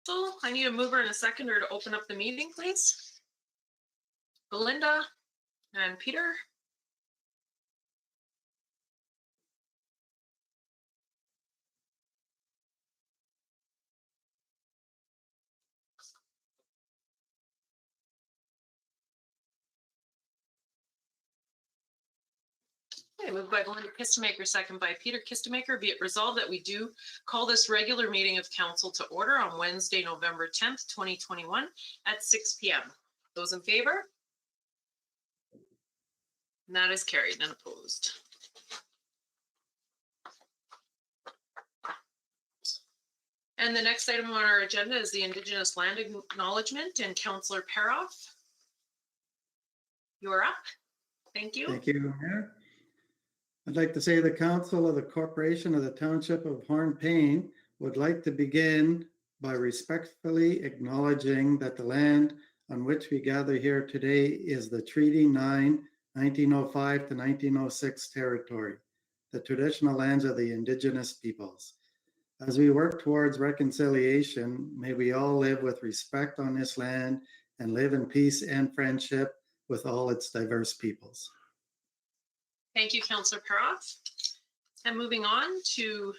council. I need a mover and a seconder to open up the meeting, please. Belinda and Peter. Okay, moved by Belinda Kistemaker, second by Peter Kistemaker. Be it resolved that we do call this regular meeting of council to order on Wednesday, November 10th, 2021 at 6 p.m. Those in favor? And that is carried and opposed. And the next item on our agenda is the Indigenous land acknowledgement, and Councillor Paroff, you're up. Thank you. Thank you, Mayor. I'd like to say the Council of the Corporation of the Township of Hornepayne would like to begin by respectfully acknowledging that the land on which we gather here today is the Treaty 9, 1905 to 1906 territory, the traditional lands of the Indigenous peoples. As we work towards reconciliation, may we all live with respect on this land and live in peace and friendship with all its diverse peoples. Thank you, Councillor Paroff. And moving on to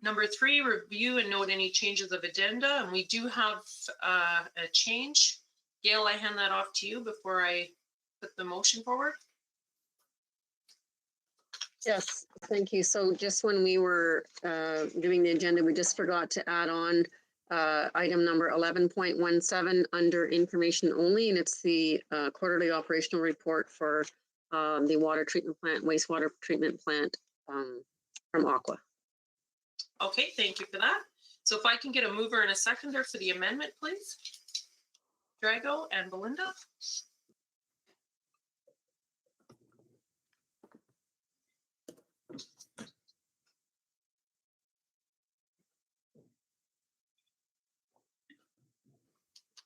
number 3, review and note any changes of agenda. And we do have a change. Gail, I hand that off to you before I put the motion forward. Yes, thank you. So just when we were doing the agenda, we just forgot to add on item number 11.17 under information only, and it's the quarterly operational report for the water treatment plant, wastewater treatment plant from Aqua. Okay, thank you for that. So if I can get a mover and a seconder for the amendment, please. Drago and Belinda.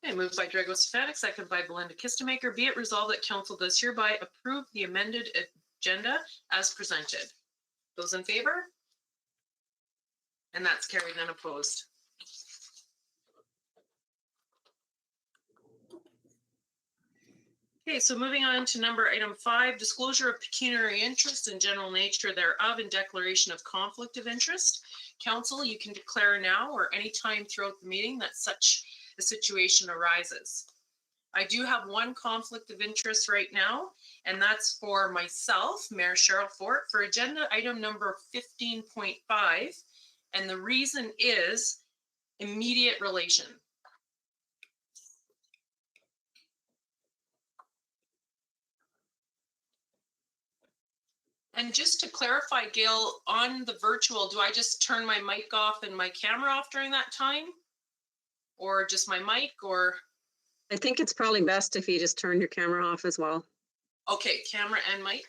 Okay, moved by Drago Stefanik, second by Belinda Kistemaker. Be it resolved that council does hereby approve the amended agenda as presented. Those in favor? And that's carried and opposed. Okay, so moving on to item 5, disclosure of pecuniary interest and general nature thereof and declaration of conflict of interest. Council, you can declare now or any time throughout the meeting that such a situation arises. I do have one conflict of interest right now, and that's for myself, Mayor Cheryl Fort, for agenda item number 15.5. And the reason is immediate relation. And just to clarify, Gail, on the virtual, do I just turn my mic off and my camera off during that time? Or just my mic, or? I think it's probably best if you just turn your camera off as well. Okay, camera and mic.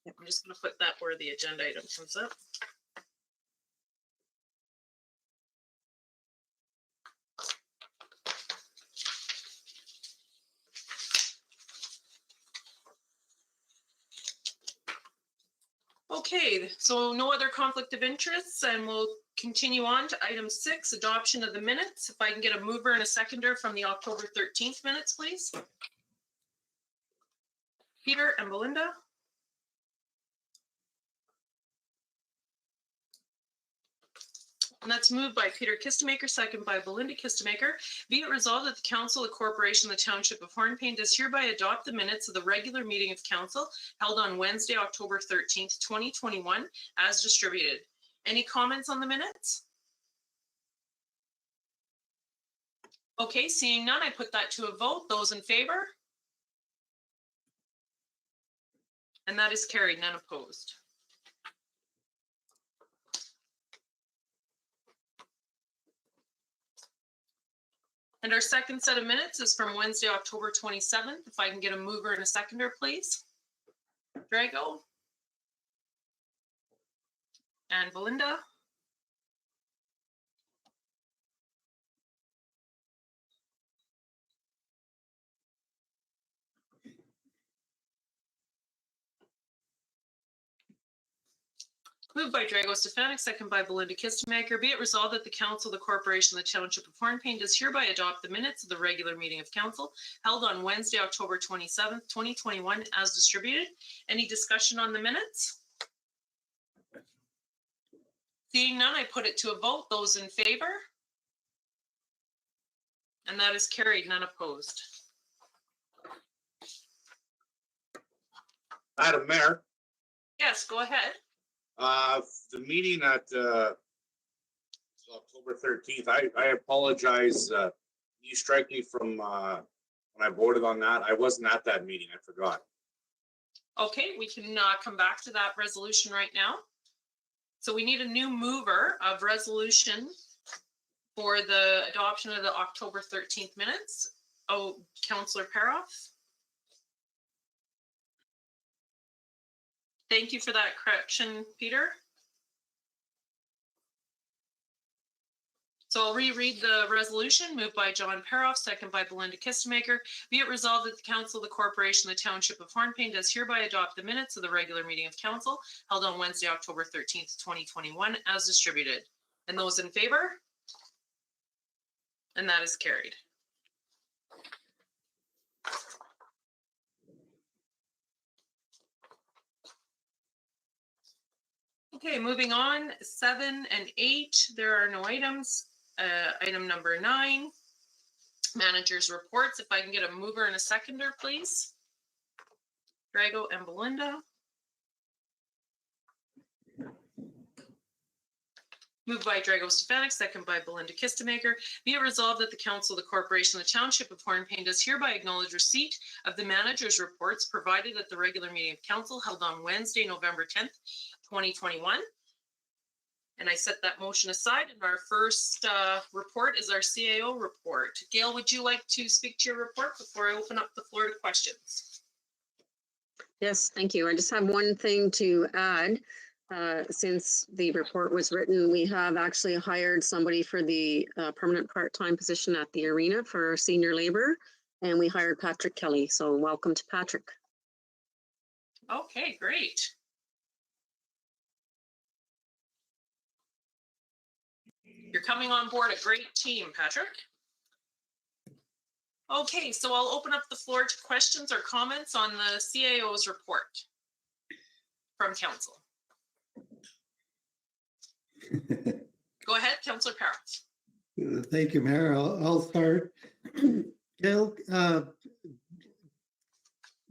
Yep. I'm just going to put that where the agenda item comes up. Okay, so no other conflict of interests, and we'll continue on to item 6, adoption of the minutes. If I can get a mover and a seconder from the October 13th minutes, please. Peter and Belinda. And that's moved by Peter Kistemaker, second by Belinda Kistemaker. Be it resolved that the Council of the Corporation of the Township of Hornepayne does hereby adopt the minutes of the regular meeting of Council held on Wednesday, October 13th, 2021, as distributed. Any comments on the minutes? Okay, seeing none, I put that to a vote. Those in favor? And that is carried, none opposed. And our second set of minutes is from Wednesday, October 27th. If I can get a mover and a seconder, please. Drago. And Belinda. Moved by Drago Stefanik, second by Belinda Kistemaker. Be it resolved that the council, the corporation, the township of Hornepayne does hereby adopt the minutes of the regular meeting of council held on Wednesday, October 27th, 2021 as distributed. Any discussion on the minutes? Seeing none, I put it to a vote. Those in favor? And that is carried, none opposed. Madam Mayor, Yes, go ahead. the meeting at October 13th, I apologize. You strike me from when I voted on that. I wasn't at that meeting. I forgot. Okay, we can come back to that resolution right now. So we need a new mover of resolution for the adoption of the October 13th minutes. Oh, Councillor Paroff. Thank you for that correction, Peter. So I'll reread the resolution. Moved by John Paroff, second by Belinda Kistemaker. Be it resolved that the council, the corporation, the township of Hornepayne does hereby adopt the minutes of the regular meeting of council held on Wednesday, October 13th, 2021 as distributed. And those in favor? And that is carried. Okay, moving on, 7 and 8, there are no items. Item number 9, managers reports. If I can get a mover and a seconder, please. Drago and Belinda. Moved by Drago Stefanik, second by Belinda Kistemaker. Be it resolved that the council, the corporation, the township of Hornepayne does hereby acknowledge receipt of the managers reports provided at the regular meeting of council held on Wednesday, November 10th, 2021. And I set that motion aside, and our first report is our Cio report. Gail, would you like to speak to your report before I open up the floor to questions? Yes, thank you. I just have one thing to add. Since the report was written, we have actually hired somebody for the permanent part-time position at the arena for senior labor, and we hired Patrick Kelly. So welcome to Patrick. Okay, great. You're coming on board a great team, Patrick. Okay, so I'll open up the floor to questions or comments on the CAO's report from council. Go ahead, Councillor Paroff. Thank you, Mayor. I'll start. Gail,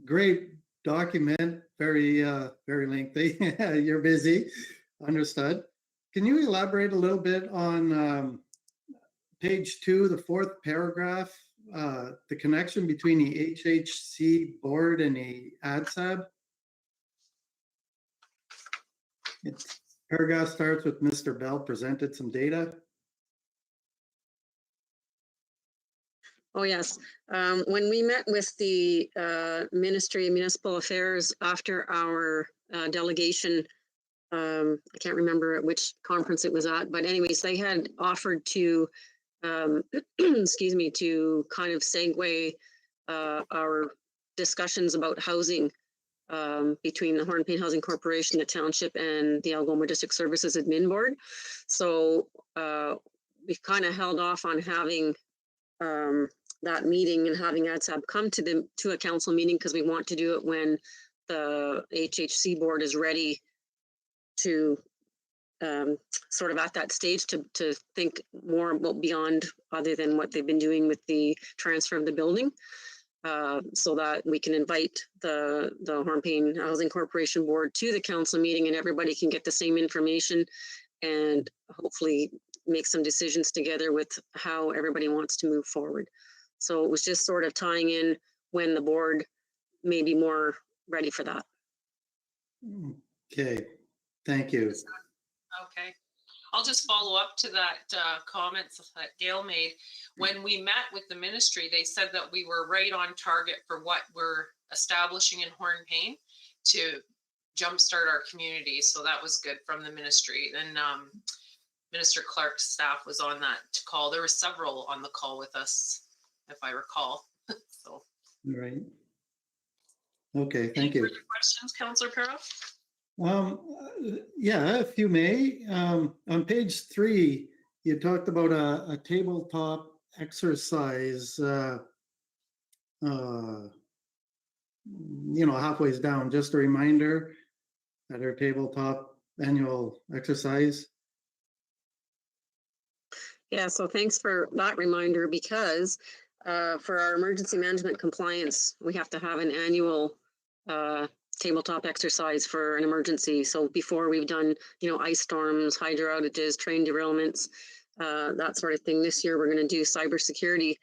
great document, very lengthy. You're busy, understood. Can you elaborate a little bit on page 2, the 4th paragraph, the connection between the HHC board and the ADSAB? Paragraph starts with Mr. Bell presented some data. Oh, yes. When we met with the Ministry of Municipal Affairs after our delegation, I can't remember at which conference it was at, but anyways, they had offered to, excuse me, to kind of segue our discussions about housing between the Hornepayne Housing Corporation, the township, and the Algoma District Services Admin Board. So we kind of held off on having that meeting and having ADSAB come to a council meeting because we want to do it when the HHC board is ready to sort of at that stage to think more about beyond other than what they've been doing with the transfer of the building, so that we can invite the Hornepayne Housing Corporation board to the council meeting and everybody can get the same information and hopefully make some decisions together with how everybody wants to move forward. So it was just sort of tying in when the board may be more ready for that. Okay, thank you. Okay, I'll just follow up to that comments that Gail made. When we met with the ministry, they said that we were right on target for what we're establishing in Hornepayne to jumpstart our community. So that was good from the ministry. And Minister Clerk's staff was on that call. There were several on the call with us, if I recall. So. All right. Okay, thank Any you. further questions, Councillor Paroff? Yeah, if you may, on page 3, you talked about a tabletop exercise, halfway down, just a reminder at our tabletop annual exercise. Yeah, so thanks for that reminder, because for our emergency management compliance, we have to have an annual tabletop exercise for an emergency. So before we've done, ice storms, hydro outages, train derailments, that sort of thing. This year, we're going to do cybersecurity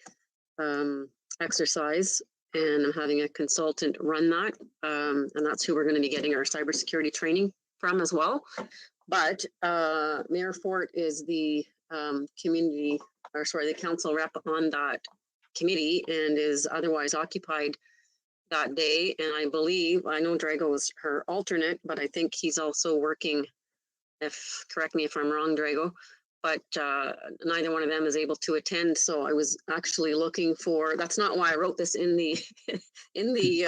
exercise, and I'm having a consultant run that. And that's who we're going to be getting our cybersecurity training from as well. But Mayor Fort is the the council rep on that committee and is otherwise occupied that day. And I know Drago is her alternate, but I think he's also working, correct me if I'm wrong, Drago, but neither one of them is able to attend. So I was actually looking for, that's not why I wrote this in the in the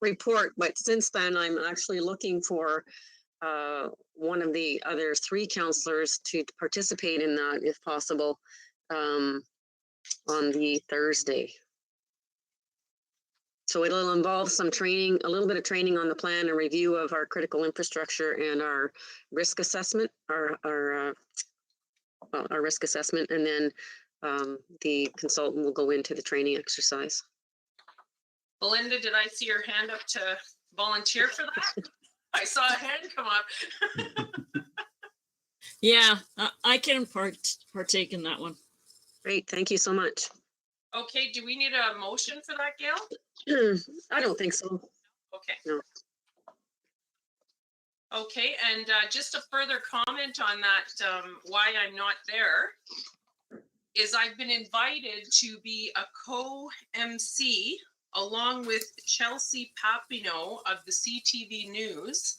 report, but since then I'm actually looking for one of the other 3 counselors to participate in that, if possible, on the Thursday. So it'll involve some training, a little bit of training on the plan, a review of our critical infrastructure and our risk assessment, our risk assessment, and then the consultant will go into the training exercise. Belinda, did I see your hand up to volunteer for that? I saw a hand come up. Yeah, I can partake in that one. Great, thank you so much. Okay, do we need a motion for that, Gail? I don't think so. Okay. No. Okay, and just a further comment on that, why I'm not there, is I've been invited to be a co-MC along with Chelsea Papineau of the CTV News,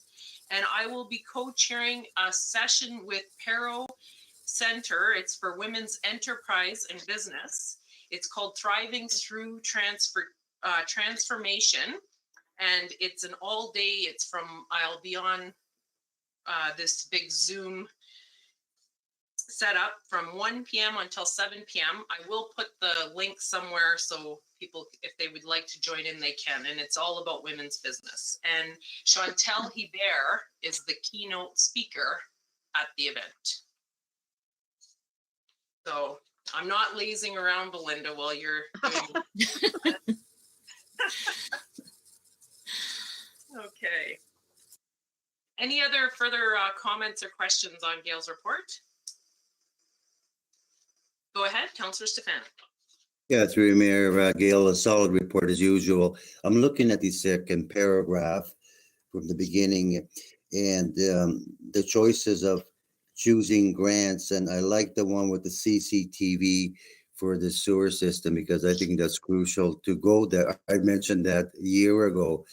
and I will be co-chairing a session with Perro Center. It's for women's enterprise and business. It's called Thriving Through Transformation, and it's an all day. I'll be on this big Zoom setup from 1 p.m. until 7 p.m. I will put the link somewhere so people, if they would like to join in, they can. And it's all about women's business. And Chantel Hebert is the keynote speaker at the event. So I'm not lazing around, Belinda, while you're doing Okay. Any other further comments or questions on Gail's report? Go ahead, Councillor Stefanik. Yeah, through Mayor Gail, a solid report as usual. I'm looking at the second paragraph from the beginning and the choices of choosing grants. And I like the one with the CCTV for the sewer system, because I think that's crucial to go there. I mentioned that a year ago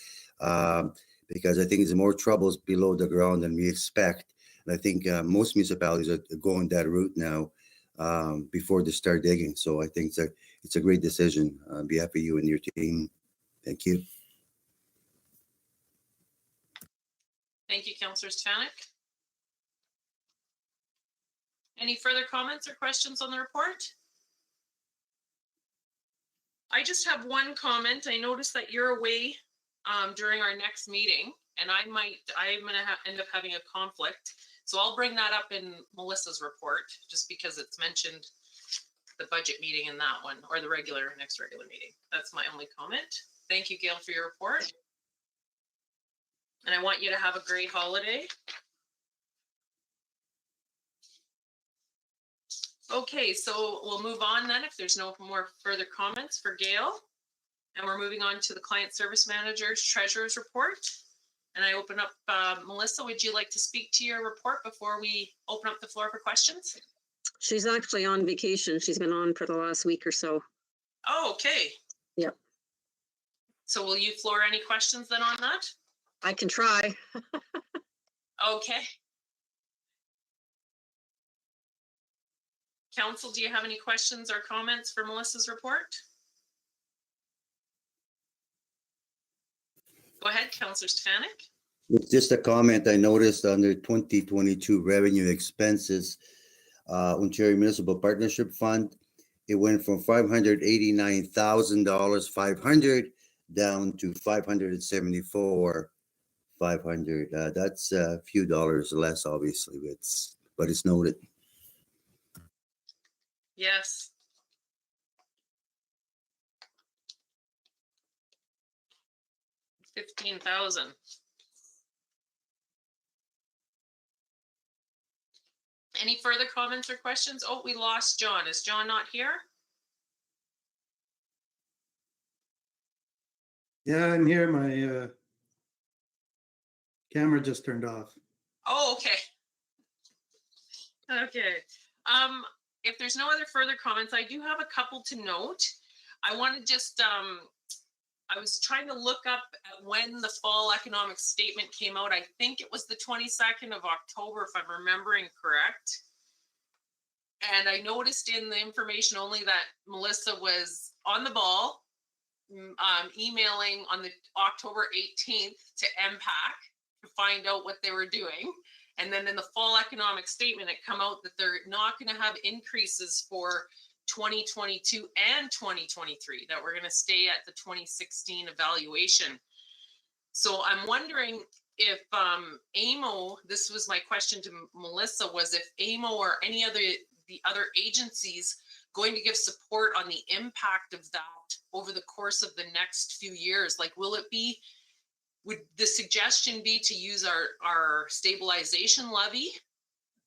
because I think there's more troubles below the ground than we expect. And I think most municipalities are going that route now before they start digging. So I think it's a great decision on behalf of you and your team. Thank you. Thank you, Councillor Stefanik. Any further comments or questions on the report? I just have one comment. I noticed that you're away during our next meeting, and I'm gonna end up having a conflict. So I'll bring that up in Melissa's report, just because it's mentioned the budget meeting in that one, or the next regular meeting. That's my only comment. Thank you, Gail, for your report. And I want you to have a great holiday. Okay, so we'll move on then if there's no more further comments for Gail. And we're moving on to the Client Service Manager's Treasurer's Report. And I open up, Melissa, would you like to speak to your report before we open up the floor for questions? She's actually on vacation. She's been on for the last week or so. Oh, okay. Yep. So will you floor any questions then on that? I can try. Okay. Council, do you have any questions or comments for Melissa's report? Go ahead, Councillor Stefanik. It's just a comment I noticed under 2022 revenue expenses, Ontario Municipal Partnership Fund. It went from $589,500 down to $574,500. That's a few dollars less, obviously, but it's noted. Yes. $15,000. Any further comments or questions? Oh, we lost John. Is John not here? Yeah, I'm here. My camera just turned off. Oh, okay. Okay. If there's no other further comments, I do have a couple to note. I want to just, I was trying to look up at when the fall economic statement came out. I think it was the 22nd of October, if I'm remembering correct. And I noticed in the information only that Melissa was on the ball, emailing on the October 18th to MPAC to find out what they were doing. And then in the fall economic statement, it come out that they're not going to have increases for 2022 and 2023, that we're going to stay at the 2016 evaluation. So I'm wondering if AMO, this was my question to Melissa, was if AMO or any other the other agencies going to give support on the impact of that over the course of the next few years? Like, will it be, would the suggestion be to use our stabilization levy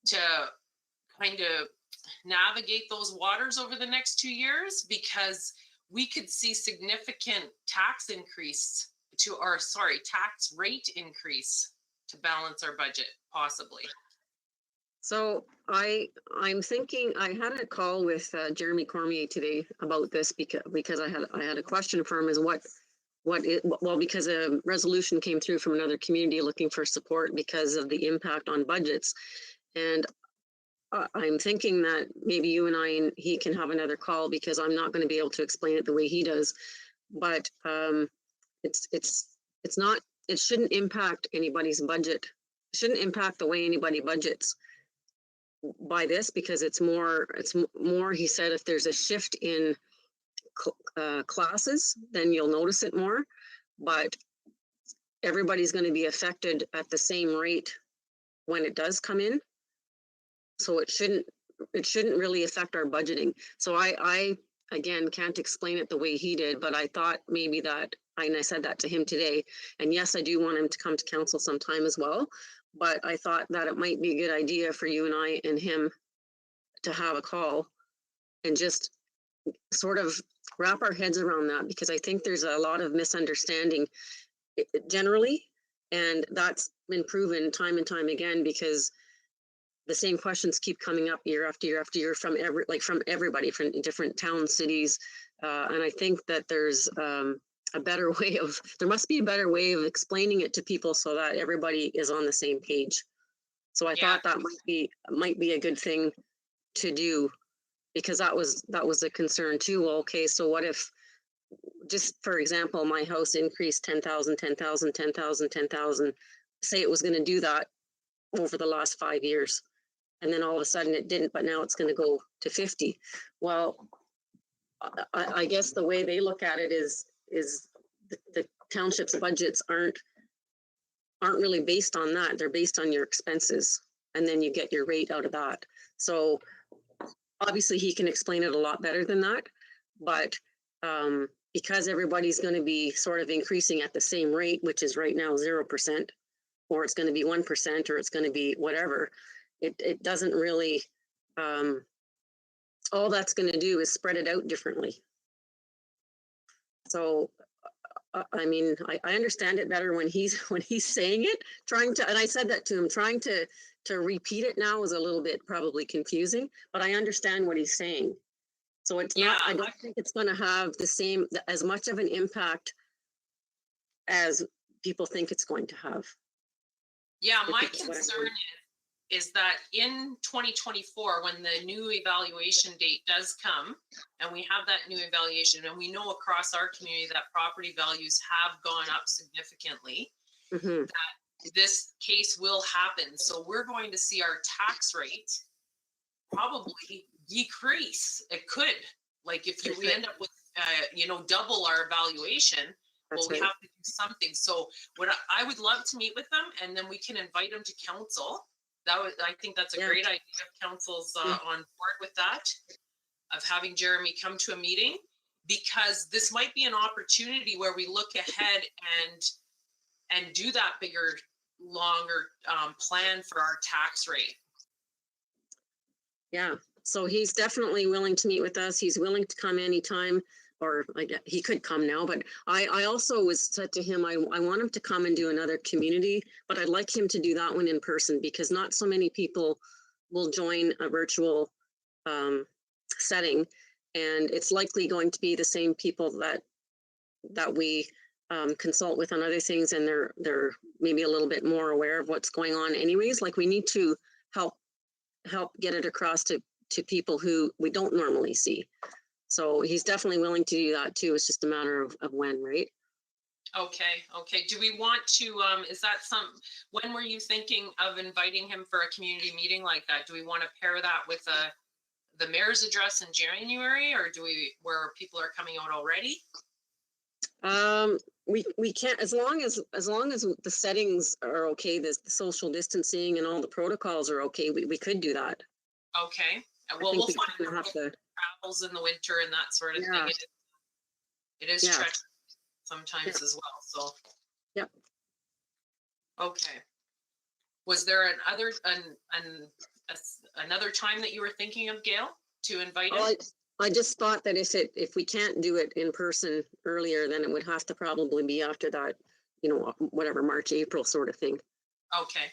to kind of navigate those waters over the next 2 years? Because we could see significant tax increase to our, tax rate increase to balance our budget, possibly. So I'm thinking, I had a call with Jeremy Cormier today about this because I had a question for him, is because a resolution came through from another community looking for support because of the impact on budgets. And I'm thinking that maybe you and I and he can have another call, because I'm not going to be able to explain it the way he does. But it's not, it shouldn't impact anybody's budget. It shouldn't impact the way anybody budgets by this, because it's more, he said, if there's a shift in classes, then you'll notice it more, but everybody's going to be affected at the same rate when it does come in. So it shouldn't really affect our budgeting. So I again can't explain it the way he did, but I thought maybe that, and I said that to him today, and yes, I do want him to come to council sometime as well. But I thought that it might be a good idea for you and I and him to have a call and just sort of wrap our heads around that, because I think there's a lot of misunderstanding generally, and that's been proven time and time again, because the same questions keep coming up year after year after year from everybody from different towns, cities, and I think that there's there must be a better way of explaining it to people so that everybody is on the same page. So I thought that might be a good thing to do, because that was a concern too. Well, okay, so what if, just for example, my house increased 10,000, 10,000, 10,000, 10,000, say it was going to do that over the last 5 years, and then all of a sudden it didn't, but now it's going to go to 50. Well, I guess the way they look at it is the township's budgets aren't really based on that. They're based on your expenses, and then you get your rate out of that. So obviously he can explain it a lot better than that, but because everybody's going to be sort of increasing at the same rate, which is right now 0%, or it's going to be 1%, or it's going to be whatever, it doesn't really, all that's going to do is spread it out differently. So I mean, I understand it better when he's saying it, and I said that to him, trying to repeat it now is a little bit probably confusing, but I understand what he's saying. So it's not, I don't think it's going to have as much of an impact as people think it's going to have. Yeah, my concern is that in 2024, when the new evaluation date does come, and we have that new evaluation, and we know across our community that property values have gone up significantly, that this case will happen. So we're going to see our tax rate probably decrease. It could, like if we end up with, double our valuation, well, That's we right. have to do something. So what I would love to meet with them, and then we can invite them to council. I think that's a Yeah. great idea. If council's Yeah. on board with that, of having Jeremy come to a meeting, because this might be an opportunity where we look ahead and do that bigger, longer plan for our tax rate. Yeah, so he's definitely willing to meet with us. He's willing to come anytime, or like he could come now, but I also said to him, I want him to come and do another community, but I'd like him to do that one in person because not so many people will join a virtual setting. And it's likely going to be the same people that we consult with on other things, and they're maybe a little bit more aware of what's going on anyways. Like we need to help get it across to people who we don't normally see. So he's definitely willing to do that too. It's just a matter of when, right? Okay. Do we want to, when were you thinking of inviting him for a community meeting like that? Do we want to pair that with the mayor's address in January, or where people are coming out already? We can't, as long as the settings are okay, the social distancing and all the protocols are okay, we could do that. Okay. I Well, think we'll we find kinda have to. travels in the winter and that sort of Yeah. thing. It is Yeah. treacherous sometimes as well, so. Yep. Okay. Was there another time that you were thinking of, Gail, to invite him? Well, I just thought that if we can't do it in person earlier, then it would have to probably be after that, whatever, March, April sort of thing. Okay.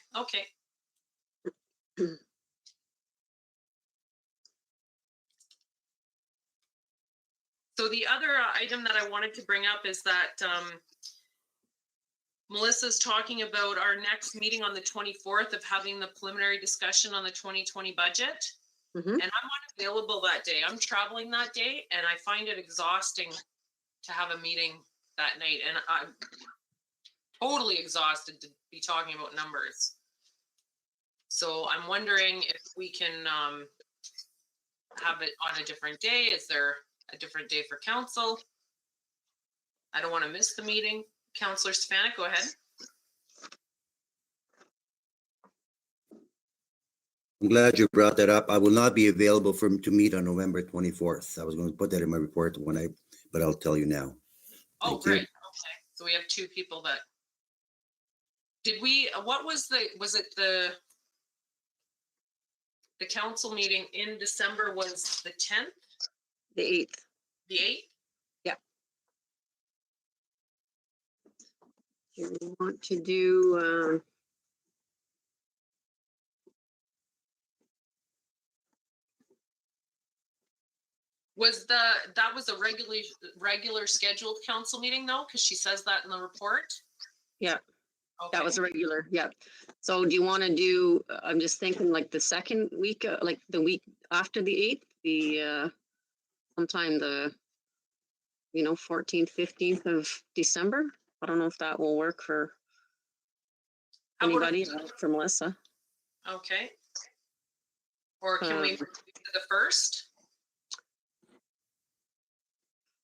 So the other item that I wanted to bring up is that Melissa's talking about our next meeting on the 24th of having the preliminary discussion on the 2020 budget. Mhm. And I'm not available that day. I'm traveling that day, and I find it exhausting to have a meeting that night. And I'm totally exhausted to be talking about numbers. So I'm wondering if we can have it on a different day. Is there a different day for council? I don't want to miss the meeting. Councillor Stefanik, go ahead. I'm glad you brought that up. I will not be available to meet on November 24th. I was going to put that in my report but I'll tell you now. Oh, Thank you. great. Okay. So we have two people that. Was it the council meeting in December was the 10th? The 8th. The 8th? Do you want to do, That was a regular scheduled council meeting though? Because she says that in the report? Yeah. Okay. That was a regular, yeah. So do you want to do, I'm just thinking like the second week, like the week after the 8th, sometime the, 14th, 15th of December? I don't know if that will work for How about anybody, for Melissa. Okay. Or can we move to the 1st?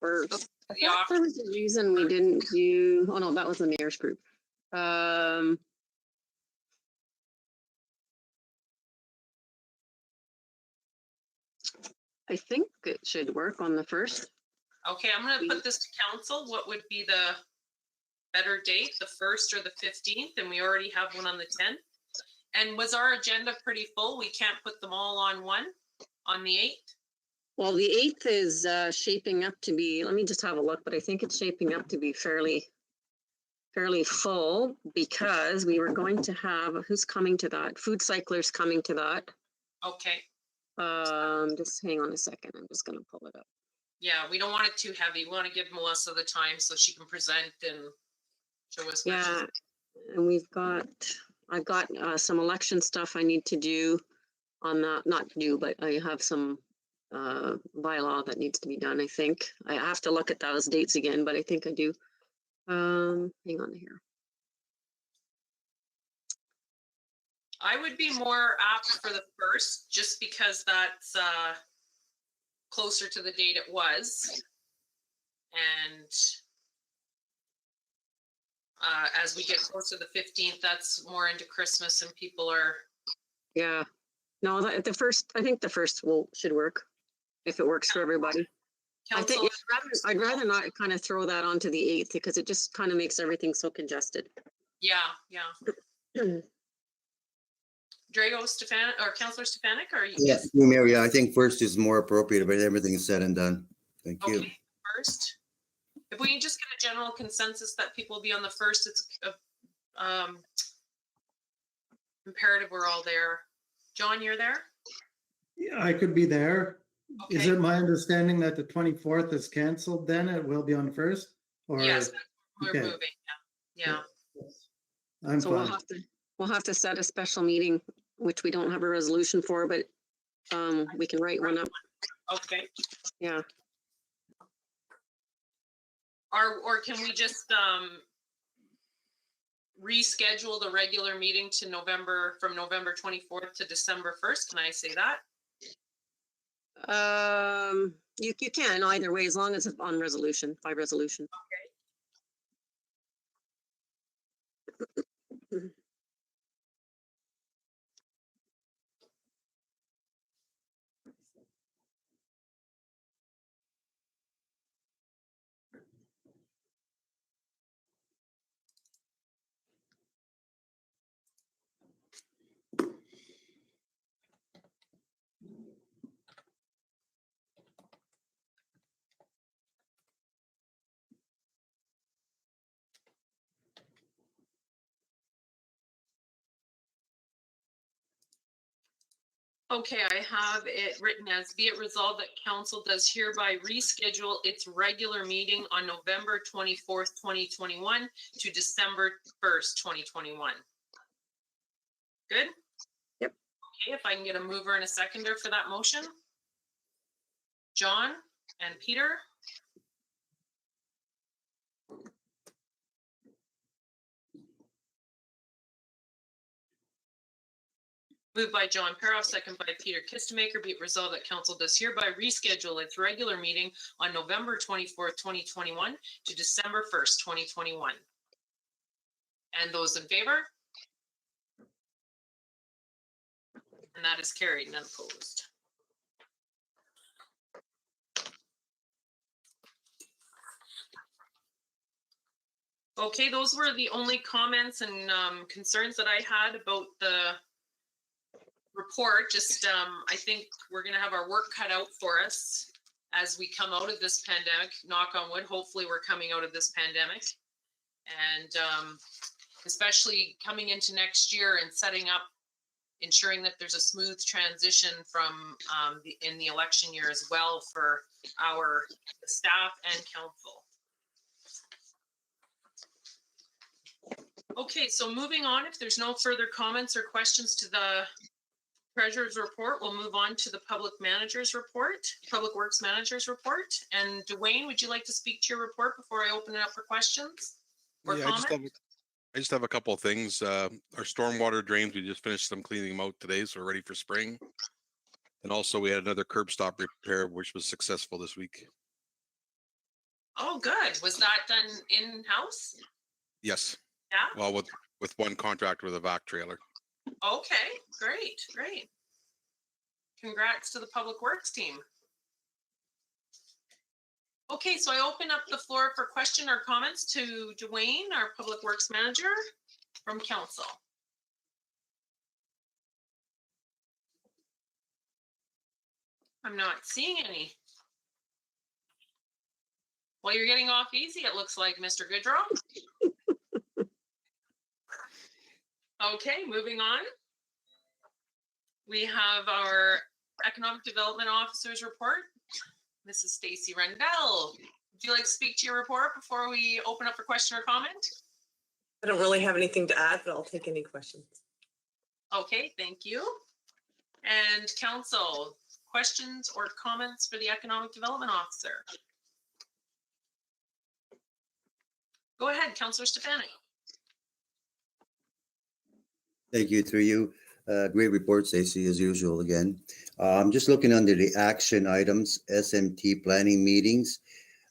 Or The I thought there was a reason we didn't do, oh no, that was the mayor's group. I think it should work on the 1st. Okay, I'm going to put this to council. What would be the better date, the 1st or the 15th? And we already have one on the 10th. And was our agenda pretty full? We can't put them all on the 8th? Well, the 8th is shaping up to be, let me just have a look, but I think it's shaping up to be fairly full because we were going to have, who's coming to that? Food Cycler's coming to that. Okay. Just hang on a second. I'm just going to pull it up. Yeah, we don't want it too heavy. We want to give Melissa the time so she can present and show us. Yeah, and I've got some election stuff I need to do on that, not do, but I have some bylaw that needs to be done, I think. I have to look at those dates again, but I think I do. Hang on here. I would be more apt for the first, just because that's closer to the date it was. And as we get closer to the 15th, that's more into Christmas and people are, Yeah. No, the first, I think the first should work if it works for everybody. I think council, I'd rather not kind of throw that onto the 8th because it just kind of makes everything so congested. yeah. Drago Stefanik, or Councillor Stefanik, or Yeah, through Mayor, yeah, I think first is more appropriate, but everything is said and done. Thank you. Okay, first. If we can just get a general consensus that people will be on the first, it's imperative we're all there. John, you're there? Yeah, I could be there. Is Okay. it my understanding that the 24th is canceled then? It will be on the first? Or Yes, we're okay. moving, yeah. I'm So fine. we'll have to set a special meeting, which we don't have a resolution for, but we can write one up. Okay. Yeah. Or can we just reschedule the regular meeting to from November 24th to December 1st? Can I say that? You can either way, as long as it's on resolution, by resolution. Okay, I have it written as, be it resolved that council does hereby reschedule its regular meeting on November 24th, 2021 to December 1st, 2021. Good? Yep. Okay, if I can get a mover and a seconder for that motion. John and Peter. Moved by John Paroff, second by Peter Kistemaker. Be it resolved that council does hereby reschedule its regular meeting on November 24th, 2021 to December 1st, 2021. And those in favor? And that is carried, none opposed. Okay, those were the only comments and concerns that I had about the report. Just I think we're going to have our work cut out for us as we come out of this pandemic. Knock on wood, hopefully we're coming out of this pandemic, and especially coming into next year and setting up, ensuring that there's a smooth transition from in the election year as well for our staff and council. Okay, so moving on, if there's no further comments or questions to the Treasurer's report, we'll move on to the Public Manager's report, Public Works Manager's report. And Dwayne, would you like to speak to your report before I open it up for questions or comments? I just have a couple of things. Our stormwater drains, we just finished them cleaning them out today, so we're ready for spring. And also we had another curb stop repair, which was successful this week. Oh, good. Was that done in-house? Yes. Yeah. Well, with one contractor with a vac trailer. Okay, great. Congrats to the Public Works team. Okay, so I open up the floor for question or comments to Dwayne, our Public Works Manager from Council. I'm not seeing any. Well, you're getting off easy, it looks like, Mr. Goodrow. Okay, moving on. We have our Economic Development Officer's report. Mrs. Stacy Rendell. Would you like to speak to your report before we open up for question or comment? I don't really have anything to add, but I'll take any questions. Okay, thank you. And council, questions or comments for the Economic Development Officer? Go ahead, Councillor Stefanik. Thank you, through you. Great report, Stacy, as usual again. I'm just looking under the action items, SMT planning meetings.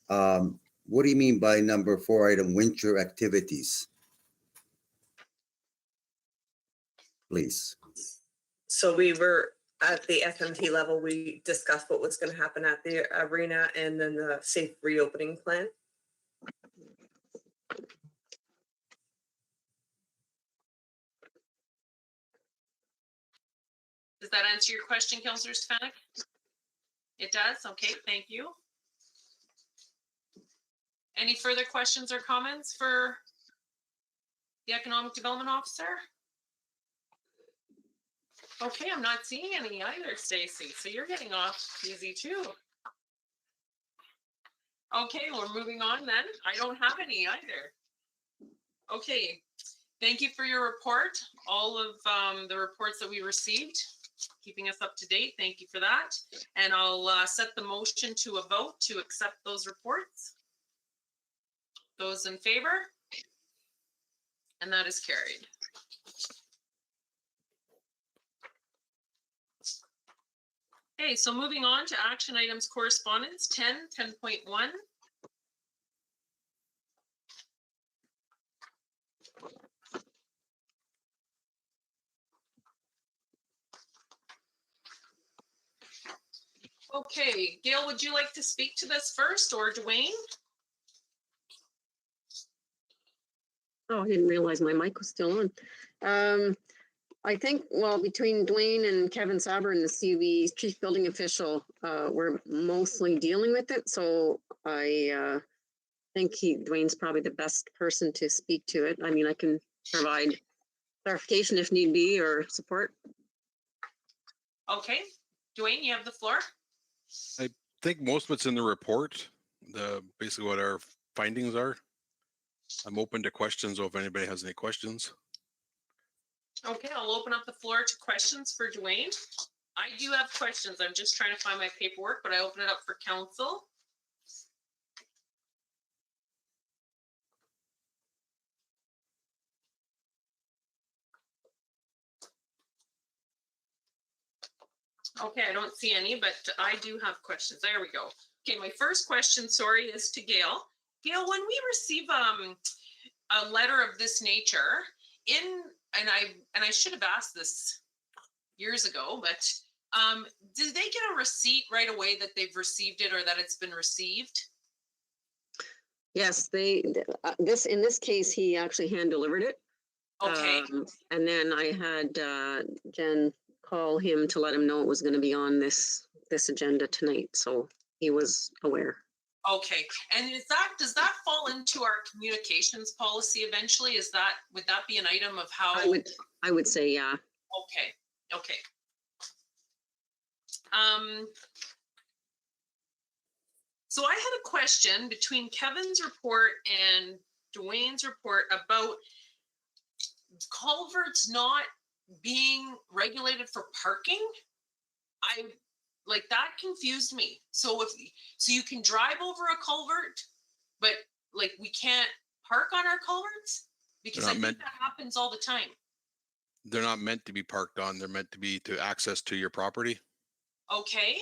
What do you mean by number 4 item, winter activities? Please. So we were at the FMT level, we discussed what was going to happen at the arena and then the safe reopening plan. Does that answer your question, Councillor Stefanik? It does? Okay, thank you. Any further questions or comments for the Economic Development Officer? Okay, I'm not seeing any either, Stacy, so you're getting off easy too. Okay, we're moving on then. I don't have any either. Okay, thank you for your report. All of the reports that we received, keeping us up to date. Thank you for that. And I'll set the motion to a vote to accept those reports. Those in favor? And that is carried. Okay, so moving on to action items correspondence, 10.1. Okay, Gail, would you like to speak to this first, or Dwayne? Oh, I didn't realize my mic was still on. I think, well, between Dwayne and Kevin Saber and the CV chief building official, we're mostly dealing with it. So I think Dwayne's probably the best person to speak to it. I mean, I can provide clarification if need be or support. Okay, Dwayne, you have the floor. I think most of it's in the report, basically what our findings are. I'm open to questions, or if anybody has any questions. Okay, I'll open up the floor to questions for Dwayne. I do have questions. I'm just trying to find my paperwork, but I open it up for council. Okay, I don't see any, but I do have questions. There we go. Okay, my first question, sorry, is to Gail. Gail, when we receive a letter of this nature, and I should have asked this years ago, but do they get a receipt right away that they've received it or that it's been received? Yes, in this case, he actually hand delivered it. Okay. And then I had Jen call him to let him know it was going to be on this agenda tonight. So he was aware. Okay, and does that fall into our communications policy eventually? Would that be an item of how? I would say, yeah. Okay. So I had a question between Kevin's report and Dwayne's report about culverts not being regulated for parking. That confused me. So you can drive over a culvert, but like we can't park on our culverts? Because I think that happens all the time. They're not meant to be parked on. They're meant to be to access to your property. Okay.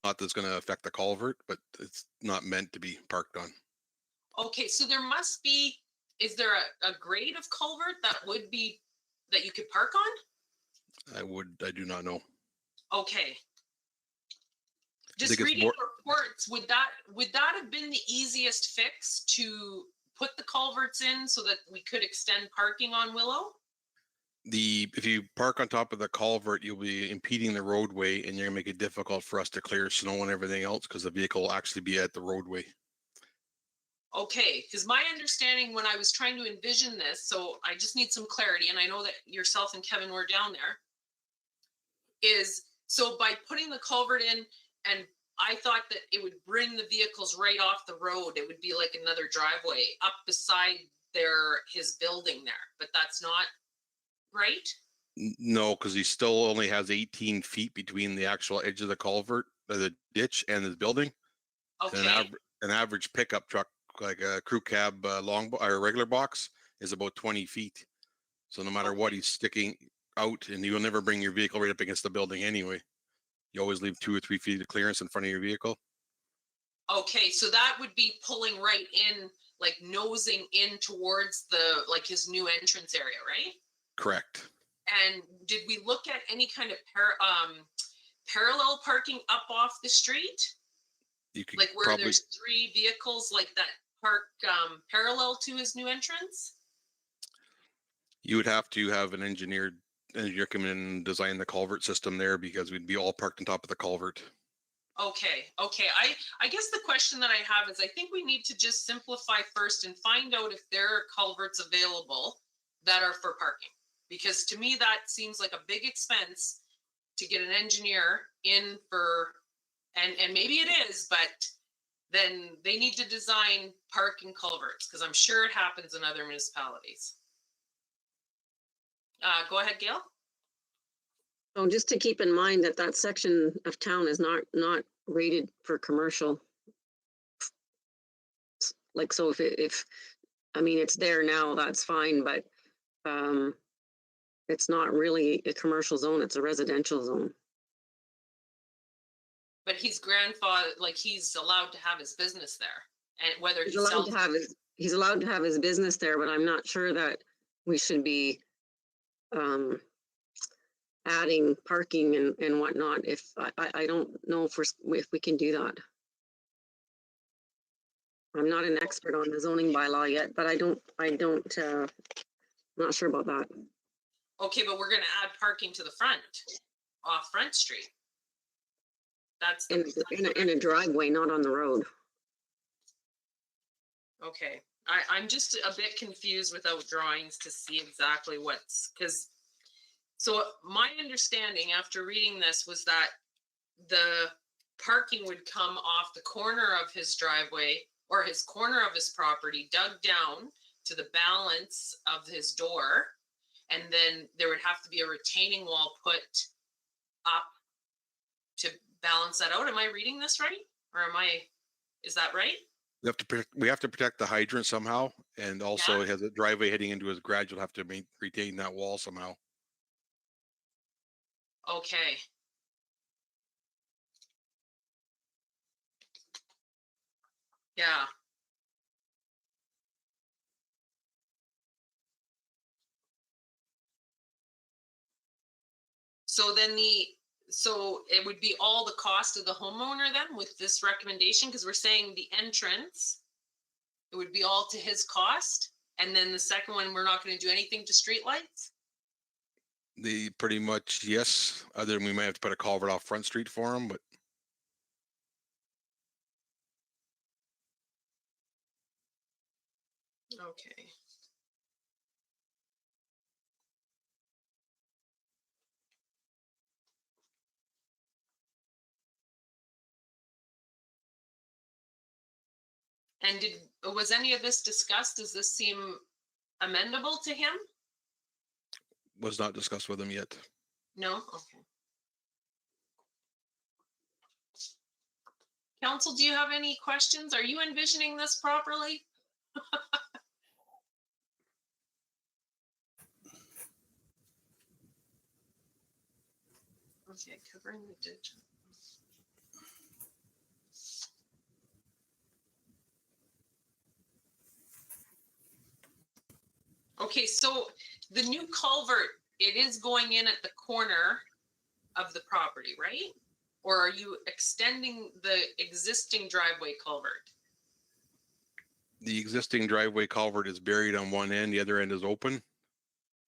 Not that's going to affect the culvert, but it's not meant to be parked on. Okay, so there must be, is there a grade of culvert that you could park on? I do not know. Okay. Just reading reports, would that have been the easiest fix to put the culverts in so that we could extend parking on Willow? If you park on top of the culvert, you'll be impeding the roadway, and you're gonna make it difficult for us to clear snow and everything else because the vehicle will actually be at the roadway. Okay, because my understanding when I was trying to envision this, so I just need some clarity, and I know that yourself and Kevin were down there, is so by putting the culvert in, and I thought that it would bring the vehicles right off the road. It would be like another driveway up beside his building there, but that's not right? No, because he still only has 18 feet between the actual edge of the culvert, the ditch, and his building. Okay. And an average pickup truck, like a crew cab or regular box, is about 20 feet. So no matter what he's sticking, out, and you'll never bring your vehicle right up against the building anyway. You always leave 2 or 3 feet of clearance in front of your vehicle. Okay, so that would be pulling right in, like nosing in towards the, like his new entrance area, right? Correct. And did we look at any kind of parallel parking up off the street? You could Like where probably, there's 3 vehicles like that park parallel to his new entrance? you would have to have an engineer come in and design the culvert system there, because we'd be all parked on top of the culvert. Okay. I guess the question that I have is I think we need to just simplify first and find out if there are culverts available that are for parking. Because to me, that seems like a big expense to get an engineer in for, and maybe it is, but then they need to design parking culverts, because I'm sure it happens in other municipalities. Go ahead, Gail. So just to keep in mind that that section of town is not rated for commercial. Like, so if I mean, it's there now, that's fine, but it's not really a commercial zone, it's a residential zone. But he's grandfather, like he's allowed to have his business there, and whether He's he allowed sells. to have he's allowed to have his business there, but I'm not sure that we should be adding parking and whatnot. If I don't know if we can do that. I'm not an expert on the zoning bylaw yet, but I'm not sure about that. Okay, but we're gonna add parking to the front, off Front Street. That's In a driveway, not on the road. okay. I'm just a bit confused without drawings to see exactly what's, because, so my understanding after reading this was that the parking would come off the corner of his driveway or his corner of his property, dug down to the balance of his door. And then there would have to be a retaining wall put up to balance that out. Am I reading this right? Or is that right? We have to protect the hydrant somehow, and also it has a driveway heading into his garage. You'll have to retain that wall somehow. Okay. Yeah. So then so it would be all the cost of the homeowner then with this recommendation, because we're saying the entrance, it would be all to his cost. And then the second one, we're not going to do anything to streetlights? Pretty much, yes, other than we might have to put a culvert off Front Street for him, but Okay. And was any of this discussed? Does this seem amendable to him? was not discussed with him yet. No? Okay. Council, do you have any questions? Are you envisioning this properly? Okay, covering the ditch. Okay, so the new culvert, it is going in at the corner of the property, right? Or are you extending the existing driveway culvert? The existing driveway culvert is buried on one end, the other end is open.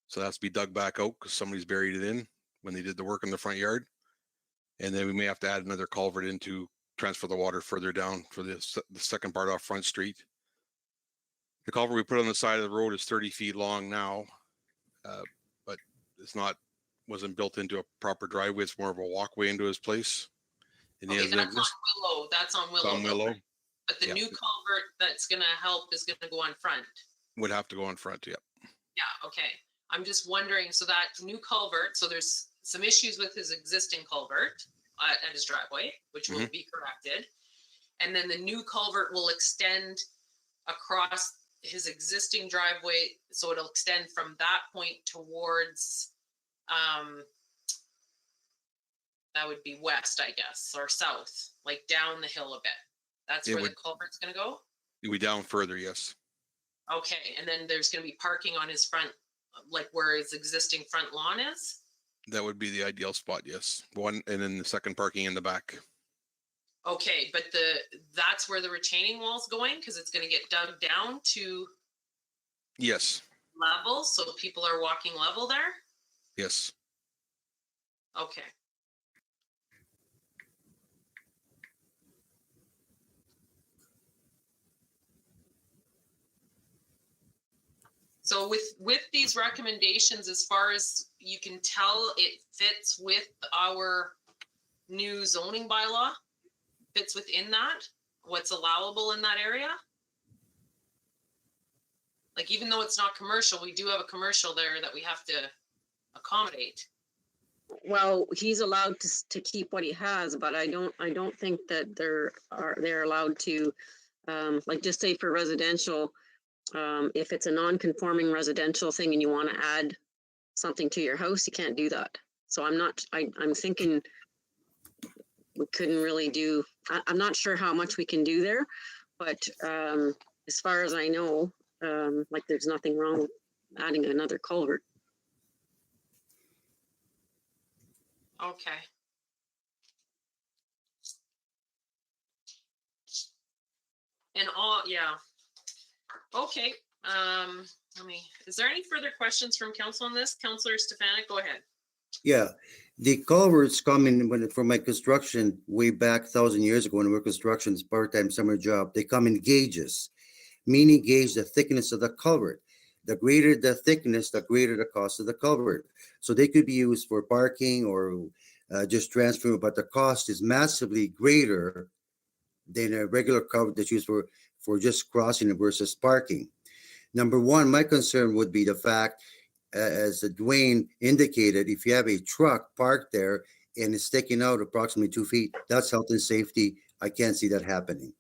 So that has to be dug back out because somebody's buried it in when they did the work in the front yard. And then we may have to add another culvert in to transfer the water further down for the second part off Front Street. The culvert we put on the side of the road is 30 feet long now, but wasn't built into a proper driveway. It's more of a walkway into his place. And Okay, that's on Willow. That's on Willow. on Willow. But the new culvert that's gonna help is gonna go on front. Would have to go in front, yeah. Yeah, okay. I'm just wondering, so that new culvert, so there's some issues with his existing culvert at his driveway, which will be corrected. And then the new culvert will extend across his existing driveway. So it'll extend from that point towards that would be west, I guess, or south, like down the hill a bit. That's It where the would- culvert's gonna go? We down further, yes. Okay, and then there's gonna be parking on his front, like where his existing front lawn is? That would be the ideal spot, yes. One, and then the second parking in the back. Okay, but that's where the retaining wall's going, because it's gonna get dug down to Yes, level, so people are walking level there? yes. Okay. So with these recommendations, as far as you can tell, it fits with our new zoning bylaw? Fits within that? What's allowable in that area? Like, even though it's not commercial, we do have a commercial there that we have to accommodate. Well, he's allowed to keep what he has, but I don't think that they're allowed to, like, just say for residential, if it's a non-conforming residential thing and you want to add something to your house, you can't do that. So I'm thinking we couldn't really do, I'm not sure how much we can do there, but as far as I know, like, there's nothing wrong with adding another culvert. Okay. And yeah. Okay, is there any further questions from council on this? Councillor Stefanik, go ahead. Yeah, the culverts come in for my construction way back 1,000 years ago when I worked construction, it's part-time summer job. They come in gauges, meaning gauge the thickness of the culvert. The greater the thickness, the greater the cost of the culvert. So they could be used for parking or just transferring, but the cost is massively greater than a regular culvert that's used for just crossing versus parking. Number one, my concern would be the fact, as Dwayne indicated, if you have a truck parked there and it's sticking out approximately 2 feet, that's health and safety. I can't see that happening.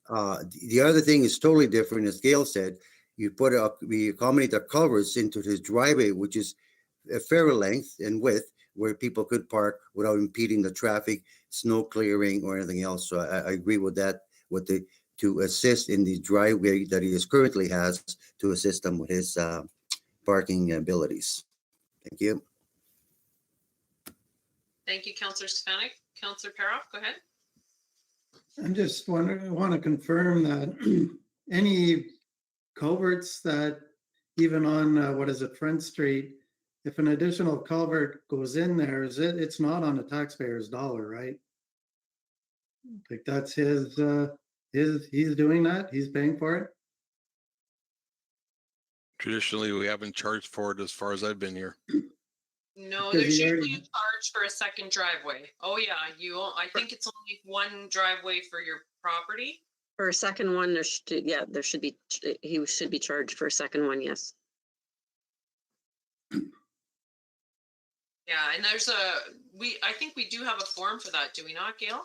The other thing is totally different. As Gail said, we accommodate the culverts into his driveway, which is a fair length and width where people could park without impeding the traffic, snow clearing or anything else. So I agree with that, to assist in the driveway that he currently has to assist him with his parking abilities. Thank you. Thank you, Councillor Stefanik. Councillor Paroff, go ahead. I'm just wondering, I want to confirm that any culverts that even on, what is it, Front Street, if an additional culvert goes in there, it's not on the taxpayer's dollar, right? Like, that's he's doing that, he's paying for it? Traditionally, we haven't charged for it as far as I've been here. No, Because there's he usually already- a charge for a second driveway. Oh, yeah, I think it's only one driveway for your property. For a second one, he should be charged for a second one, yes. Yeah, and I think we do have a form for that, do we not, Gail?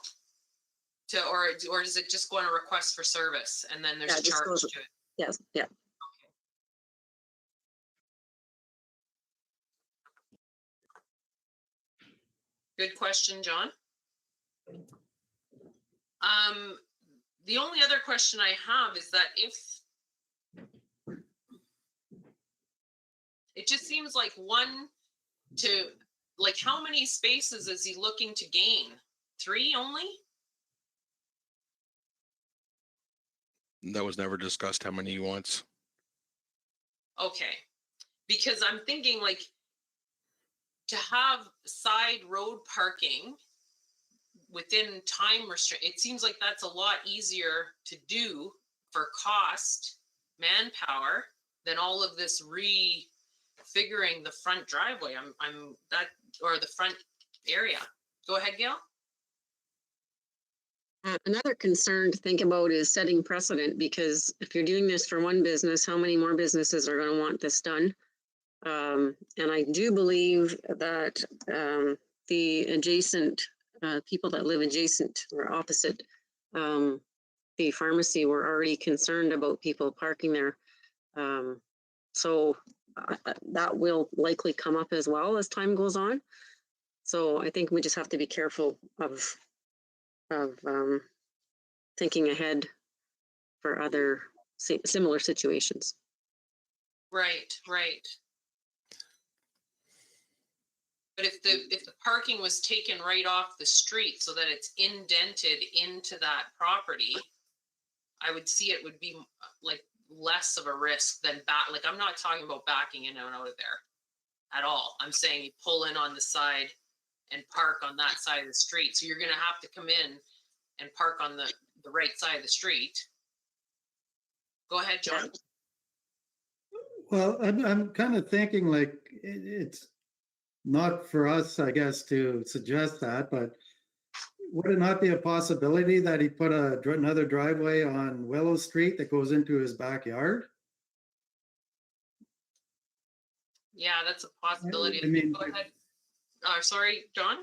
Or does it just go on a request for service and then there's Yeah, a it just charge goes- to it? Yes, yeah. Good question, John. The only other question I have is that if it just seems like how many spaces is he looking to gain? 3 only? That was never discussed how many he wants. Okay, because I'm thinking, like, to have side road parking within time restraint, it seems like that's a lot easier to do for cost, manpower, than all of this refiguring the front driveway. Or the front area. Go ahead, Gail. Another concern to think about is setting precedent, because if you're doing this for one business, how many more businesses are going to want this done? And I do believe that the adjacent people that live adjacent or opposite the pharmacy were already concerned about people parking there. So that will likely come up as well as time goes on. So I think we just have to be careful of thinking ahead for other similar situations. Right, right. But if the parking was taken right off the street so that it's indented into that property, I would see it would be like less of a risk than like, I'm not talking about backing in and out of there at all. I'm saying you pull in on the side and park on that side of the street. So you're gonna have to come in and park on the right side of the street. Go ahead, John. Well, I'm kind of thinking like it's not for us, I guess, to suggest that, but would it not be a possibility that he put another driveway on Willow Street that goes into his backyard? Yeah, that's a possibility. I mean, Go ahead. Sorry, John,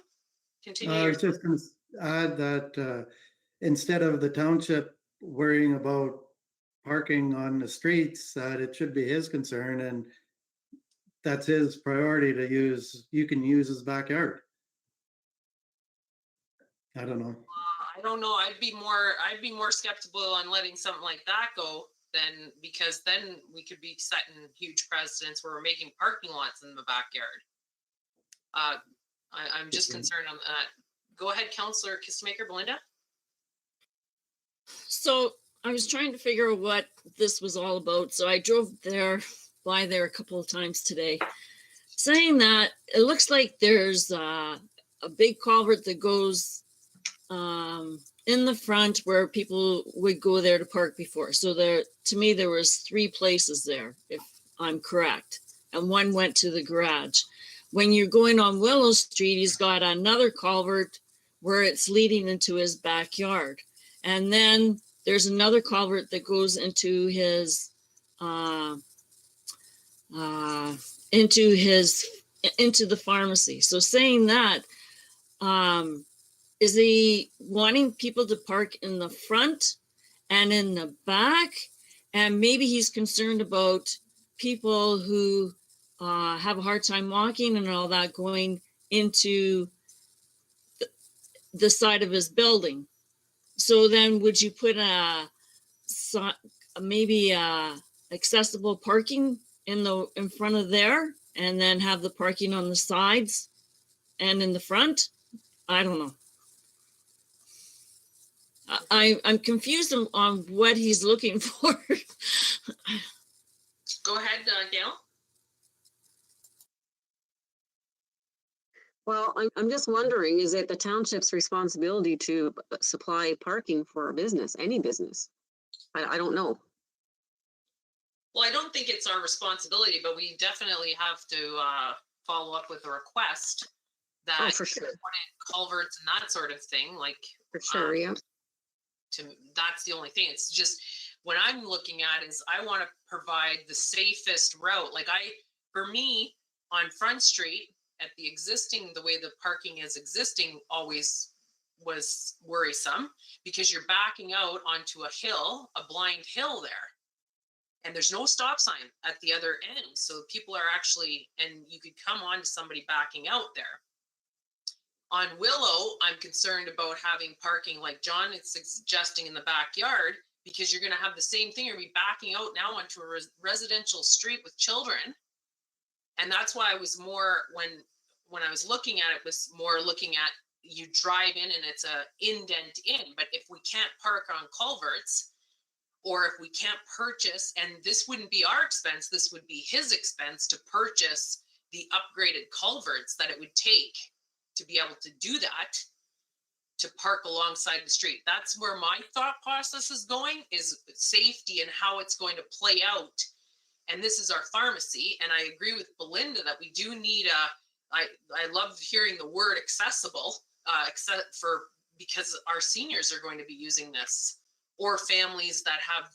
continue. I was just going to add that instead of the township worrying about parking on the streets, that it should be his concern, and that's his priority to use. You can use his backyard. I don't know. I don't know. I'd be more skeptical on letting something like that go than, because then we could be setting huge precedents where we're making parking lots in the backyard. I'm just concerned on that. Go ahead, Councillor Kissmaker, Belinda. So I was trying to figure out what this was all about. So I drove by there a couple of times today, saying that it looks like there's a big culvert that goes in the front where people would go there to park before. So to me, there was 3 places there, if I'm correct. And one went to the garage. When you're going on Willow Street, he's got another culvert where it's leading into his backyard. And then there's another culvert that goes into his into the pharmacy. So saying that, is he wanting people to park in the front and in the back? And maybe he's concerned about people who have a hard time walking and all that going into the side of his building. So then would you put maybe accessible parking in front of there, and then have the parking on the sides and in the front? I don't know. I'm confused on what he's looking for. Go ahead, Gail. Well, I'm just wondering, is it the township's responsibility to supply parking for a business, any business? I don't know. Well, I don't think it's our responsibility, but we definitely have to follow up with a request that Oh, for sure. culverts and that sort of thing, like, For sure, yeah. that's the only thing. It's just, what I'm looking at is I want to provide the safest route. Like, for me, on Front Street, at the way the parking is existing always was worrisome, because you're backing out onto a hill, a blind hill there. And there's no stop sign at the other end. So people are actually, and you could come on to somebody backing out there. On Willow, I'm concerned about having parking like John is suggesting in the backyard, because you're going to have the same thing. You're going to be backing out now onto a residential street with children. And that's why I was more, when I was looking at it, was more looking at, you drive in and it's a indent in. But if we can't park on culverts, or if we can't purchase, and this wouldn't be our expense, this would be his expense to purchase the upgraded culverts that it would take to be able to do that, to park alongside the street. That's where my thought process is going, is safety and how it's going to play out. And this is our pharmacy. And I agree with Belinda that we do need I love hearing the word accessible, except for, because our seniors are going to be using this, or families that have,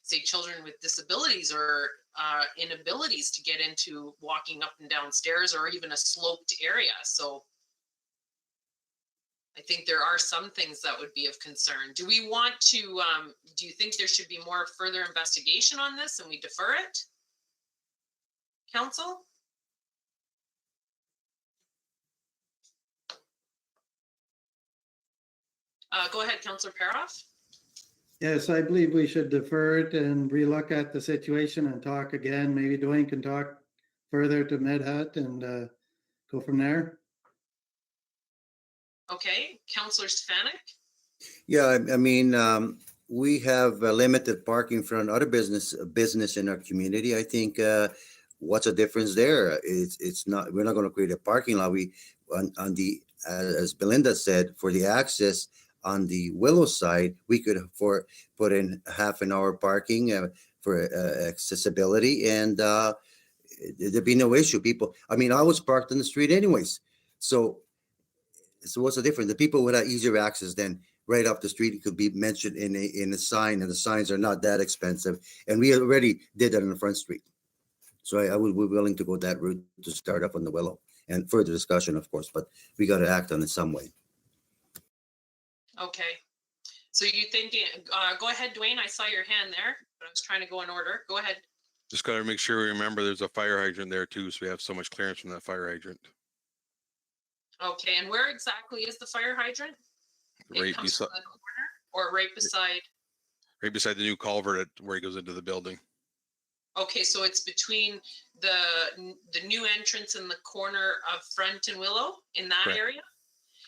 say, children with disabilities or inabilities to get into walking up and down stairs, or even a sloped area. So I think there are some things that would be of concern. Do we want to, do you think there should be more further investigation on this and we defer it? Council? Go ahead, Councillor Paroff. Yes, I believe we should defer it and relook at the situation and talk again. Maybe Dwayne can talk further to MedHut and go from there. Okay, Councillor Stefanik? Yeah, I mean, we have limited parking for other business in our community. I think what's the difference there? It's not, we're not going to create a parking lot. We on the as Belinda said, for the access on the Willow side, we could put in half an hour parking for accessibility, and there'd be no issue. People, I mean, I was parked on the street anyways, so what's the difference? The people with that easier access then right off the street, it could be mentioned in a sign, and the signs are not that expensive. And we already did that on the front street. So I would be willing to go that route to start up on the Willow, and further discussion, of course, but we got to act on it some way. Okay. So you thinking, go ahead, Dwayne, I saw your hand there, but I was trying to go in order. Go ahead. Just gotta make sure we remember there's a fire hydrant there too, so we have so much clearance from that fire hydrant. Okay, and where exactly is the fire hydrant? It Right comes beside, from the corner or right beside? right beside the new culvert where he goes into the building. Okay, so it's between the new entrance in the corner of Front and Willow in that Correct. area?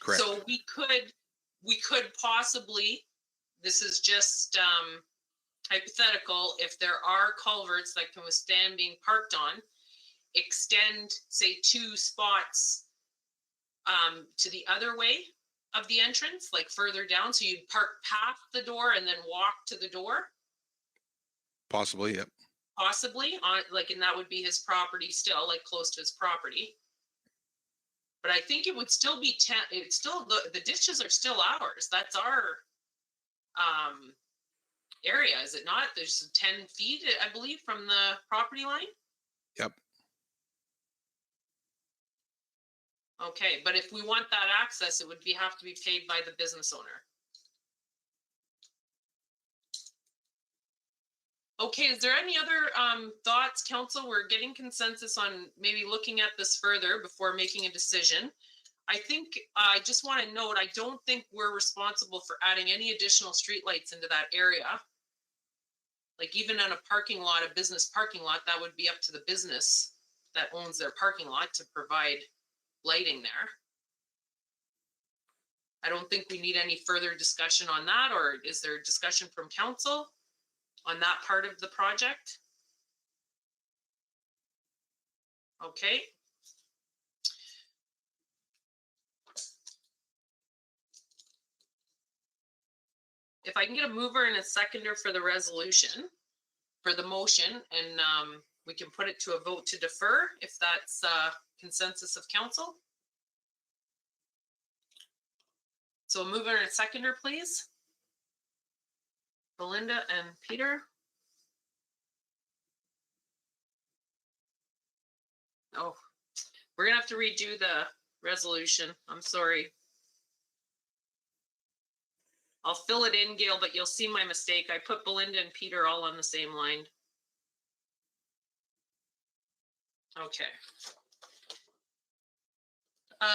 Correct. So we could possibly, this is just hypothetical, if there are culverts that can withstand being parked on, extend, say, 2 spots to the other way of the entrance, like further down, so you'd park past the door and then walk to the door, Possibly, yep. possibly, on, like, and that would be his property still, like, close to his property. But I think it would still be it's still, the ditches are still ours. That's our area, is it not? There's 10 feet, I believe, from the property line. Yep. Okay, but if we want that access, it would have to be paid by the business owner. Okay, is there any other thoughts, council? We're getting consensus on maybe looking at this further before making a decision. I think I just want to note, I don't think we're responsible for adding any additional streetlights into that area. Like even on a parking lot, a business parking lot, that would be up to the business that owns their parking lot to provide lighting there. I don't think we need any further discussion on that, or is there discussion from council on that part of the project? Okay. If I can get a mover and a seconder for the resolution, for the motion, and we can put it to a vote to defer if that's consensus of council. So a mover and a seconder, please. Belinda and Peter. Oh, we're gonna have to redo the resolution. I'm sorry. I'll fill it in, Gail, but you'll see my mistake. I put Belinda and Peter all on the same line. Okay.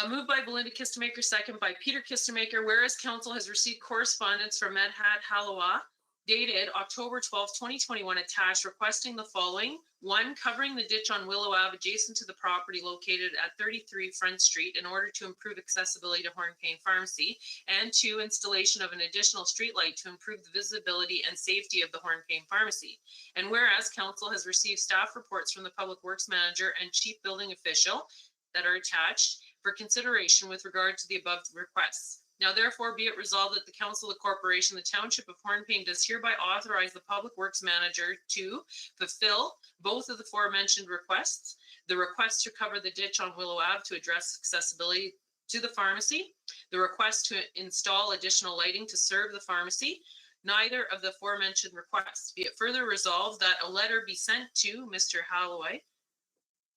Moved by Belinda Kistemaker, second by Peter Kistemaker. Whereas council has received correspondence from Medhat Halawa dated October 12, 2021, attached, requesting the following. 1, covering the ditch on Willow Ave adjacent to the property located at 33 Front Street in order to improve accessibility to Hornepayne Pharmacy. And 2, installation of an additional streetlight to improve the visibility and safety of the Hornepayne Pharmacy. And whereas council has received staff reports from the Public Works Manager and Chief Building Official that are attached for consideration with regard to the above requests. Now therefore be it resolved that the Council of the Corporation, the Township of Hornepayne, does hereby authorize the Public Works Manager to fulfill both of the aforementioned requests. The request to cover the ditch on Willow Ave to address accessibility to the pharmacy. The request to install additional lighting to serve the pharmacy. Neither of the aforementioned requests. Be it further resolved that a letter be sent to Mr. Holloway.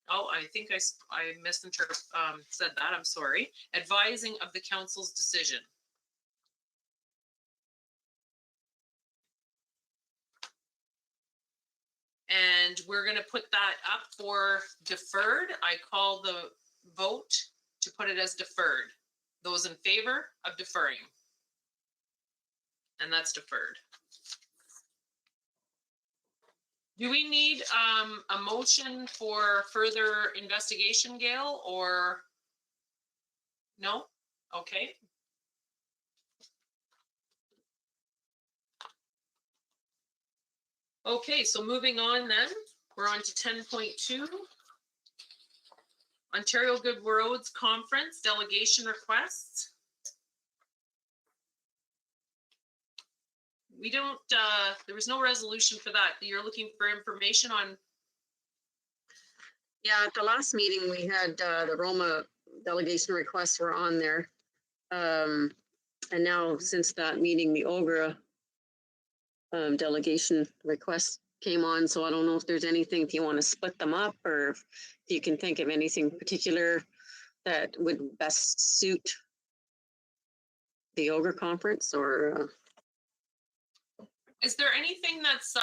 Oh, I think I misinterpreted, said that, I'm sorry. Advising of the council's decision. And we're gonna put that up for deferred. I call the vote to put it as deferred. Those in favor of deferring? And that's deferred. Do we need a motion for further investigation, Gail, or? No? Okay. Okay, so moving on then, we're on to 10.2. Ontario Good Roads Conference Delegation Requests. We don't, there was no resolution for that. You're looking for information on, Yeah, at the last meeting, we had the Roma delegation requests were on there. And now since that meeting, the OGRA delegation request came on. So I don't know if there's anything, if you want to split them up or if you can think of anything particular that would best suit the OGRA conference or. is there anything that's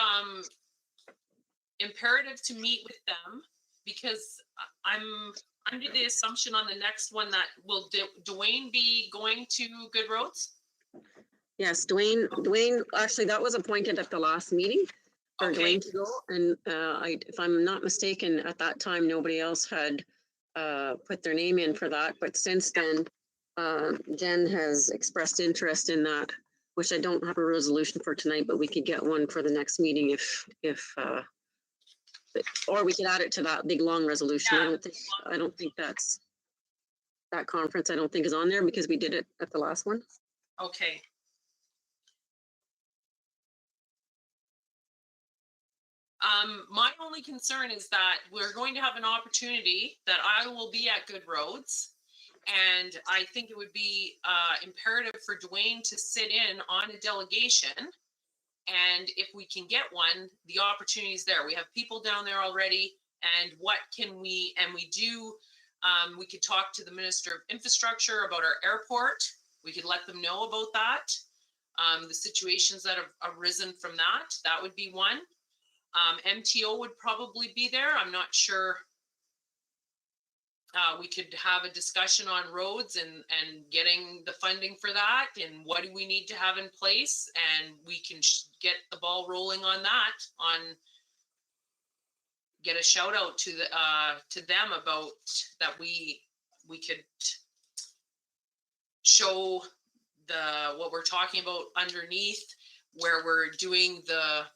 imperative to meet with them? Because I'm under the assumption on the next one that will Dwayne be going to Good Roads? Yes, Dwayne, actually, that was appointed at the last meeting for Okay. Dwayne to go. And if I'm not mistaken, at that time, nobody else had put their name in for that. But since then, Jen has expressed interest in that, which I don't have a resolution for tonight, but we could get one for the next meeting or we could add it to that big long resolution. Yeah. I don't think that conference, I don't think is on there because we did it at the last one. Okay. My only concern is that we're going to have an opportunity that I will be at Good Roads. And I think it would be imperative for Dwayne to sit in on a delegation. And if we can get one, the opportunity is there. We have people down there already. And what can we, and we do, we could talk to the Minister of Infrastructure about our airport. We could let them know about that. The situations that have arisen from that, that would be one. MTO would probably be there. I'm not sure. We could have a discussion on roads and getting the funding for that and what do we need to have in place, and we can get the ball rolling on that, on get a shout out to them about that we could show what we're talking about underneath where we're doing the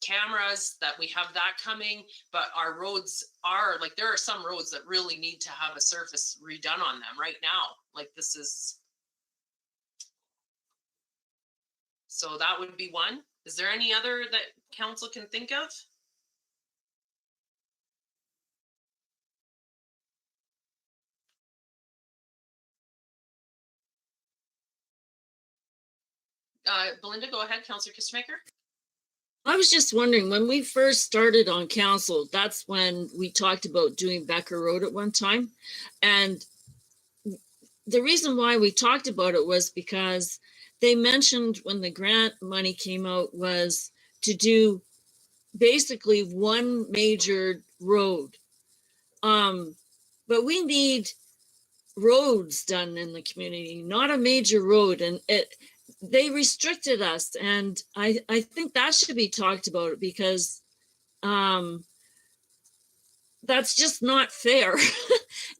cameras, that we have that coming, but our roads are like, there are some roads that really need to have a surface redone on them right now. Like this is, so that would be one. Is there any other that council can think of? Belinda, go ahead, Councillor Kistemaker. I was just wondering, when we first started on council, that's when we talked about doing Becker Road at one time. And the reason why we talked about it was because they mentioned when the grant money came out was to do basically one major road. But we need roads done in the community, not a major road. And they restricted us, and I think that should be talked about because that's just not fair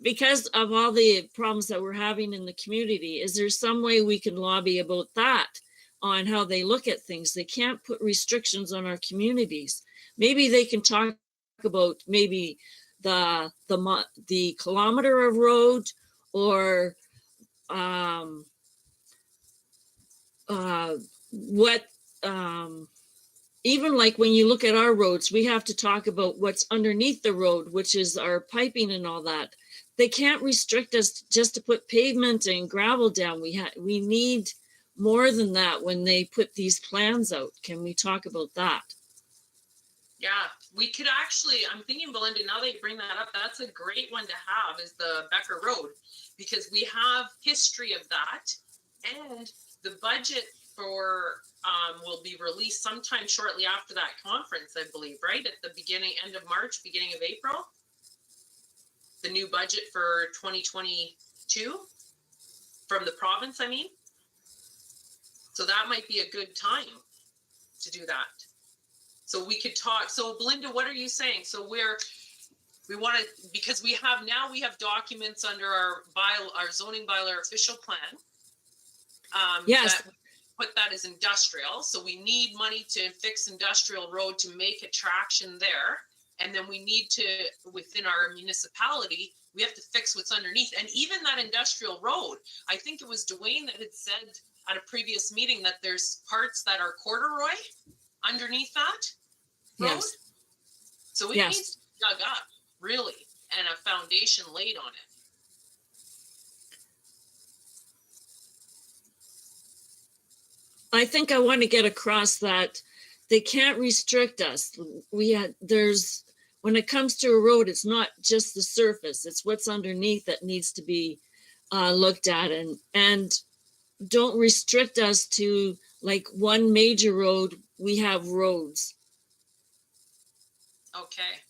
because of all the problems that we're having in the community. Is there some way we can lobby about that on how they look at things? They can't put restrictions on our communities. Maybe they can talk about maybe the kilometer of road, or even like when you look at our roads, we have to talk about what's underneath the road, which is our piping and all that. They can't restrict us just to put pavement and gravel down. We need more than that when they put these plans out. Can we talk about that? Yeah, we could actually, I'm thinking, Belinda, now that you bring that up, that's a great one to have, is the Becker Road, because we have history of that, and the budget will be released sometime shortly after that conference, I believe, right? At the end of March, beginning of April? The new budget for 2022 from the province, I mean. So that might be a good time to do that. So we could talk. So Belinda, what are you saying? So we want to, because we have documents under our zoning bylaw official plan. Yes. That put that as industrial. So we need money to fix industrial road to make attraction there. And then we need to, within our municipality, we have to fix what's underneath. And even that industrial road, I think it was Dwayne that had said at a previous meeting that there's parts that are corduroy underneath that road. Yes. So it Yes. needs to be dug up, really, and a foundation laid on it. I think I want to get across that they can't restrict us. When it comes to a road, it's not just the surface, it's what's underneath that needs to be looked at, and don't restrict us to like one major road. We have roads. Okay.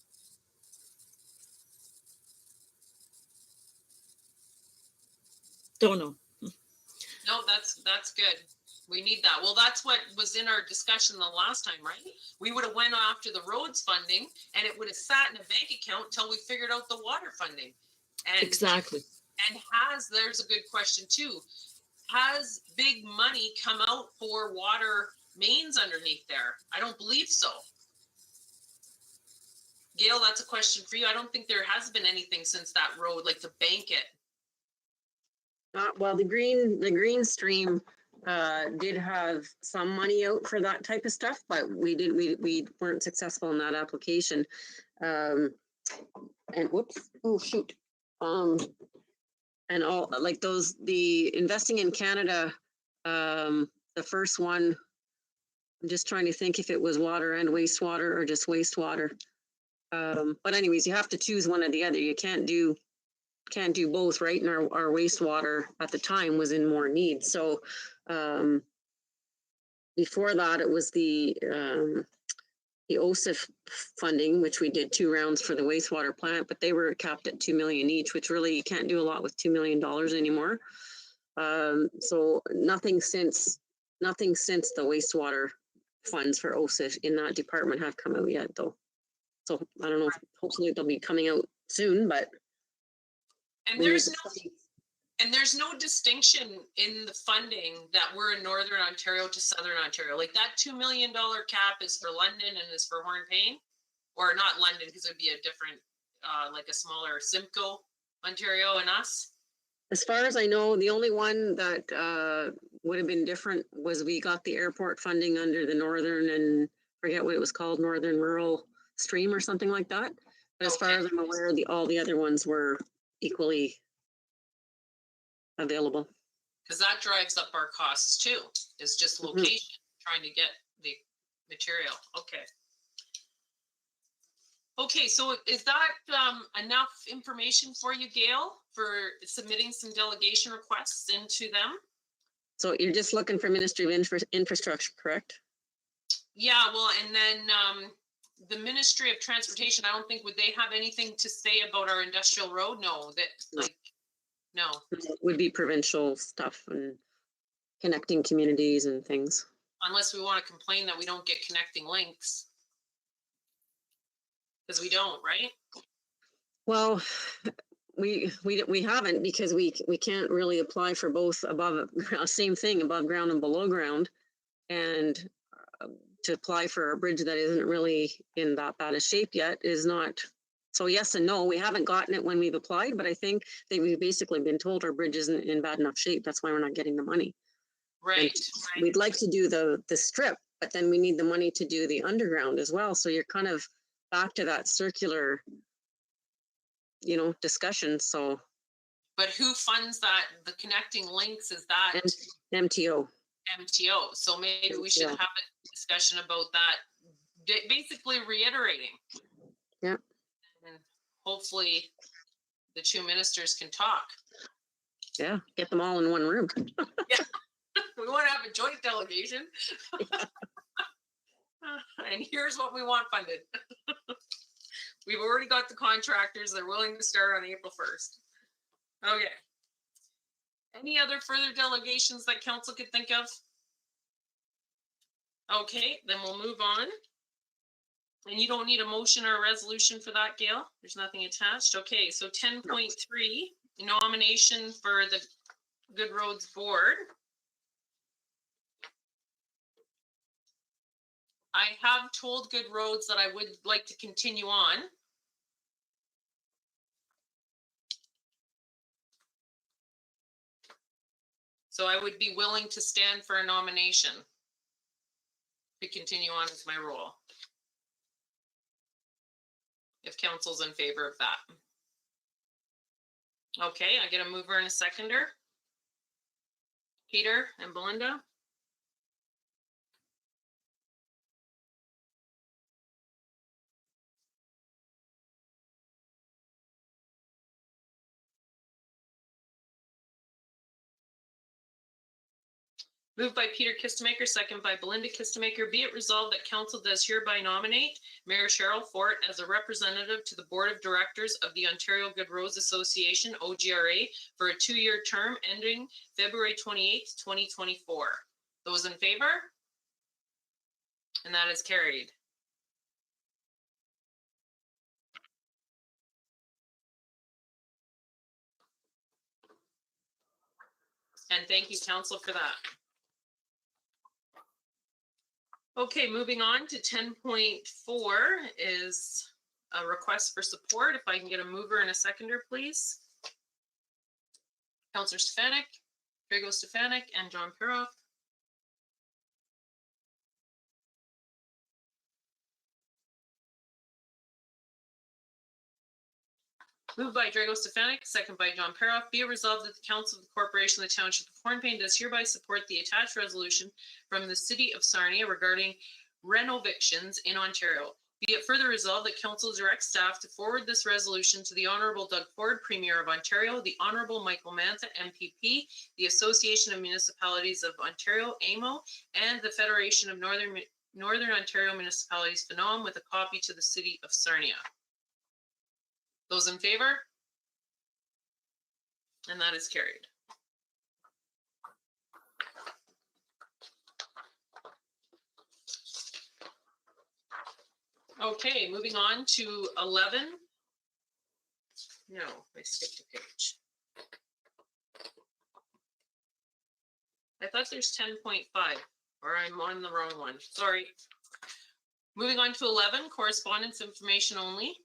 Don't know. No, that's good. We need that. Well, that's what was in our discussion the last time, right? We would have went after the roads funding and it would have sat in a bank account till we figured out the water funding. And Exactly. And there's a good question too. Has big money come out for water mains underneath there? I don't believe so. Gail, that's a question for you. I don't think there has been anything since that road, like to bank it. Well, the green stream did have some money out for that type of stuff, but we weren't successful in that application. And whoops, oh shoot. And all like the investing in Canada, the first one, I'm just trying to think if it was water and wastewater or just wastewater. But anyways, you have to choose one or the other. You can't do both, right? And our wastewater at the time was in more need. So before that, it was the OSIF funding, which we did 2 rounds for the wastewater plant, but they were capped at 2 million each, which really you can't do a lot with $2 million anymore. So nothing since the wastewater funds for OSIF in that department have come out yet, though. So I don't know if hopefully they'll be coming out soon, but. And there's no distinction in the funding that we're in Northern Ontario to Southern Ontario. Like that $2 million cap is for London and is for Hornepayne, or not London because it'd be a different, like a smaller Simcoe, Ontario and us. As far as I know, the only one that would have been different was we got the airport funding under the Northern, and forget what it was called, Northern Rural Stream or something like that. But as far as I'm aware, all the other ones were equally available. Because that drives up our costs too, is just location, trying to get the material. Okay, so is that enough information for you, Gail, for submitting some delegation requests into them? So you're just looking for Ministry of Infrastructure, correct? Yeah, well, and then the Ministry of Transportation, I don't think, would they have anything to say about our industrial road? No, no. It would be provincial stuff and connecting communities and things. Unless we want to complain that we don't get connecting links. Because we don't, right? Well, we haven't, because we can't really apply for both same thing, above ground and below ground. And to apply for a bridge that isn't really in that bad a shape yet is not. So yes and no, we haven't gotten it when we've applied, but I think that we've basically been told our bridge isn't in bad enough shape. That's why we're not getting the money. Right. We'd like to do the strip, but then we need the money to do the underground as well. So you're kind of back to that circular, discussion. So. But who funds that? The connecting links, is that? MTO. MTO. So maybe we should have a discussion about that, basically reiterating. Yeah. And hopefully the 2 ministers can talk. Yeah, get them all in one room. Yeah. We want to have a a joint delegation. And here's what we want funded. We've already got the contractors. They're willing to start on April 1st. Okay. Any other further delegations that council could think of? Okay, then we'll move on. And you don't need a motion or a resolution for that, Gail? There's nothing attached. Okay, so 10.3, nomination for the Good Roads Board. I have told Good Roads that I would like to continue on. So I would be willing to stand for a nomination to continue on as my role. If council's in favor of that. Okay, I get a mover and a seconder. Peter and Belinda. Moved by Peter Kistemaker, second by Belinda Kistemaker. Be it resolved that council does hereby nominate Mayor Cheryl Fort as a representative to the Board of Directors of the Ontario Good Roads Association, OGRA, for a 2-year term ending February 28th, 2024. Those in favor? And that is carried. And thank you, council, for that. Okay, moving on to 10.4 is a request for support. If I can get a mover and a seconder, please. Councillor Stefanik, Drago Stefanik, and John Peroff. Moved by Drago Stefanik, second by John Peroff. Be it resolved that the Council of the Corporation of the Township of Hornepayne does hereby support the attached resolution from the City of Sarnia regarding renovictions in Ontario. Be it further resolved that Council directs staff to forward this resolution to the Honourable Doug Ford, Premier of Ontario, the Honourable Michael Mantha, MPP, the Association of Municipalities of Ontario, AMO, and the Federation of Northern Ontario Municipalities, FNOM, with a copy to the City of Sarnia. Those in favor? And that is carried. Okay, moving on to 11. No, I skipped a page. I thought there's 10.5, or I'm on the wrong one. Sorry. Moving on to 11, correspondence information only.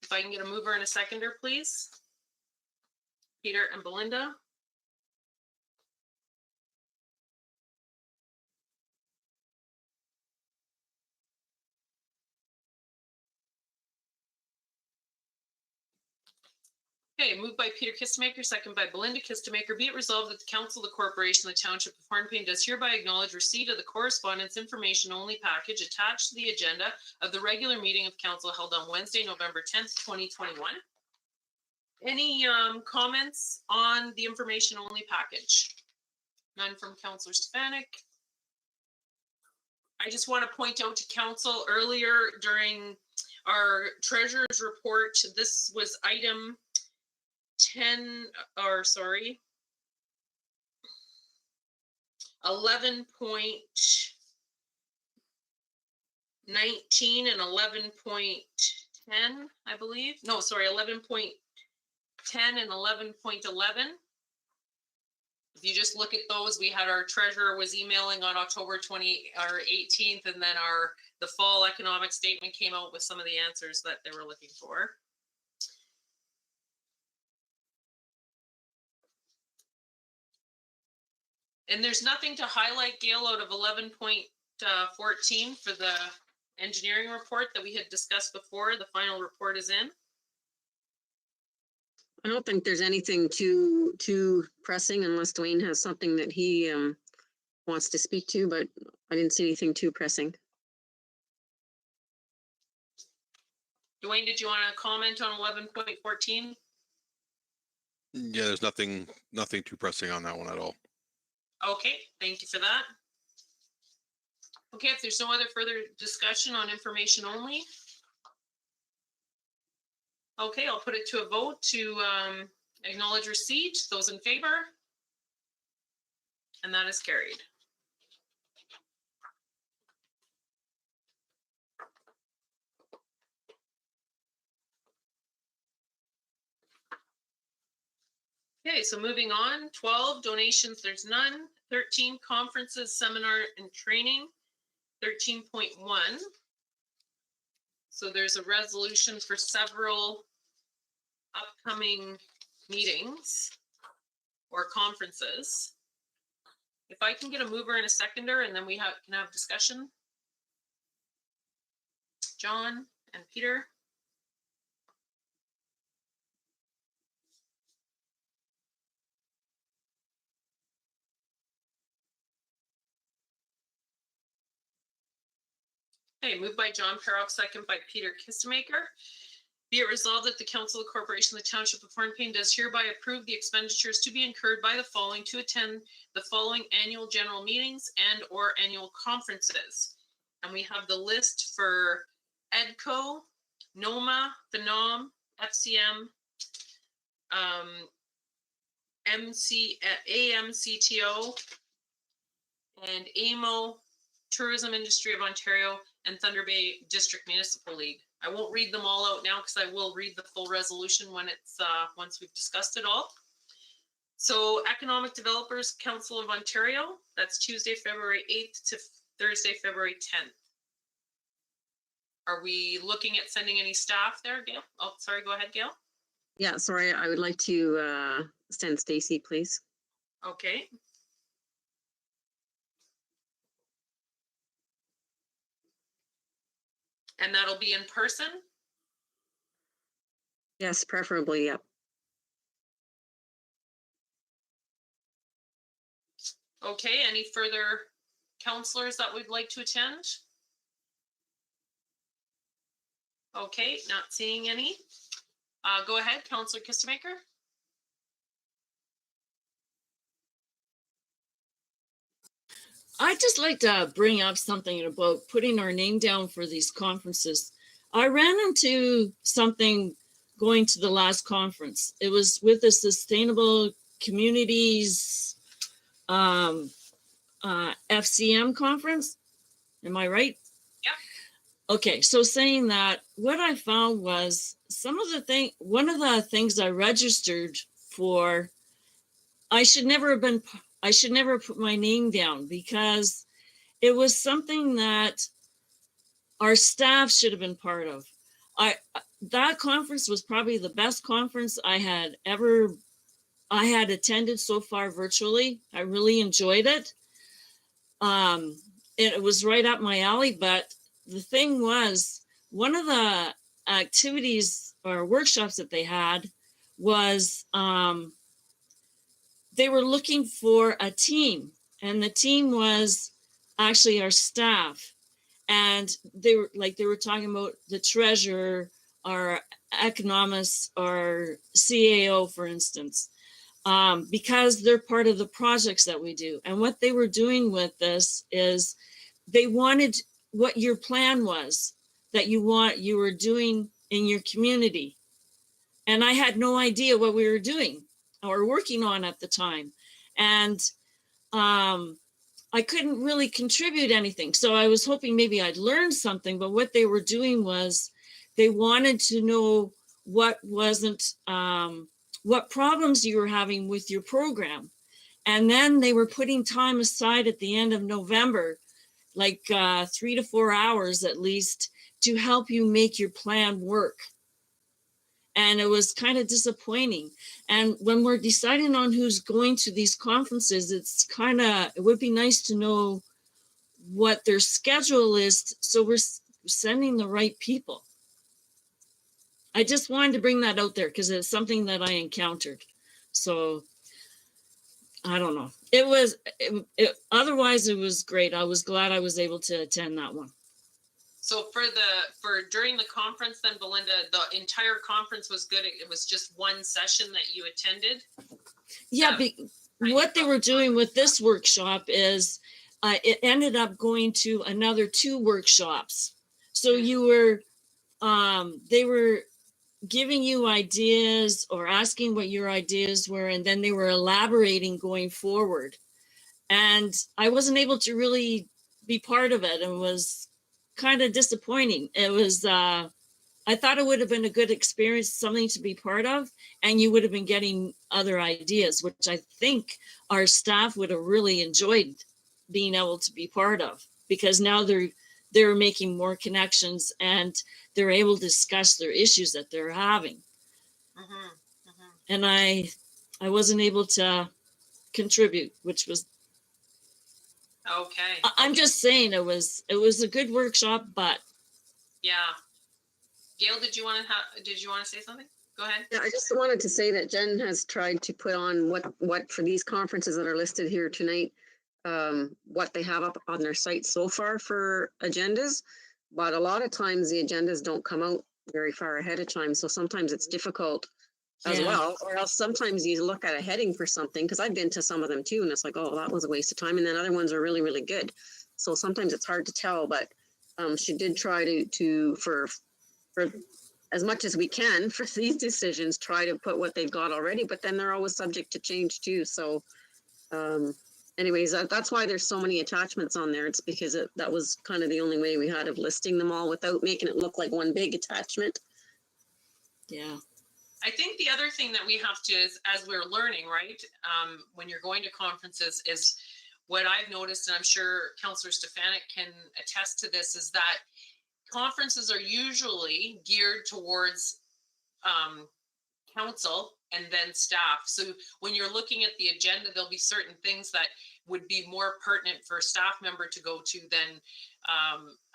If I can get a mover and a seconder, please. Peter and Belinda. Okay, moved by Peter Kistemaker, second by Belinda Kistemaker. Be it resolved that the Council of the Corporation of the Township of Hornepayne does hereby acknowledge receipt of the correspondence information only package attached to the agenda of the regular meeting of council held on Wednesday, November 10th, 2021. Any comments on the information only package? None from Councillor Stefanik. I just want to point out to council earlier during our treasurer's report, this was item 11.19 and 11.10, I believe. No, sorry, 11.10 and 11.11. If you just look at those, we had our treasurer was emailing on October 18th, and then the fall economic statement came out with some of the answers that they were looking for. And there's nothing to highlight, Gail, out of 11.14 for the engineering report that we had discussed before. The final report is in. I don't think there's anything too pressing unless Dwayne has something that he wants to speak to, but I didn't see anything too pressing. Dwayne, did you want to comment on 11.14? Yeah, there's nothing too pressing on that one at all. Okay, thank you for that. Okay, if there's no other further discussion on information only. Okay, I'll put it to a vote to acknowledge receipt. Those in favor? And that is carried. Okay, so moving on, 12 donations, there's none. 13 conferences, seminar and training, 13.1. So there's a resolution for several upcoming meetings or conferences. If I can get a mover and a seconder, and then we can have discussion. John and Peter. Okay, moved by John Perrock, second by Peter Kistemaker. Be it resolved that the Council of the Corporation of the Township of Hornepayne does hereby approve the expenditures to be incurred by the following to attend the following annual general meetings and or annual conferences. And we have the list for EDCO, Noma, the NOM, FCM, AMCTO, and AMO, Tourism Industry of Ontario, and Thunder Bay District Municipal League. I won't read them all out now because I will read the full resolution when it's once we've discussed it all. So Economic Developers Council of Ontario, that's Tuesday, February 8th to Thursday, February 10th. Are we looking at sending any staff there, Gail? Oh, sorry, go ahead, Gail. Yeah, sorry, I would like to send Stacy, please. Okay. And that'll be in person? Yes, preferably, yep. Okay, any further counselors that would like to attend? Okay, not seeing any. Go ahead, Councillor Kistemaker. I'd just like to bring up something about putting our name down for these conferences. I ran into something going to the last conference. It was with the Sustainable Communities FCM conference. Am I right? Yeah. Okay, so saying that, what I found was one of the things I registered for, I should never put my name down because it was something that our staff should have been part of. That conference was probably the best conference I had attended so far virtually. I really enjoyed it. It was right up my alley, but the thing was, one of the activities or workshops that they had was they were looking for a team, and the team was actually our staff. And they were talking about the treasurer, our economists, our CAO, for instance, because they're part of the projects that we do. And what they were doing with this is they wanted what your plan was that you were doing in your community. And I had no idea what we were doing or working on at the time. And I couldn't really contribute anything. So I was hoping maybe I'd learn something, but what they were doing was they wanted to know what problems you were having with your program. And then they were putting time aside at the end of November, like 3 to 4 hours at least, to help you make your plan work. And it was kind of disappointing. And when we're deciding on who's going to these conferences, it would be nice to know what their schedule is, so we're sending the right people. I just wanted to bring that out there because it's something that I encountered. So I don't know. Otherwise it was great. I was glad I was able to attend that one. So during the conference then, Belinda, the entire conference was good. It was just one session that you attended? Yeah, what they were doing with this workshop is it ended up going to another 2 workshops. So you were, they were giving you ideas or asking what your ideas were, and then they were elaborating going forward. And I wasn't able to really be part of it. It was kind of disappointing. It was, I thought it would have been a good experience, something to be part of, and you would have been getting other ideas, which I think our staff would have really enjoyed being able to be part of, because now they're making more connections and they're able to discuss their issues that they're having. And I wasn't able to contribute, which was, Okay. I'm just saying it was a good workshop, but Yeah. Gail, did you want to say something? Go ahead. Yeah, I just wanted to say that Jen has tried to put on what for these conferences that are listed here tonight, what they have up on their site so far for agendas. But a lot of times the agendas don't come out very far ahead of time. So sometimes it's difficult as Yeah. well, or else sometimes you look at a heading for something, because I've been to some of them too, and it's like, oh, that was a waste of time. And then other ones are really, really good. So sometimes it's hard to tell, but she did try to for as much as we can for these decisions, try to put what they've got already, but then they're always subject to change too. So anyways, that's why there's so many attachments on there. It's because that was kind of the only way we had of listing them all without making it look like one big attachment. yeah. I think the other thing that we have to is, as we're learning, right, when you're going to conferences, is what I've noticed, and I'm sure Councillor Stefanik can attest to this, is that conferences are usually geared towards council and then staff. So when you're looking at the agenda, there'll be certain things that would be more pertinent for a staff member to go to than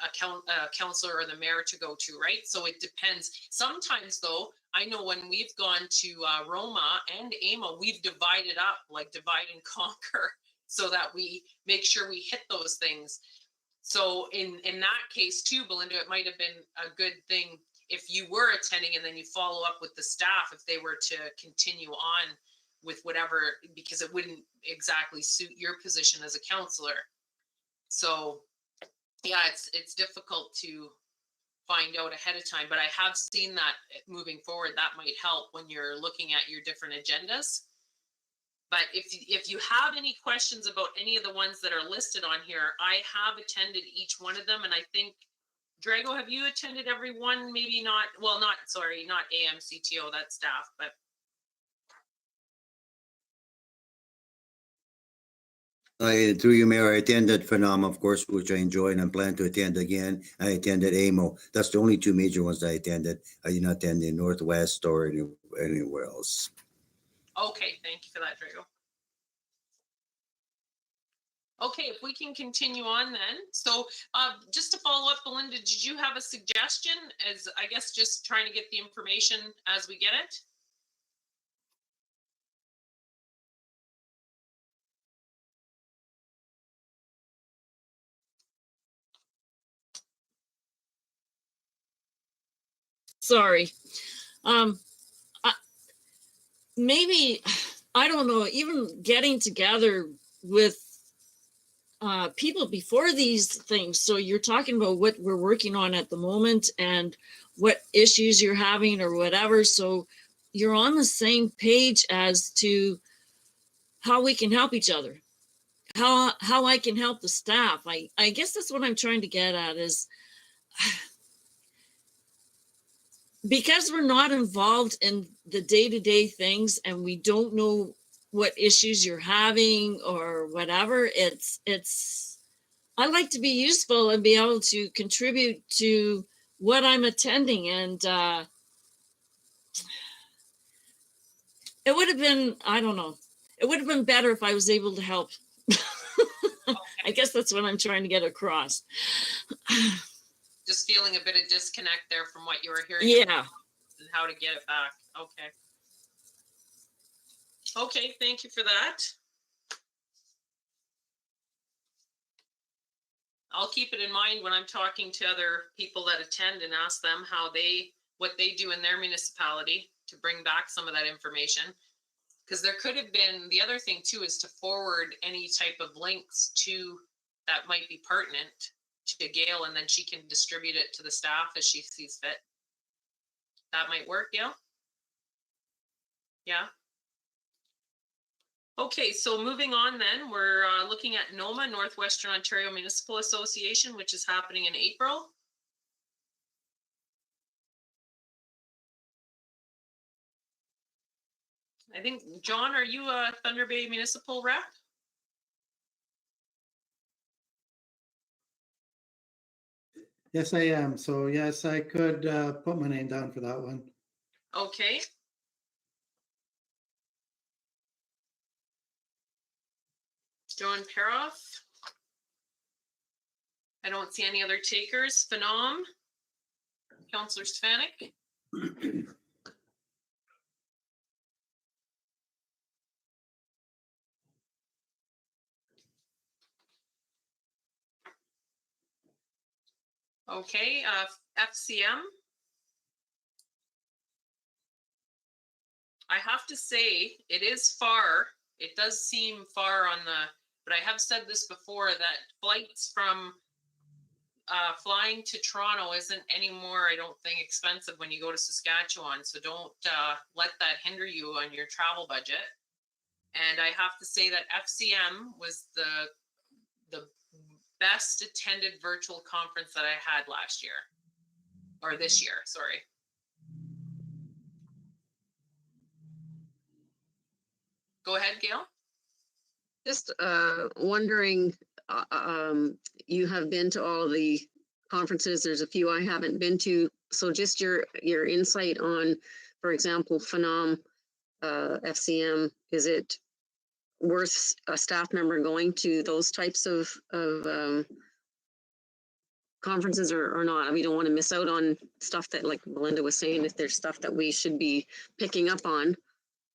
a councillor or the mayor to go to, right? So it depends. Sometimes though, I know when we've gone to Roma and AMA, we've divided up, like divide and conquer, so that we make sure we hit those things. So in that case too, Belinda, it might have been a good thing if you were attending and then you follow up with the staff if they were to continue on with whatever, because it wouldn't exactly suit your position as a counselor. So yeah, it's difficult to find out ahead of time, but I have seen that moving forward, that might help when you're looking at your different agendas. But if you have any questions about any of the ones that are listed on here, I have attended each one of them. And I think, Drago, have you attended every one? Maybe not, well, not AMCTO, that's staff, but. Through you, Mayor, I attended Phenom, of course, which I enjoyed, and I plan to attend again. I attended AMO. That's the only 2 major ones I attended. I did not attend in Northwest or anywhere else. Okay, thank you for that, Drago. Okay, if we can continue on then. So just to follow up, Belinda, did you have a suggestion, as I guess just trying to get the information as we get it? Sorry. Maybe, I don't know, even getting together with people before these things. So you're talking about what we're working on at the moment and what issues you're having or whatever. So you're on the same page as to how we can help each other, how I can help the staff. I guess that's what I'm trying to get at is, because we're not involved in the day-to-day things and we don't know what issues you're having or whatever, I like to be useful and be able to contribute to what I'm attending. And it would have been, I don't know, it would have been better if I was able to help. I guess that's what I'm trying to get across. Just feeling a bit of disconnect there from what you were hearing. Yeah. And how to get it back. Okay. Okay, thank you for that. I'll keep it in mind when I'm talking to other people that attend and ask them what they do in their municipality to bring back some of that information. Because there could have been, the other thing too is to forward any type of links to that might be pertinent to Gail, and then she can distribute it to the staff as she sees fit. That might work, Gail? Yeah. Okay, so moving on then, we're looking at Noma, Northwestern Ontario Municipal Association, which is happening in April. I think, John, are you a Thunder Bay Municipal rep? Yes, I am. So yes, I could put my name down for that one. Okay. Joan Peroff. I don't see any other takers. Phenom. Councillor Stefanik. Okay, FCM. I have to say, it is far. It does seem far on the, but I have said this before, that flights from flying to Toronto isn't anymore, I don't think, expensive when you go to Saskatchewan. So don't let that hinder you on your travel budget. And I have to say that FCM was the best attended virtual conference that I had last year, or this year, sorry. Go ahead, Gail. Just wondering, you have been to all the conferences. There's a few I haven't been to. So just your insight on, for example, Phenom, FCM, is it worth a staff member going to those types of conferences or not? We don't want to miss out on stuff that, like Melinda was saying, if there's stuff that we should be picking up on,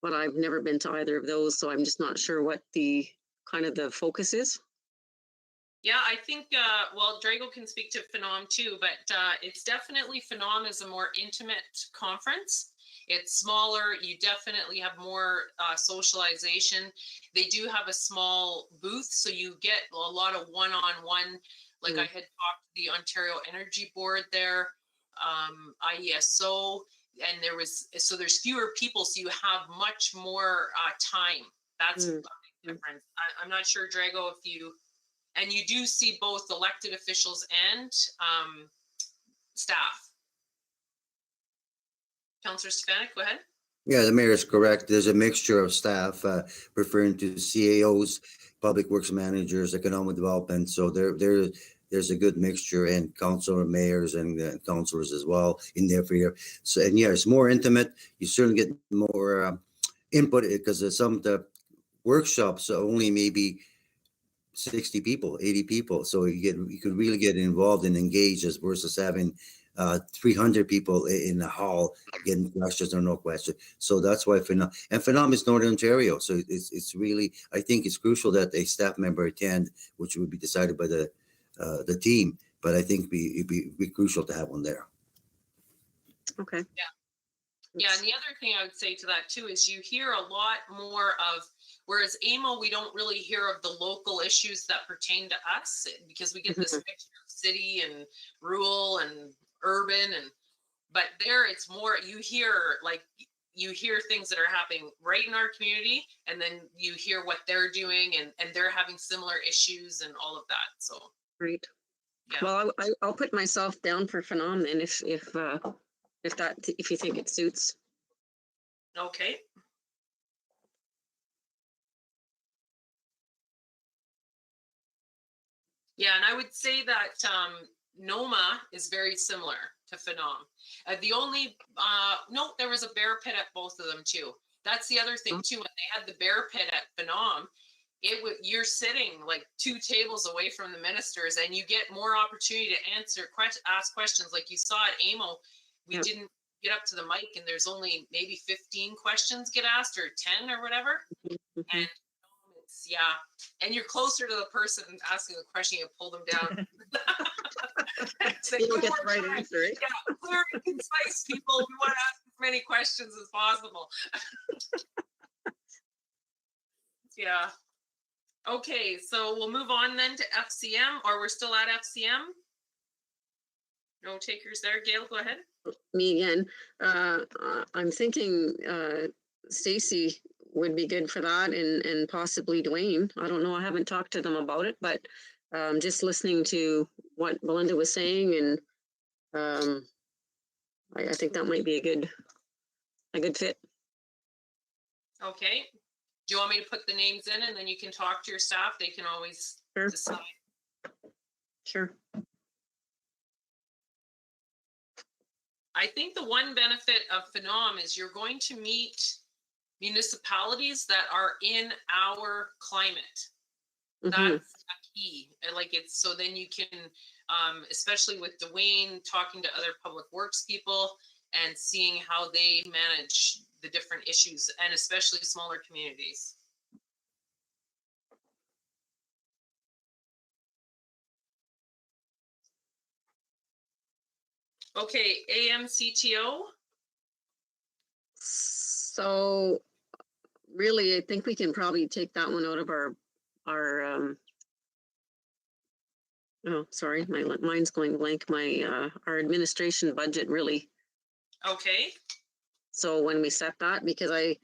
but I've never been to either of those, so I'm just not sure what the kind of the focus is. Yeah, I think, well, Drago can speak to Phenom too, but it's definitely, Phenom is a more intimate conference. It's smaller. You definitely have more socialization. They do have a small booth, so you get a lot of one-on-one. Like I had talked to the Ontario Energy Board there, IESO, and there's fewer people, so you have much more time. That's a big difference. I'm not sure, Drago, if you, and you do see both elected officials and staff. Councillor Stefanik, go ahead. Yeah, the mayor is correct. There's a mixture of staff, referring to CAOs, public works managers, economic development. So there's a good mixture, and council mayors and councillors as well in there for you. So, and yeah, it's more intimate. You certainly get more input, because some of the workshops are only maybe 60 people, 80 people. So you could really get involved and engaged, as versus having 300 people in the hall getting questions or no question. So that's why Phenom is Northern Ontario. So it's really, I think it's crucial that a staff member attend, which would be decided by the team. But I think it'd be crucial to have one there. Okay. Yeah, and the other thing I would say to that too is you hear a lot more of, whereas AMO, we don't really hear of the local issues that pertain to us, because we get this mixture of city and rural and urban, but there it's more, you hear things that are happening right in our community, and then you hear what they're doing, and they're having similar issues and all of that. So Great. yeah. Well, I'll put myself down for Phenom then, if you think it suits. Okay. Yeah, and I would say that Noma is very similar to Phenom. The only, no, there was a bear pit at both of them too. That's the other thing too. When they had the bear pit at Phenom, you're sitting like 2 tables away from the ministers, and you get more opportunity to ask questions. Like you saw at AMO, we didn't get up to the mic, and there's only maybe 15 questions get asked, or 10 or whatever. And yeah, and you're closer to the person asking the question, you pull them down. You don't get the right answer, right? Yeah, clear and concise, people. We want to ask as many questions as possible. Yeah. Okay, so we'll move on then to FCM, or we're still at FCM? No takers there. Gail, go ahead. Me again. I'm thinking Stacy would be good for that, and possibly Dwayne. I don't know. I haven't talked to them about it, but just listening to what Belinda was saying, and I think that might be a good fit. Okay. Do you want me to put the names in and then you can talk to your staff? They can always Sure. decide. Sure. I think the one benefit of Phenom is you're going to meet municipalities that are in our climate. Mhm. That's a key. Like it's so then you can, especially with Dwayne talking to other public works people and seeing how they manage the different issues, and especially smaller communities. Okay, AMCTO. So really, I think we can probably take that one out of our oh, sorry, my mind's going blank. Our administration budget, really. Okay, So when we set that, because I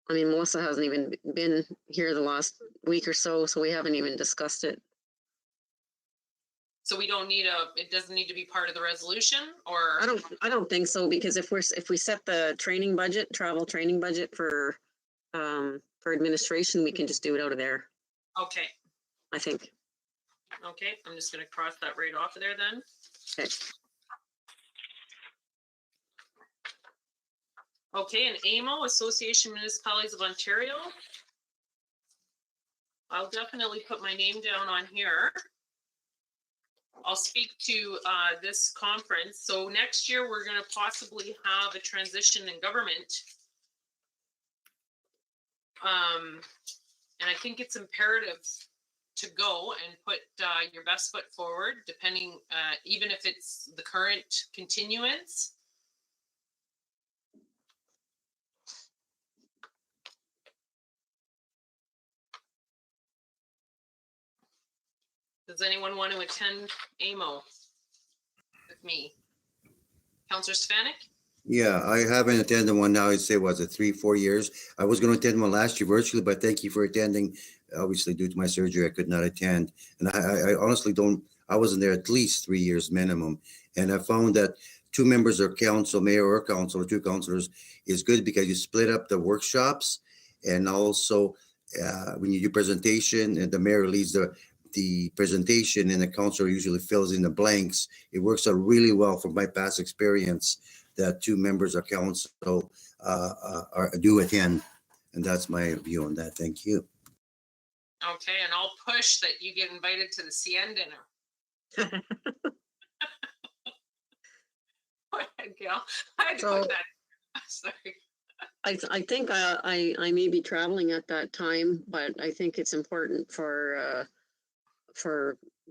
mean, Melissa hasn't even been here the last week or so we haven't even discussed it. so we don't need it doesn't need to be part of the resolution, or? I don't think so, because if we set the training budget, travel training budget for administration, we can just do it out of there, Okay, I think. okay, I'm just gonna cross that right off of there then. Okay. Okay, and AMO, Association of Municipalities of Ontario. I'll definitely put my name down on here. I'll speak to this conference. So next year, we're going to possibly have a transition in government. And I think it's imperative to go and put your best foot forward, depending, even if it's the current continuance. Does anyone want to attend AMO with me? Councillor Stefanik? Yeah, I haven't attended one now. I'd say, was it 3-4 years? I was going to attend one last year virtually, but thank you for attending. Obviously, due to my surgery, I could not attend. And I honestly don't, I wasn't there at least 3 years minimum. And I found that 2 members of council, mayor or council, or 2 councilors, is good because you split up the workshops. And also, when you do presentation and the mayor leads the presentation and the councilor usually fills in the blanks, it works out really well from my past experience that 2 members of council do attend. And that's my view on that. Thank you. Okay, and I'll push that you get invited to the CN dinner. Go ahead, Gail. I had to So- put that. Sorry. I think I may be traveling at that time, but I think it's important for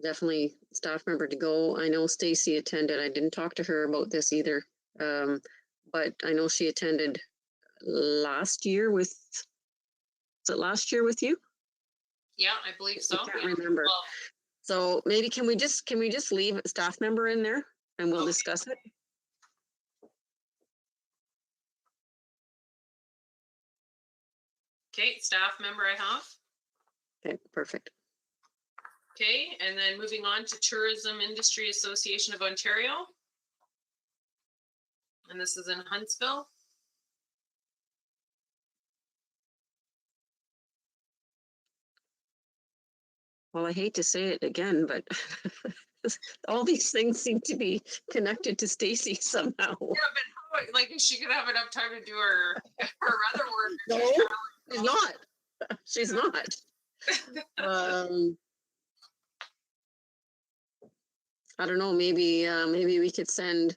definitely staff member to go. I know Stacy attended. I didn't talk to her about this either. But I know she attended last year with, was it last year with you? Yeah, I believe so. I can't Yeah. remember. Well, So maybe can we just leave a staff member in there and we'll Okay. discuss it? okay, staff member I have. Okay, perfect. Okay, and then moving on to Tourism Industry Association of Ontario. And this is in Huntsville. Well, I hate to say it again, but all these things seem to be connected to Stacy somehow. Yeah, but how, like, is she gonna have enough time to do her other work? No, she's not. She's not. I don't know, maybe we could send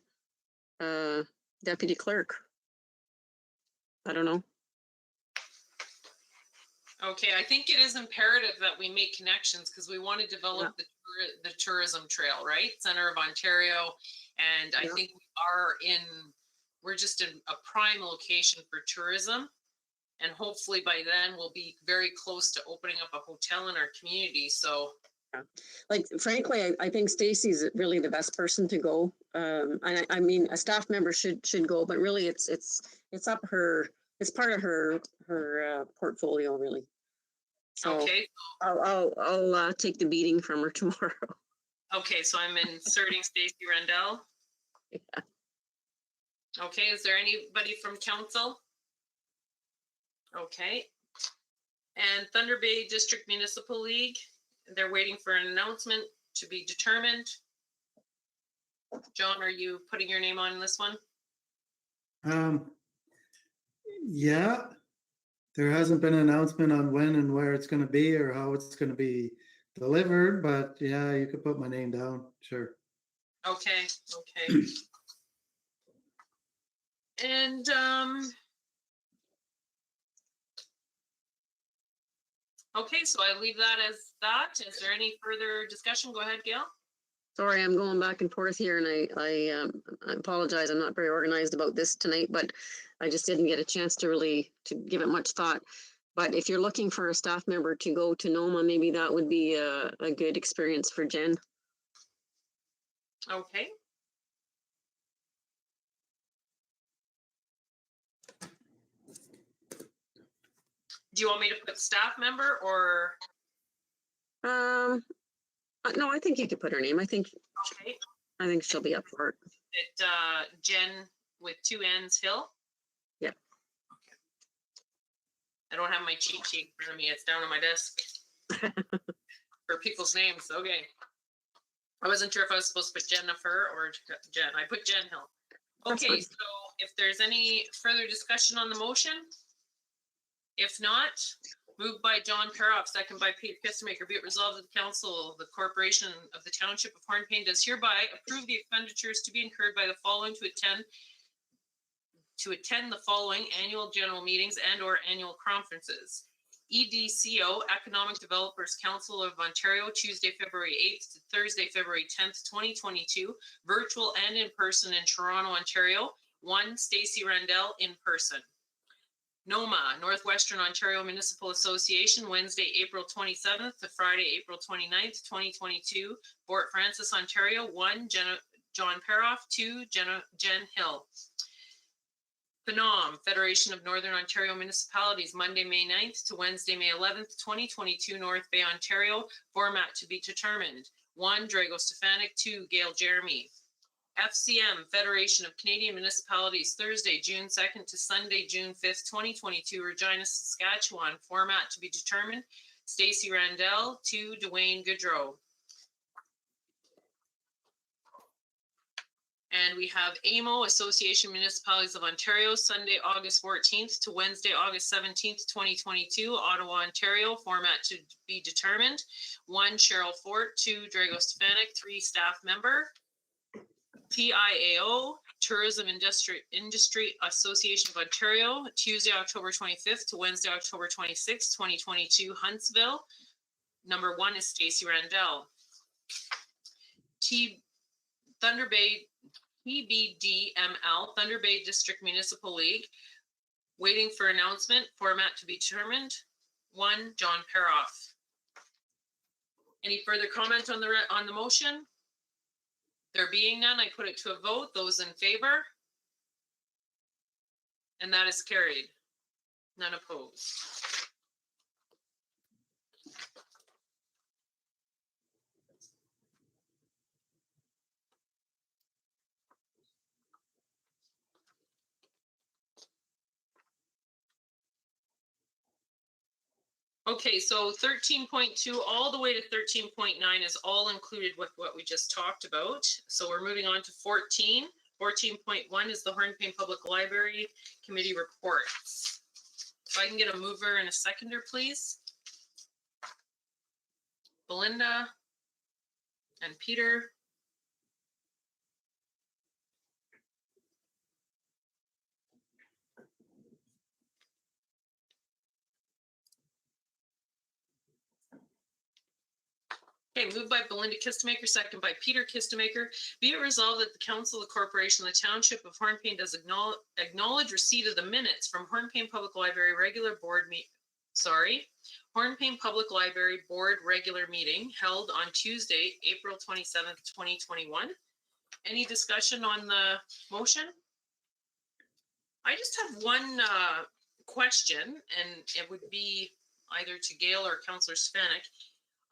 deputy clerk. I don't know. Okay, I think it is imperative that we make connections because we want to develop the tourism trail, right? Center of Ontario. And I Yeah. think we're just in a prime location for tourism. And hopefully by then we'll be very close to opening up a hotel in our community. So, Like, frankly, I think Stacy's really the best person to go. I mean, a staff member should go, but really it's up her, it's part of her portfolio, really. So okay. I'll take the beating from her tomorrow. Okay, so I'm inserting Stacy Rendell. Yeah. Okay, is there anybody from council? Okay. And Thunder Bay District Municipal League, they're waiting for an announcement to be determined. John, are you putting your name on this one? Yeah, there hasn't been an announcement on when and where it's going to be or how it's going to be delivered, but yeah, you could put my name down, sure. Okay, okay. And okay, so I leave that as that. Is there any further discussion? Go ahead, Gail. Sorry, I'm going back and forth here, and I apologize. I'm not very organized about this tonight, but I just didn't get a chance to really give it much thought. But if you're looking for a staff member to go to Noma, maybe that would be a good experience for Jen. Okay. Do you want me to put staff member or? No, I think you could put her name. I think Okay, she'll be up for it. Jen with 2 N's Hill? Yeah. Okay. I don't have my cheat sheet in front of me. It's down on my desk. For people's names, okay. I wasn't sure if I was supposed to put Jennifer or Jen. I put Jen Hill. That's Okay, fine. so if there's any further discussion on the motion? If not, moved by John Paroff, second by Peter Kissemaker, be it resolved that the council, the corporation of the Township of Hornepayne does hereby approve the expenditures to be incurred by the following to attend the following annual general meetings and or annual conferences. EDCO, Economic Developers Council of Ontario, Tuesday, February 8th to Thursday, February 10th, 2022, virtual and in person in Toronto, Ontario. 1, Stacy Rendell, in person. Noma, Northwestern Ontario Municipal Association, Wednesday, April 27th to Friday, April 29th, 2022. Fort Francis, Ontario. 1, John Paroff. 2, Jen Hill. PNOM, Federation of Northern Ontario Municipalities, Monday, May 9th to Wednesday, May 11th, 2022, North Bay, Ontario. Format to be determined. 1, Drago Stefanik. 2, Gail Jeremy. FCM, Federation of Canadian Municipalities, Thursday, June 2nd to Sunday, June 5th, 2022, Regina, Saskatchewan. Format to be determined. Stacy Randell. 2, Dwayne Goodrow. And we have AMO, Association of Municipalities of Ontario, Sunday, August 14th to Wednesday, August 17th, 2022, Ottawa, Ontario. Format to be determined. 1, Cheryl Fort. 2, Drago Stefanik. 3, staff member. TIAO, Tourism Industry Association of Ontario, Tuesday, October 25th to Wednesday, October 26th, 2022, Huntsville. Number 1 is Stacy Randell. Thunder Bay TBDML, Thunder Bay District Municipal League, waiting for announcement. Format to be determined. 1, John Paroff. Any further comment on the motion? There being none, I put it to a vote. Those in favor? And that is carried. None opposed. Okay, so 13.2 all the way to 13.9 is all included with what we just talked about. So we're moving on to 14. 14.1 is the Hornepayne Public Library Committee reports. If I can get a mover and a seconder, please. Belinda and Peter. Okay, moved by Belinda Kistemaker, second by Peter Kistemaker. Be it resolved that the council of the corporation of the Township of Hornepayne does acknowledge receipt of the minutes from Hornepayne Public Library regular board Hornepayne Public Library Board regular meeting held on Tuesday, April 27th, 2021. Any discussion on the motion? I just have one question, and it would be either to Gail or Councillor Spanik.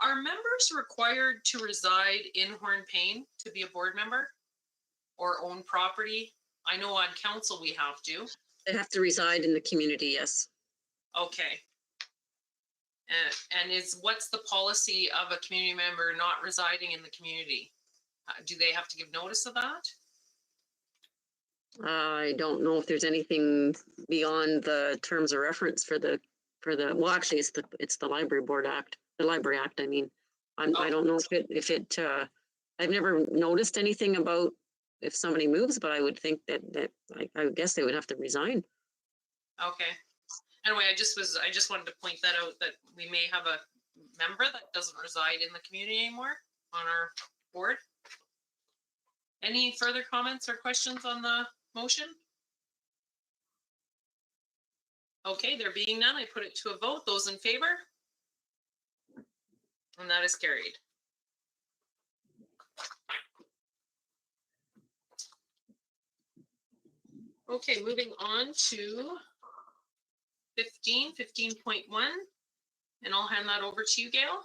Are members required to reside in Hornepayne to be a board member or own property? I know on council we have to. They have to reside in the community, yes. Okay. And what's the policy of a community member not residing in the community? Do they have to give notice of that? I don't know if there's anything beyond the terms of reference for the, well, actually, it's the Library Board Act, the Library Act, I mean. I don't know if it, I've never noticed anything about if somebody moves, but I would think that I would guess they would have to resign. Okay. Anyway, I just wanted to point that out, that we may have a member that doesn't reside in the community anymore on our board. Any further comments or questions on the motion? Okay, there being none, I put it to a vote. Those in favor? And that is carried. Okay, moving on to 15.1, and I'll hand that over to you, Gail.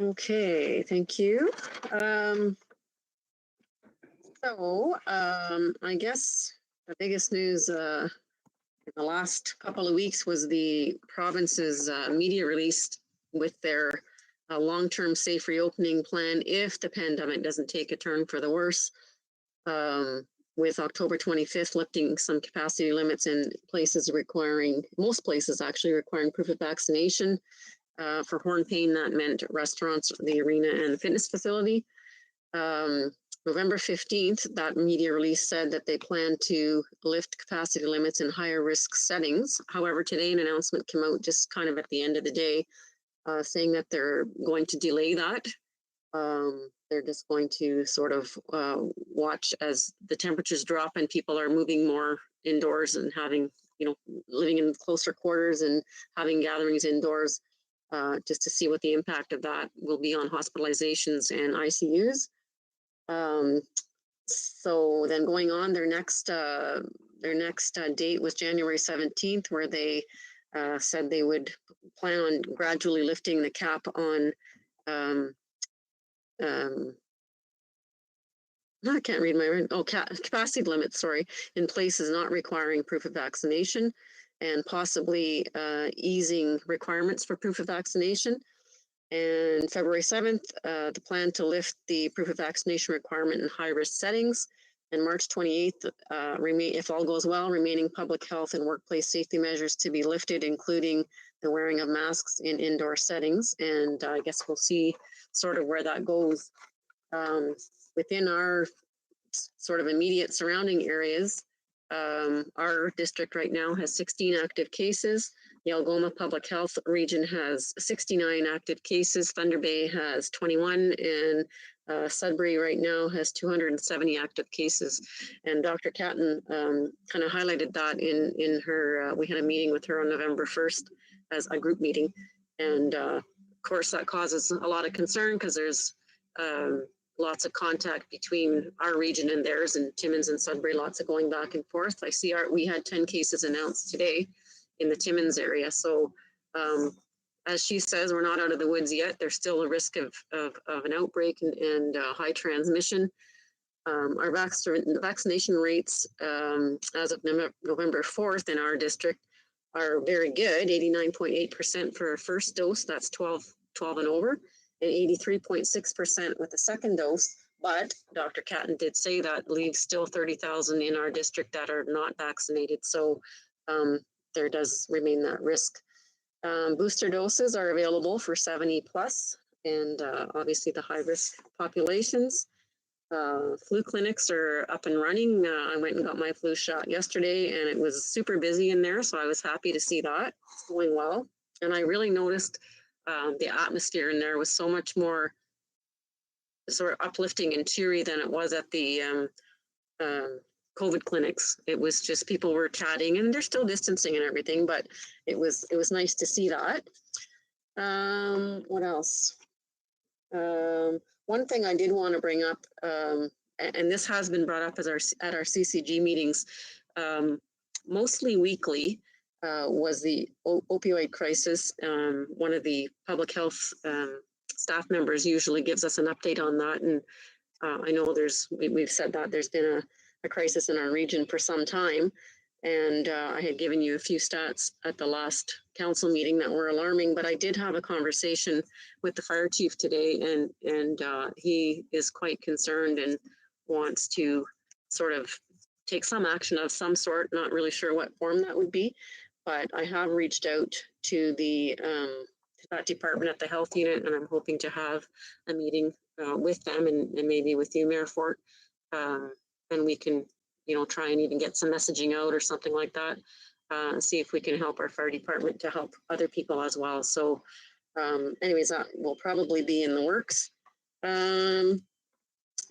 Okay, thank you. I guess the biggest news in the last couple of weeks was the province's media release with their long-term safe reopening plan if the pandemic doesn't take a turn for the worse. With October 25th lifting some capacity limits in places requiring, most places actually requiring proof of vaccination. For Hornepayne, that meant restaurants, the arena, and the fitness facility. November 15th, that media release said that they plan to lift capacity limits in higher risk settings. However, today an announcement came out just kind of at the end of the day saying that they're going to delay that. They're just going to sort of watch as the temperatures drop and people are moving more indoors and having, living in closer quarters and having gatherings indoors. Just to see what the impact of that will be on hospitalizations and ICUs. So then going on, their next date was January 17th, where they said they would plan on gradually lifting the cap on, I can't read my, capacity limits, sorry, in places not requiring proof of vaccination, and possibly easing requirements for proof of vaccination. And February 7th, the plan to lift the proof of vaccination requirement in high-risk settings. And March 28th, if all goes well, remaining public health and workplace safety measures to be lifted, including the wearing of masks in indoor settings. And I guess we'll see sort of where that goes. Within our sort of immediate surrounding areas, our district right now has 16 active cases. The Algoma Public Health Region has 69 active cases. Thunder Bay has 21, and Sudbury right now has 270 active cases. And Dr. Catton kind of highlighted that in her, we had a meeting with her on November 1st as a group meeting. And of course that causes a lot of concern because there's lots of contact between our region and theirs, and Timmins and Sudbury, lots of going back and forth. I see we had 10 cases announced today in the Timmins area. So as she says, we're not out of the woods yet. There's still a risk of an outbreak and high transmission. Our vaccination rates as of November 4th in our district are very good, 89.8% for a first dose, that's 12 and over, and 83.6% with the second dose. But Dr. Catton did say that leaves still 30,000 in our district that are not vaccinated. So there does remain that risk. Booster doses are available for 70 plus, and obviously the high risk populations. Flu clinics are up and running. I went and got my flu shot yesterday and it was super busy in there. So I was happy to see that it's going well. And I really noticed the atmosphere in there was so much more sort of uplifting and cheery than it was at the COVID clinics. It was just people were chatting, and they're still distancing and everything, but it was nice to see that. What else? One thing I did want to bring up, and this has been brought up at our CCG meetings, mostly weekly, was the opioid crisis. One of the public health staff members usually gives us an update on that, and I know we've said that there's been a crisis in our region for some time, and I had given you a few stats at the last council meeting that were alarming, but I did have a conversation with the fire chief today, and he is quite concerned and wants to sort of take some action of some sort. Not really sure what form that would be, but I have reached out to that department at the health unit, and I'm hoping to have a meeting with them and maybe with you, Mayor Fort, and we can, try and even get some messaging out or something like that. See if we can help our fire department to help other people as well. So anyways, that will probably be in the works.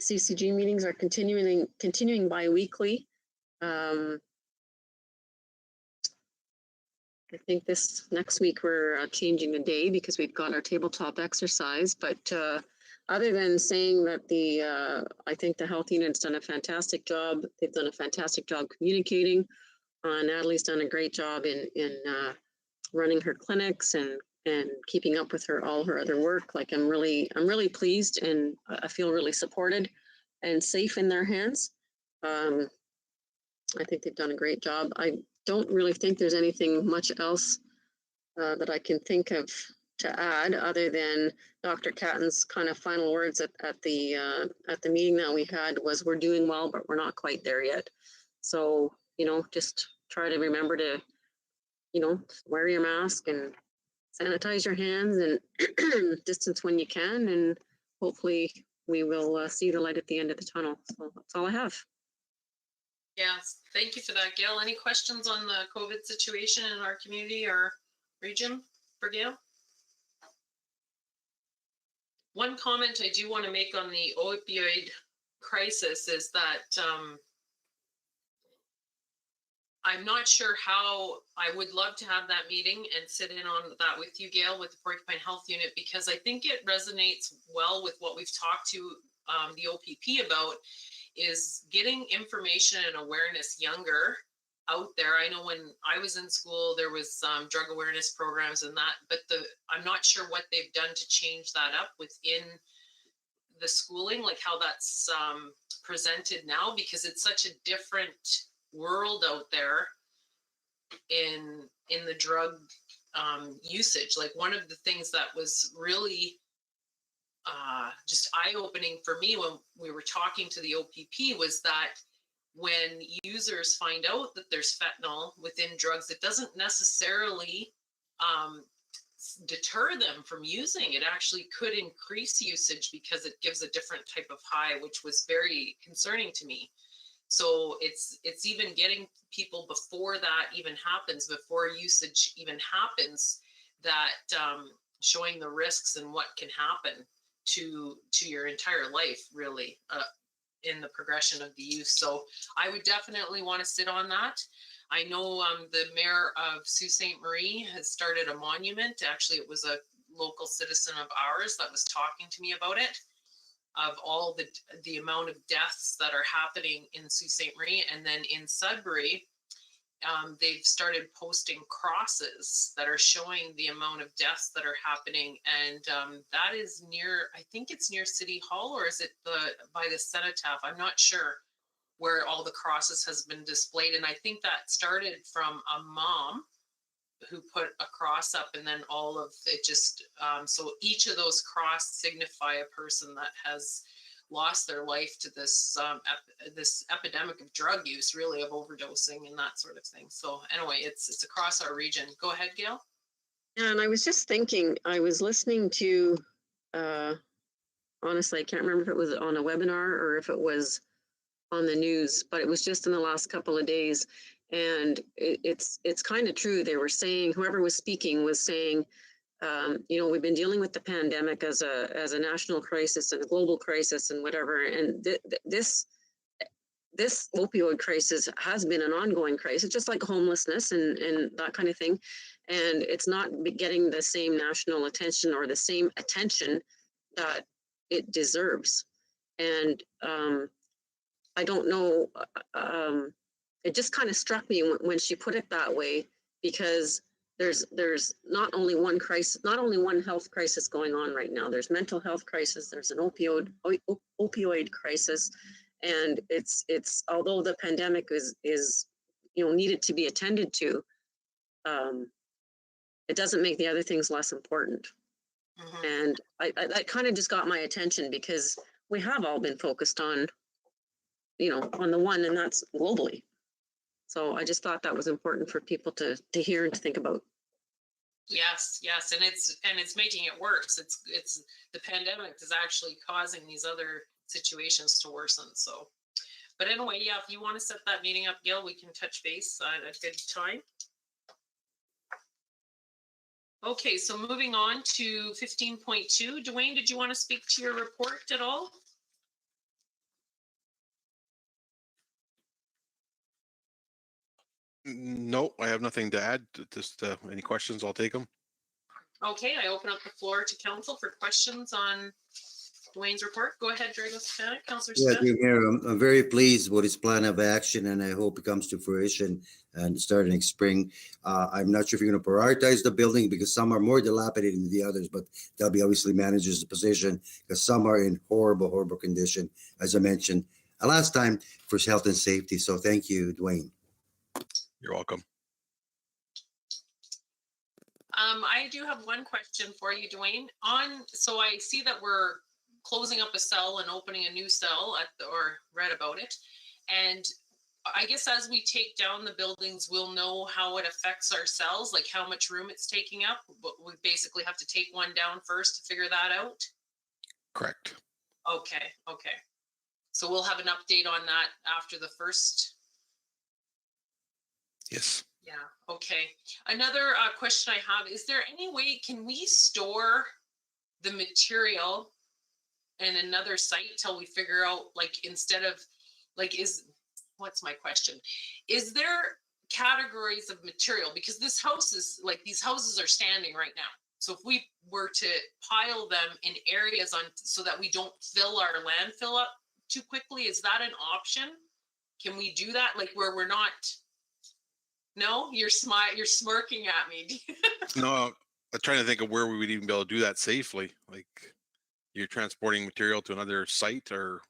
CCG meetings are continuing bi-weekly. I think this next week we're changing the day because we've got our tabletop exercise, but other than saying that I think the health unit's done a fantastic job. They've done a fantastic job communicating. Natalie's done a great job in running her clinics and keeping up with all her other work. Like I'm really pleased, and I feel really supported and safe in their hands. I think they've done a great job. I don't really think there's anything much else that I can think of to add other than Dr. Catton's kind of final words at the meeting that we had was, we're doing well, but we're not quite there yet. So, just try to remember to, wear your mask and sanitize your hands and distance when you can. And hopefully we will see the light at the end of the tunnel. So that's all I have. Yes, thank you for that, Gail. Any questions on the COVID situation in our community or region for Gail? One comment I do want to make on the opioid crisis is that I'm not sure how. I would love to have that meeting and sit in on that with you, Gail, with the Porcupine Health Unit, because I think it resonates well with what we've talked to the OPP about, is getting information and awareness younger out there. I know when I was in school, there was drug awareness programs and that, but I'm not sure what they've done to change that up within the schooling, like how that's presented now, because it's such a different world out there in the drug usage. Like one of the things that was really just eye-opening for me when we were talking to the OPP was that when users find out that there's fentanyl within drugs, it doesn't necessarily deter them from using. It actually could increase usage because it gives a different type of high, which was very concerning to me. So it's even getting people before that even happens, before usage even happens, that showing the risks and what can happen to your entire life, really, in the progression of the use. So I would definitely want to sit on that. I know the mayor of Sault Ste. Marie has started a monument. Actually, it was a local citizen of ours that was talking to me about it, of all the amount of deaths that are happening in Sault Ste. Marie. And then in Sudbury, they've started posting crosses that are showing the amount of deaths that are happening. And that is near, I think it's near City Hall, or is it by the cenotaph? I'm not sure where all the crosses has been displayed. And I think that started from a mom who put a cross up, and then all of it just, so each of those cross signify a person that has lost their life to this this epidemic of drug use, really, of overdosing and that sort of thing. So anyway, it's across our region. Go ahead, Gail. Yeah, and I was just thinking, I was listening to, honestly, I can't remember if it was on a webinar or if it was on the news, but it was just in the last couple of days. And it's kind of true. They were saying, whoever was speaking was saying, You know, we've been dealing with the pandemic as a national crisis and a global crisis and whatever. And this opioid crisis has been an ongoing crisis, just like homelessness and that kind of thing. And it's not getting the same national attention or the same attention that it deserves. And I don't know, it just kind of struck me when she put it that way, because there's not only one crisis, not only one health crisis going on right now. There's mental health crisis, there's an opioid crisis. And it's although the pandemic is you know, needed to be attended to, it doesn't make the other things less important. And I kind of just got my attention because we have all been focused on, you know, on the one, and that's globally. So I just thought that was important for people to hear and to think about. Yes, yes, and it's making it worse. It's the pandemic is actually causing these other situations to worsen. So, but anyway, yeah, if you want to set that meeting up, Gil, we can touch base at a good time. Okay, so moving on to 15.2. Dwayne, did you want to speak to your report at all? No, I have nothing to add. Just any questions, I'll take them. Okay, I open up the floor to council for questions on Dwayne's report. Go ahead, Councillor Yeah, Smith. Mayor, I'm very pleased with his plan of action, and I hope it comes to fruition and starting next spring. I'm not sure if you're going to prioritize the building because some are more dilapidated than the others, but that'll be obviously manages the position because some are in horrible, horrible condition, as I mentioned last time, for health and safety. So thank you, Dwayne. You're welcome. I do have one question for you, Dwayne. So I see that we're closing up a cell and opening a new cell or read about it. And I guess as we take down the buildings, we'll know how it affects our cells, like how much room it's taking up. But we basically have to take one down first to figure that out. Correct. Okay. So we'll have an update on that after the first. Yes. Yeah, okay. Another question I have, is there any way, can we store the material in another site till we figure out, like, instead of, like, what's my question? Is there categories of material? Because this house is, like, these houses are standing right now. So if we were to pile them in areas so that we don't fill our landfill up too quickly, is that an option? Can we do that? Like, where we're not... No, you're smirking at me. No, I'm trying to think of where we would even be able to do that safely. Like, you're transporting material to another site, or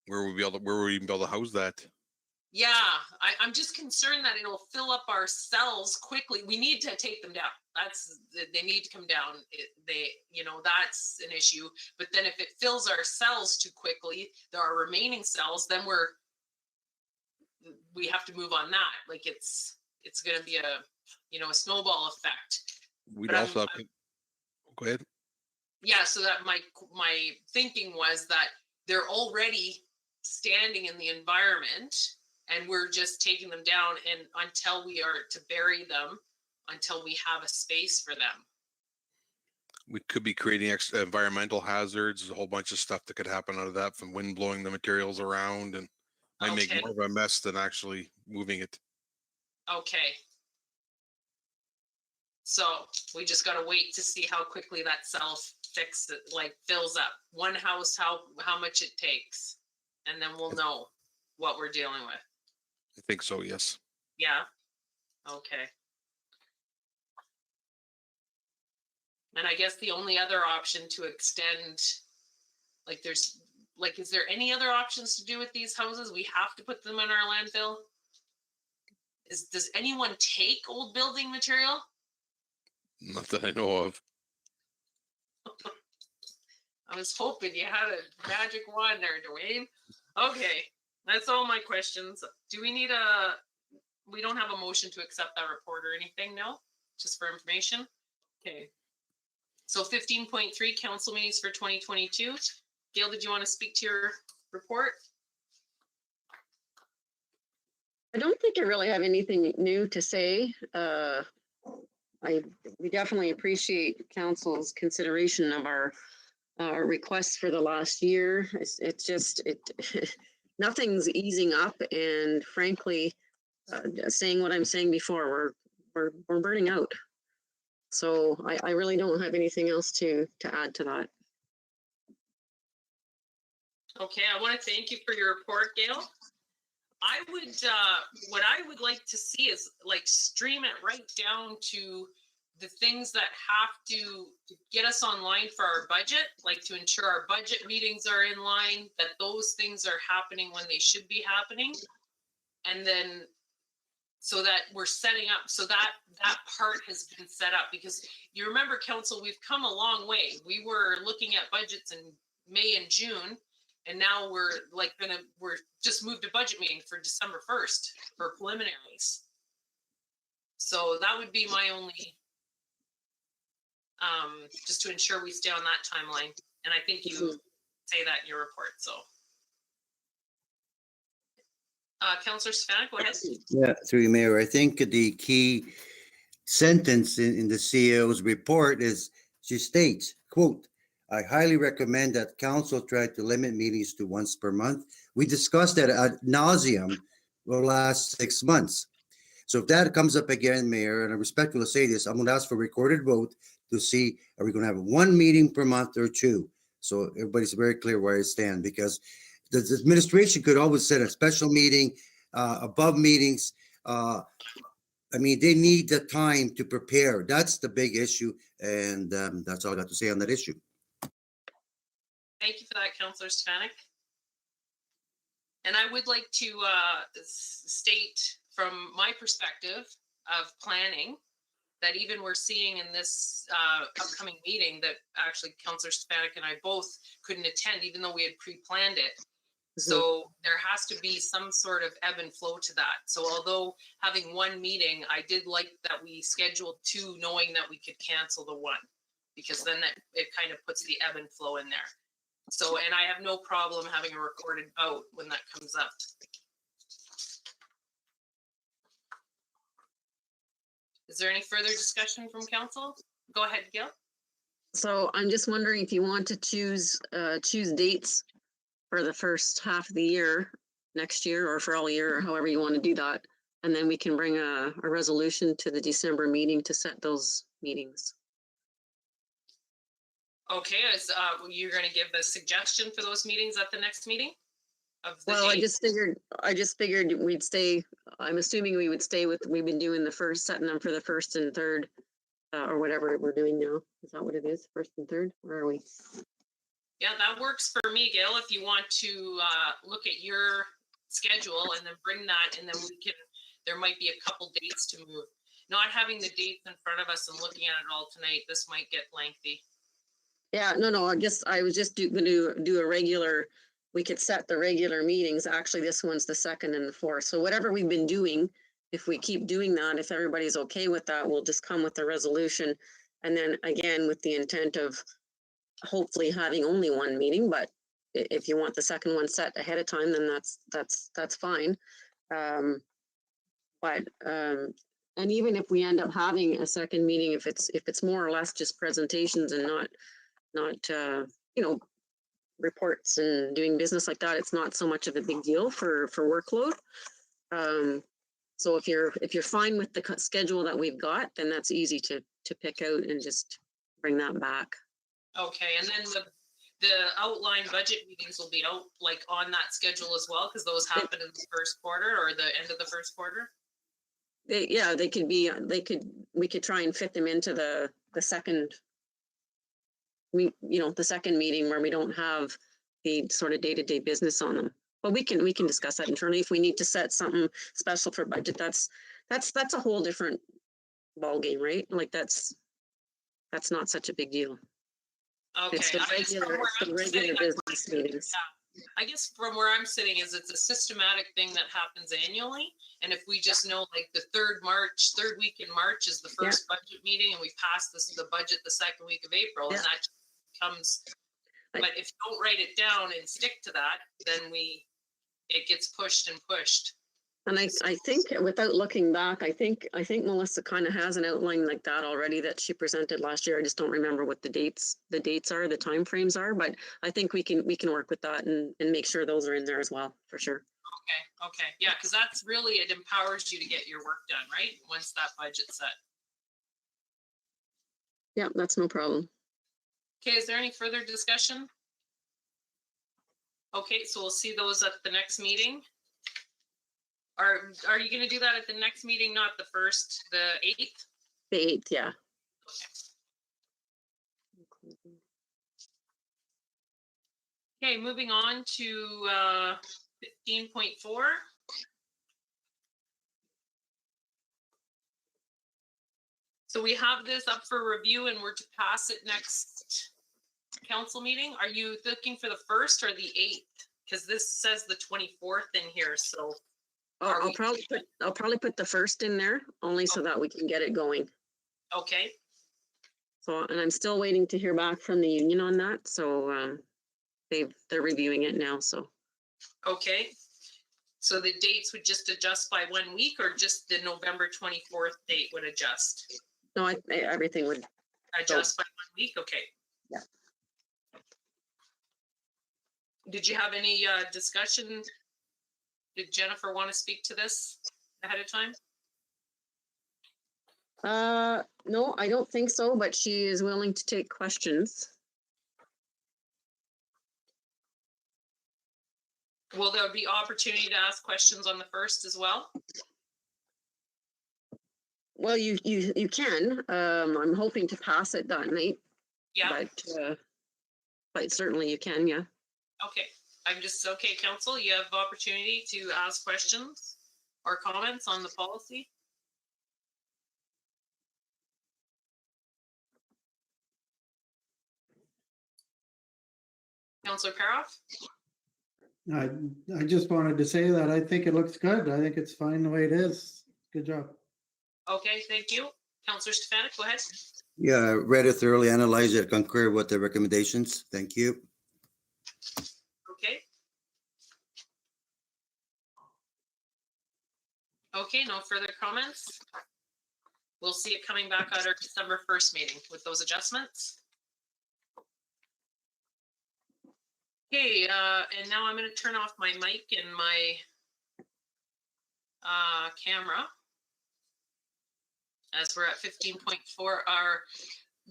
where would we even be able to house that? Yeah, I'm just concerned that it'll fill up our cells quickly. We need to take them down. They need to come down. That's an issue. But then if it fills our cells too quickly, our remaining cells, then we have to move on that. Like it's going to be a snowball effect. We'd But also have to, go ahead. Yeah. So that my thinking was that they're already standing in the environment and we're just taking them down, and until we are to bury them, until we have a space for them. We could be creating extra environmental hazards. There's a whole bunch of stuff that could happen out of that, from wind blowing the materials around, and might make Okay. more of a mess than actually moving it. Okay. So we just got to wait to see how quickly that cell fills up. One house, how much it takes, and then we'll know what we're dealing with. I think so, yes. Yeah. Okay. And I guess the only other option to extend, is there any other options to do with these houses? We have to put them in our landfill? Does anyone take old building material? Not that I know of. I was hoping you had a magic wand there, Dwayne. Okay, that's all my questions. Do we need we don't have a motion to accept that report or anything, no? Just for information? Okay. So 15.3, council meetings for 2022. Gail, did you want to speak to your report? I don't think I really have anything new to say. we definitely appreciate council's consideration of our requests for the last year. It's just, nothing's easing up, and frankly, saying what I'm saying before, we're burning out. So I really don't have anything else to add to that. Okay, I want to thank you for your report, Gail. I would, what I would like to see is like stream it right down to the things that have to get us online for our budget, like to ensure our budget meetings are in line, that those things are happening when they should be happening. And then so that we're setting up, so that part has been set up, because you remember, council, we've come a long way. We were looking at budgets in May and June, and now we're just moved a budget meeting for December 1st for preliminaries. So that would be my only, just to ensure we stay on that timeline. And I think you say that in your report, so. Councillor Stefanik, go ahead. Yeah, through you, Mayor. I think the key sentence in the CEO's report is, she states, quote, "I highly recommend that council try to limit meetings to once per month." We discussed that ad nauseum the last 6 months. So if that comes up again, Mayor, and I'm respectful to say this, I'm going to ask for a recorded vote to see, are we going to have one meeting per month or two? So everybody's very clear where I stand, because the administration could always set a special meeting above meetings. I mean, they need the time to prepare. That's the big issue. And that's all I got to say on that issue. Thank you for that, Councillor Stefanik. And I would like to state from my perspective of planning that even we're seeing in this upcoming meeting that actually Councillor Stefanik and I both couldn't attend, even though we had pre-planned it. So there has to be some sort of ebb and flow to that. So although having one meeting, I did like that we scheduled two, knowing that we could cancel the one, because then it kind of puts the ebb and flow in there. So, and I have no problem having a recorded vote when that comes up. Is there any further discussion from council? Go ahead, Gail. So I'm just wondering if you want to choose dates for the first half of the year, next year, or for all year, or however you want to do that. And then we can bring a resolution to the December meeting to set those meetings. Okay, you're going to give a suggestion for those meetings at the next meeting? Well, I just figured we'd stay, I'm assuming we would stay with, we've been doing the first, setting them for the first and third, or whatever we're doing now. Is that what it is? First and third? Where are we? Yeah, that works for me, Gail. If you want to look at your schedule and then bring that, and then we can, there might be a couple dates to move. Not having the dates in front of us and looking at it all tonight, this might get lengthy. Yeah, no, I was just going to do a regular, we could set the regular meetings. Actually, this one's the 2nd and the 4th. So whatever we've been doing, if we keep doing that, if everybody's okay with that, we'll just come with the resolution. And then again, with the intent of hopefully having only one meeting, but if you want the second one set ahead of time, then that's fine. And even if we end up having a second meeting, if it's more or less just presentations and not reports and doing business like that, it's not so much of a big deal for workload. So if you're fine with the schedule that we've got, then that's easy to pick out and just bring that back. Okay, and then the outline budget meetings will be out like on that schedule as well, because those happen in the first quarter or the end of the first quarter. They could be. We could try and fit them into the second. The second meeting where we don't have the sort of day-to-day business on them. But we can discuss that internally if we need to set something special for budget. That's a whole different ballgame, right? Like that's not such a big deal. Okay, It's the regular business meetings. I guess from where I'm sitting is it's a systematic thing that happens annually. And if we just know like the third week in March is the first budget meeting, and we pass the budget the second week of April, and that comes. But if you don't write it down and stick to that, then it gets pushed and pushed. And I think without looking back, I think Melissa kind of has an outline like that already that she presented last year. I just don't remember what the dates are, the timeframes are, but I think we can work with that and make sure those are in there as well, for sure. Okay, yeah, because that's really, it empowers you to get your work done, right? Once that budget's set. Yeah, that's no problem. Okay, is there any further discussion? Okay, so we'll see those at the next meeting. Are you gonna do that at the next meeting, not the first, the 8th? The 8th, yeah. Okay, moving on to 15.4. So we have this up for review and we're to pass it next council meeting. Are you looking for the 1st or the 8th? Because this says the 24th in here, so. I'll probably put the 1st in there only so that we can get it going. Okay, So, and I'm still waiting to hear back from the union on that. So they're reviewing it now. So okay. So the dates would just adjust by 1 week or just the November 24th date would adjust? no, everything would. Adjust by 1 week, okay. Yeah. Did you have any discussion? Did Jennifer want to speak to this ahead of time? No, I don't think so, but she is willing to take questions. Will there be opportunity to ask questions on the 1st as well? Well, you can. I'm hoping to pass it that night. Yeah, But certainly you can, yeah. okay. I'm just, okay, council, you have opportunity to ask questions or comments on the policy? Councillor Paroff? I just wanted to say that I think it looks good. I think it's fine the way it is. Good job. Okay, thank you. Councillor Stefanik, go ahead. Yeah, I read it thoroughly, analyzed it, concur with the recommendations. Thank you. Okay. Okay, no further comments. We'll see it coming back at our December 1st meeting with those adjustments. Okay, and now I'm going to turn off my mic and my camera. As we're at 15.4, our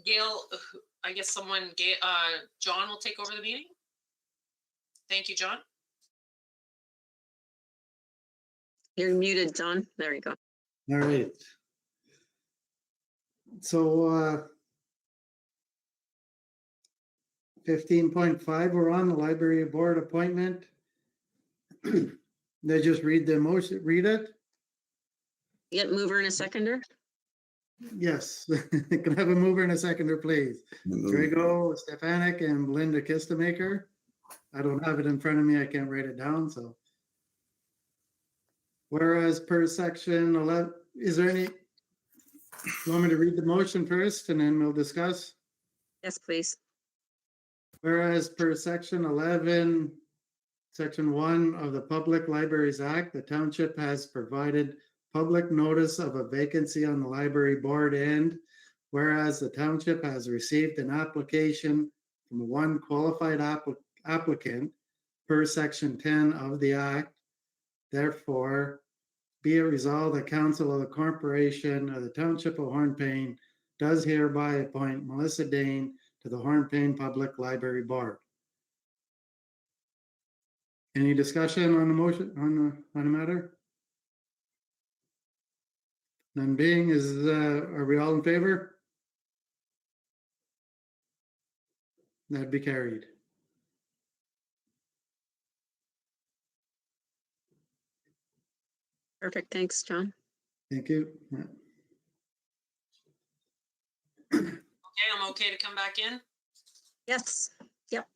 Gail, I guess John will take over the meeting. Thank you, John. You're muted, John. There you go. All right. So 15.5, we're on the library board appointment. They just read the motion, read it? Get mover and a seconder. Yes. Can I have a mover and a seconder, please? Drago, Stefanik, and Belinda Kistemaker. I don't have it in front of me. I can't write it down, so. Whereas per section 11, is there any, you want me to read the motion first and then we'll discuss? Yes, please. Whereas per section 11, section 1 of the Public Libraries Act, the township has provided public notice of a vacancy on the library board, and whereas the township has received an application from one qualified applicant per section 10 of the act, therefore be it resolved, the council of the corporation of the Township of Hornepayne does hereby appoint Melissa Dane to the Hornepayne Public Library Board. Any discussion on the motion, on the matter? None being, are we all in favor? That'd be carried. Perfect. Thanks, John. Thank you. Okay, I'm okay to come back in. Yes. Yep.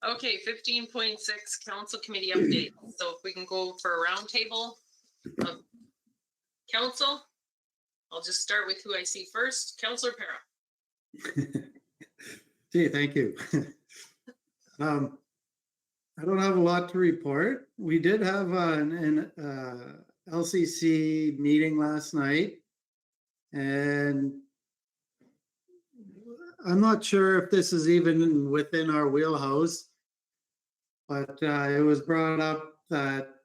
Okay, 15.6 council committee update. So if we can go for a roundtable of council, I'll just start with who I see first. Councillor Para. Gee, thank you. I don't have a lot to report. We did have an LCC meeting last night, and I'm not sure if this is even within our wheelhouse, but it was brought up that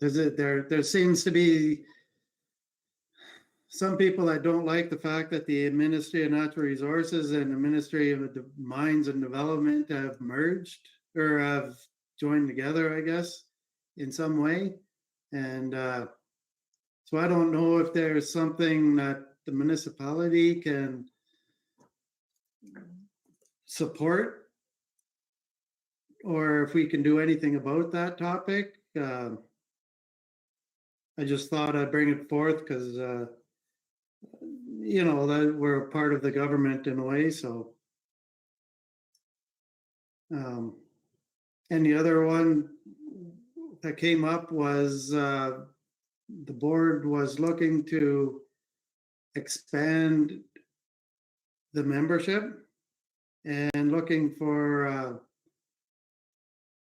there seems to be some people that don't like the fact that the Ministry of Natural Resources and the Ministry of Mines and Development have merged or have joined together, I guess, in some way. And so I don't know if there's something that the municipality can support or if we can do anything about that topic. I just thought I'd bring it forth because you know, that we're a part of the government in a way, so. And the other one that came up was the board was looking to expand the membership and looking for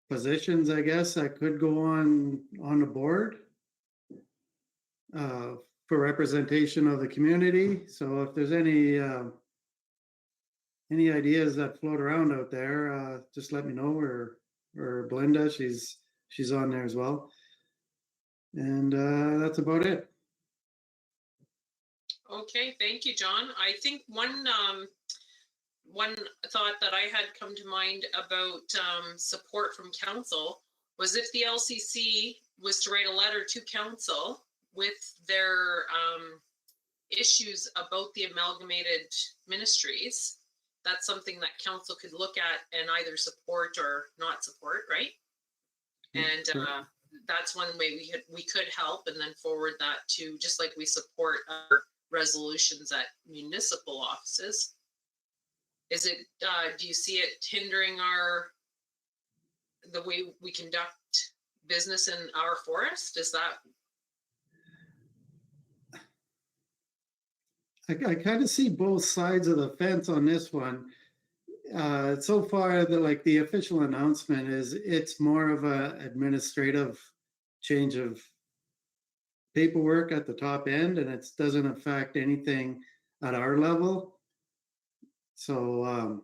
positions, I guess, that could go on the board. For representation of the community. So if there's any ideas that float around out there, just let me know, or Belinda, she's on there as well. And that's about it. Okay, thank you, John. I think one thought that I had come to mind about support from council was if the LCC was to write a letter to council with their issues about the amalgamated ministries, that's something that council could look at and either support or not support, right? And that's one way we could help, and then forward that to, just like we support our resolutions at municipal offices. Is it, do you see it hindering the way we conduct business in our forest? Is that? I kind of see both sides of the fence on this one. So far, the official announcement is it's more of a administrative change of paperwork at the top end, and it doesn't affect anything at our level. So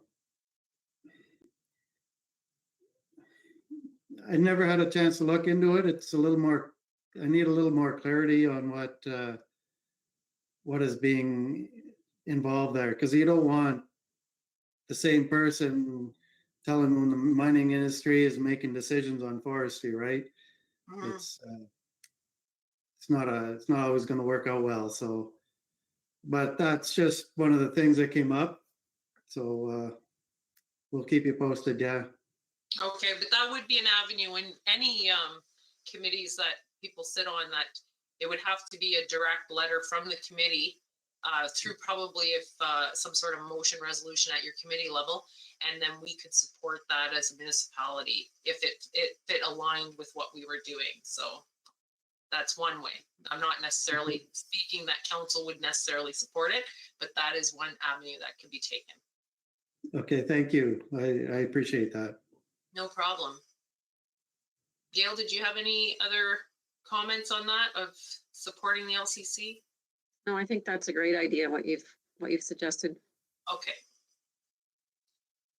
I never had a chance to look into it. It's a little more, I need a little more clarity on what is being involved there, because you don't want the same person telling when the mining industry is making decisions on forestry, right? It's not always going to work out well. So, but that's just one of the things that came up. So we'll keep you posted. Yeah. Okay, but that would be an avenue in any committees that people sit on, that it would have to be a direct letter from the committee through probably if some sort of motion resolution at your committee level, and then we could support that as a municipality if it aligned with what we were doing. So that's one way. I'm not necessarily speaking that council would necessarily support it, but that is one avenue that could be taken. Okay, thank you. I appreciate that. No problem. Gail, did you have any other comments on that of supporting the LCC? No, I think that's a great idea, what you've suggested. Okay.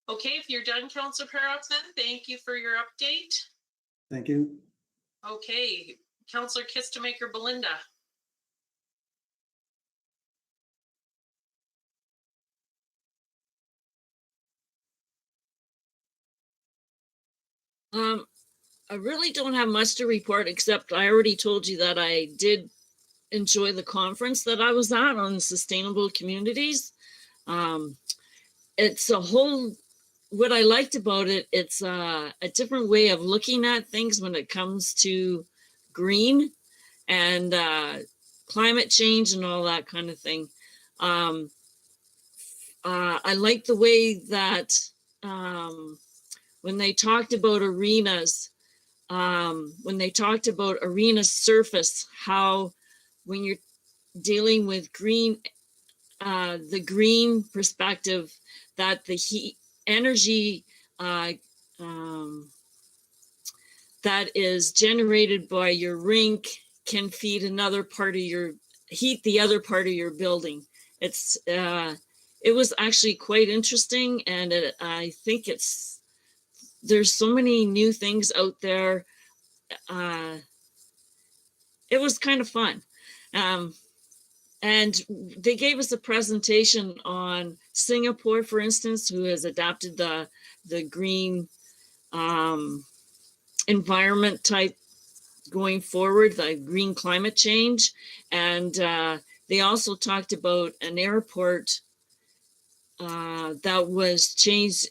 Okay, if you're done, Councillor Perrox, then thank you for your update. Thank you. Okay, Councillor Kistemaker Belinda. I really don't have much to report, except I already told you that I did enjoy the conference that I was at on sustainable communities. It's a whole, what I liked about it, it's a different way of looking at things when it comes to green and climate change and all that kind of thing. I like the way that when they talked about arenas, arena surface, how when you're dealing with green the green perspective that the heat energy that is generated by your rink can feed another part of your heat, the other part of your building. It was actually quite interesting, and I think there's so many new things out there. It was kind of fun. And they gave us a presentation on Singapore, for instance, who has adopted the green environment type going forward, the green climate change. And they also talked about an airport that was changed,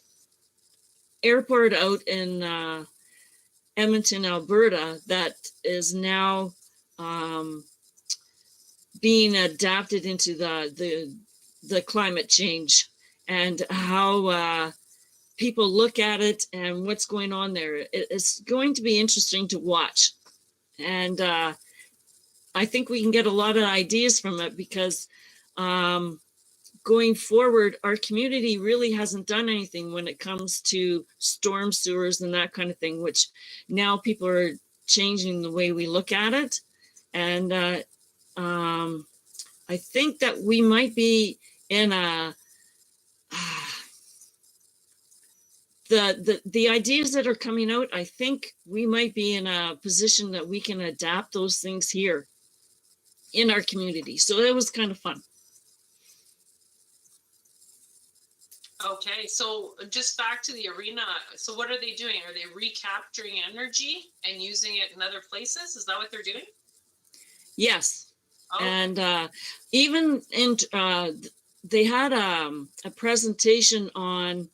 airport out in Edmonton, Alberta, that is now being adapted into the climate change, and how people look at it and what's going on there. It's going to be interesting to watch. And I think we can get a lot of ideas from it, because going forward, our community really hasn't done anything when it comes to storm sewers and that kind of thing, which now people are changing the way we look at it. And I think that we might be in the ideas that are coming out, I think we might be in a position that we can adapt those things here in our community. So it was kind of fun. Okay, so just back to the arena. So what are they doing? Are they recapturing energy and using it in other places? Is that what they're doing? Yes. Oh, And even in, they had a presentation on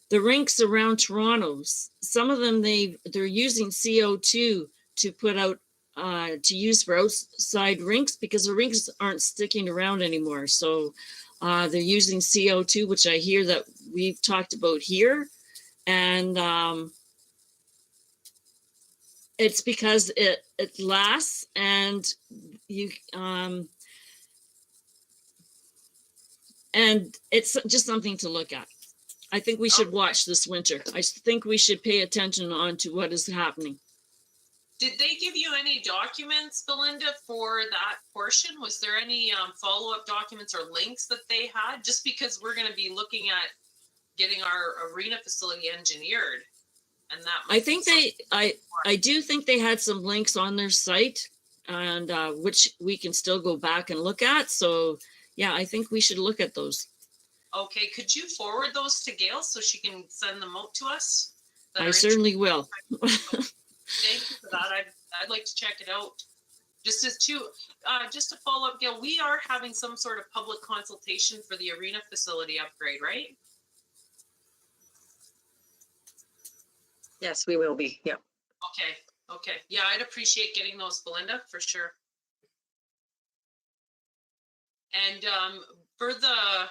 the rinks around Toronto. Some of them, they're using CO2 to put out, to use for outside rinks, because the rinks aren't sticking around anymore. So they're using CO2, which I hear that we've talked about here. And it's because it lasts, and you and it's just something to look at. I think we should watch this winter. I think we should pay attention on to what is happening. did they give you any documents, Belinda, for that portion? Was there any follow-up documents or links that they had? Just because we're going to be looking at getting our arena facility engineered, and that might I be think something- I do think they had some links on their site, and which we can still go back and look at. So yeah, I think we should look at those. Okay, could you forward those to Gail so she can send them out to us? that I are certainly will. Thank you for that. I'd like to check it out. Just to follow up, Gail, we are having some sort of public consultation for the arena facility upgrade, right? Yes, we will be. Yeah. Okay. Yeah, I'd appreciate getting those, Belinda, for sure. And for the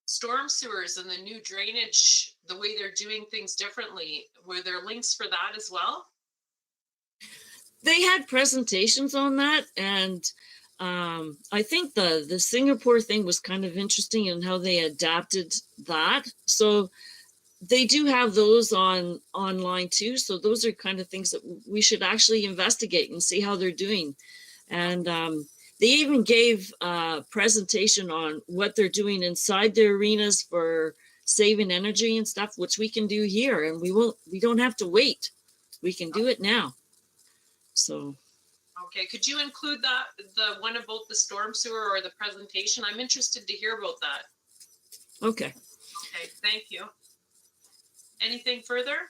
storm sewers and the new drainage, the way they're doing things differently, were there links for that as well? They had presentations on that, and I think the Singapore thing was kind of interesting in how they adapted that. So they do have those online too. So those are kind of things that we should actually investigate and see how they're doing. And they even gave a presentation on what they're doing inside their arenas for saving energy and stuff, which we can do here, and we don't have to wait. We can do it now. So. Okay, could you include that, the one about the storm sewer or the presentation? I'm interested to hear about that. Okay. Okay, thank you. Anything further?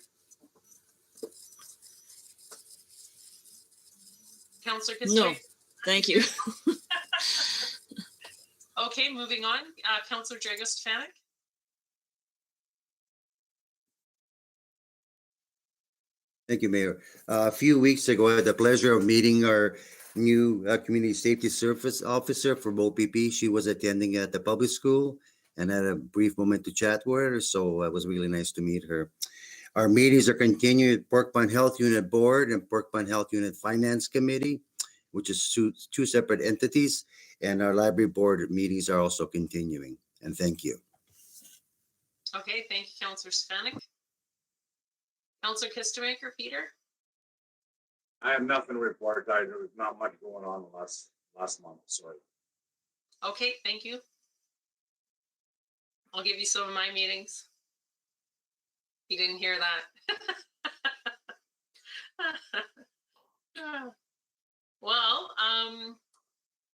Councillor Kistry? No, thank you. Okay, moving on. Councillor Jago-Stefanik? Thank you, Mayor. A few weeks ago, I had the pleasure of meeting our new Community Safety Service Officer from OPP. She was attending at the public school and had a brief moment to chat with her, so it was really nice to meet her. Our meetings are continuing at Porcupine Health Unit Board and Porcupine Health Unit Finance Committee, which is two separate entities. And our library board meetings are also continuing. And thank you. Okay, thank you, Councillor Stefanik. Councillor Kistemaker, Peter? I have nothing to report. There was not much going on the last month, sorry. Okay, thank you. I'll give you some of my meetings. You didn't hear that. Well,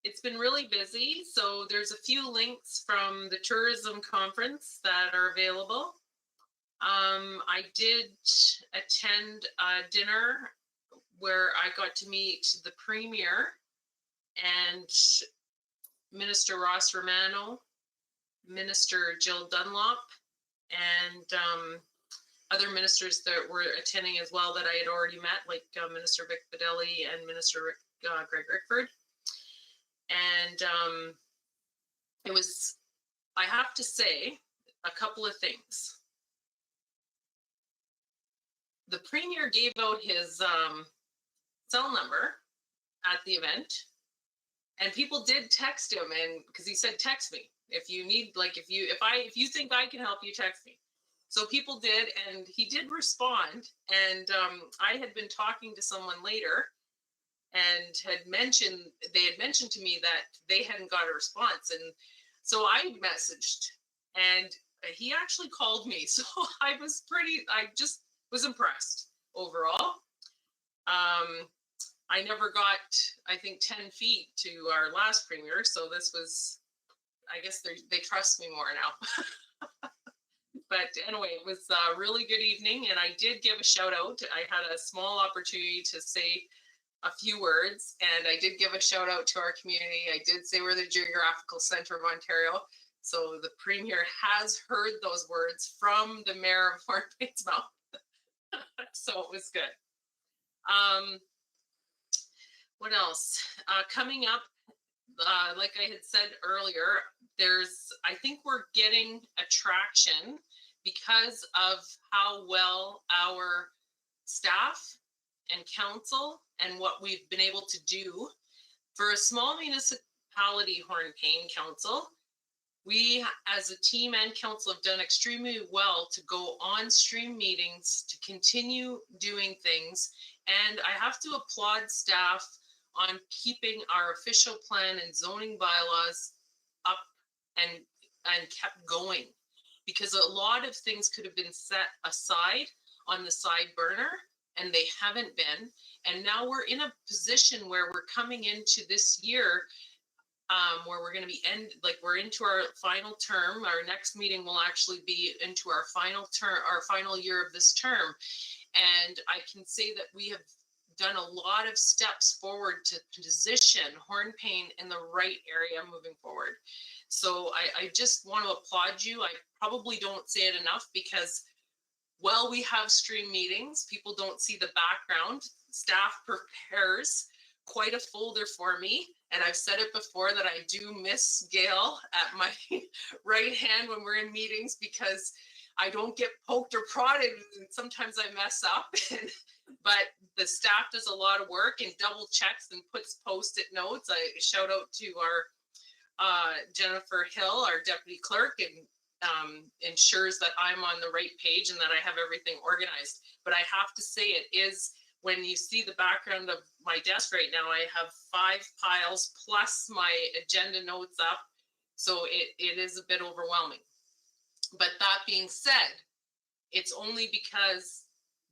it's been really busy, so there's a few links from the tourism conference that are available. I did attend a dinner where I got to meet the Premier and Minister Ross Romano, Minister Jill Dunlop, and other ministers that were attending as well that I had already met, like Minister Vic Fidelli and Minister Greg Rickford. And it was, I have to say, a couple of things. The Premier gave out his cell number at the event, and people did text him, and because he said, text me if you need, like, if you think I can help you, text me. So people did, and he did respond. And I had been talking to someone later and they had mentioned to me that they hadn't got a response. And so I messaged, and he actually called me. So I just was impressed overall. I never got, I think, 10 feet to our last Premier. So this was, I guess they trust me more now. But anyway, it was a really good evening, and I did give a shout out. I had a small opportunity to say a few words, and I did give a shout out to our community. I did say we're the geographical center of Ontario. So the Premier has heard those words from the Mayor of Hornepayne's mouth. So it was good. What else? Coming up, like I had said earlier, I think we're getting attraction because of how well our staff and council and what we've been able to do. For a small municipality, Hornepayne Council, we as a team and council have done extremely well to go on stream meetings, to continue doing things. And I have to applaud staff on keeping our official plan and zoning bylaws up and kept going, because a lot of things could have been set aside on the side burner and they haven't been. And now we're in a position where we're coming into this year where we're going to be we're into our final term. Our next meeting will actually be into our final term, our final year of this term. And I can say that we have done a lot of steps forward to position Hornepayne in the right area moving forward. So I just want to applaud you. I probably don't say it enough because while we have stream meetings, people don't see the background. Staff prepares quite a folder for me. And I've said it before that I do miss Gail at my right hand when we're in meetings because I don't get poked or prodded, and sometimes I mess up. But the staff does a lot of work and double checks and puts post-it notes. I shout out to our Jennifer Hill, our deputy clerk, and ensures that I'm on the right page and that I have everything organized. But I have to say, it is, when you see the background of my desk right now, I have 5 piles plus my agenda notes up. So it is a bit overwhelming. But that being said, it's only because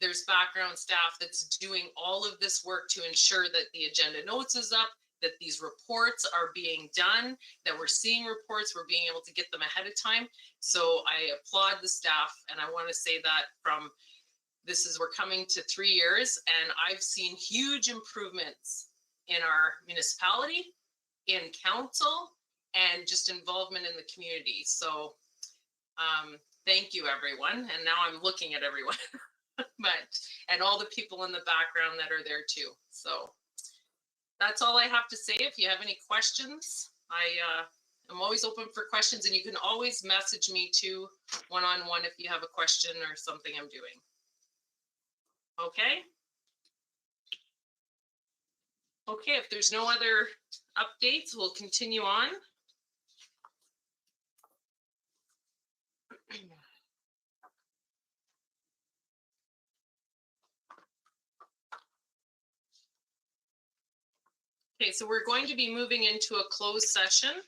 there's background staff that's doing all of this work to ensure that the agenda notes is up, that these reports are being done, that we're seeing reports, we're being able to get them ahead of time. So I applaud the staff, and I want to say that we're coming to 3 years, and I've seen huge improvements in our municipality, in council, and just involvement in the community. So thank you, everyone. And now I'm looking at everyone. And all the people in the background that are there too. So that's all I have to say. If you have any questions, I'm always open for questions, and you can always message me too, one-on-one, if you have a question or something I'm doing. Okay. Okay, if there's no other updates. We'll continue on. Okay, so we're going to be moving into a closed session.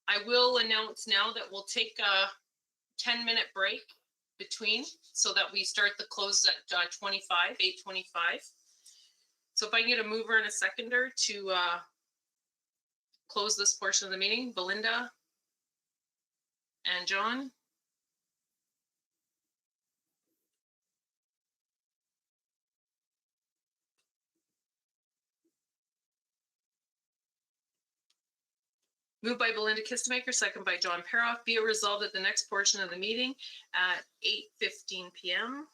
I will announce now that we'll take a 10-minute break between so that we start the close at 8:25. So if I can get a mover and a seconder to close this portion of the meeting, Belinda and John. Moved by Belinda Kistemaker, second by John Paroff. Be it resolved at the next portion of the meeting at 8:15 p.m.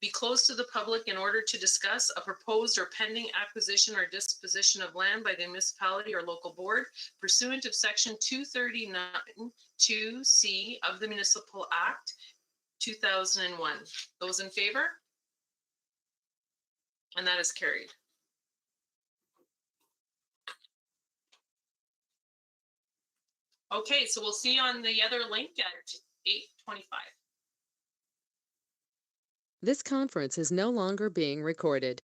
Be closed to the public in order to discuss a proposed or pending acquisition or disposition of land by the municipality or local board pursuant of section 239(2)(c) of the Municipal Act 2001. Those in favor? And that is carried. Okay, so we'll see you on the other link at 8:25. This conference is no longer being recorded.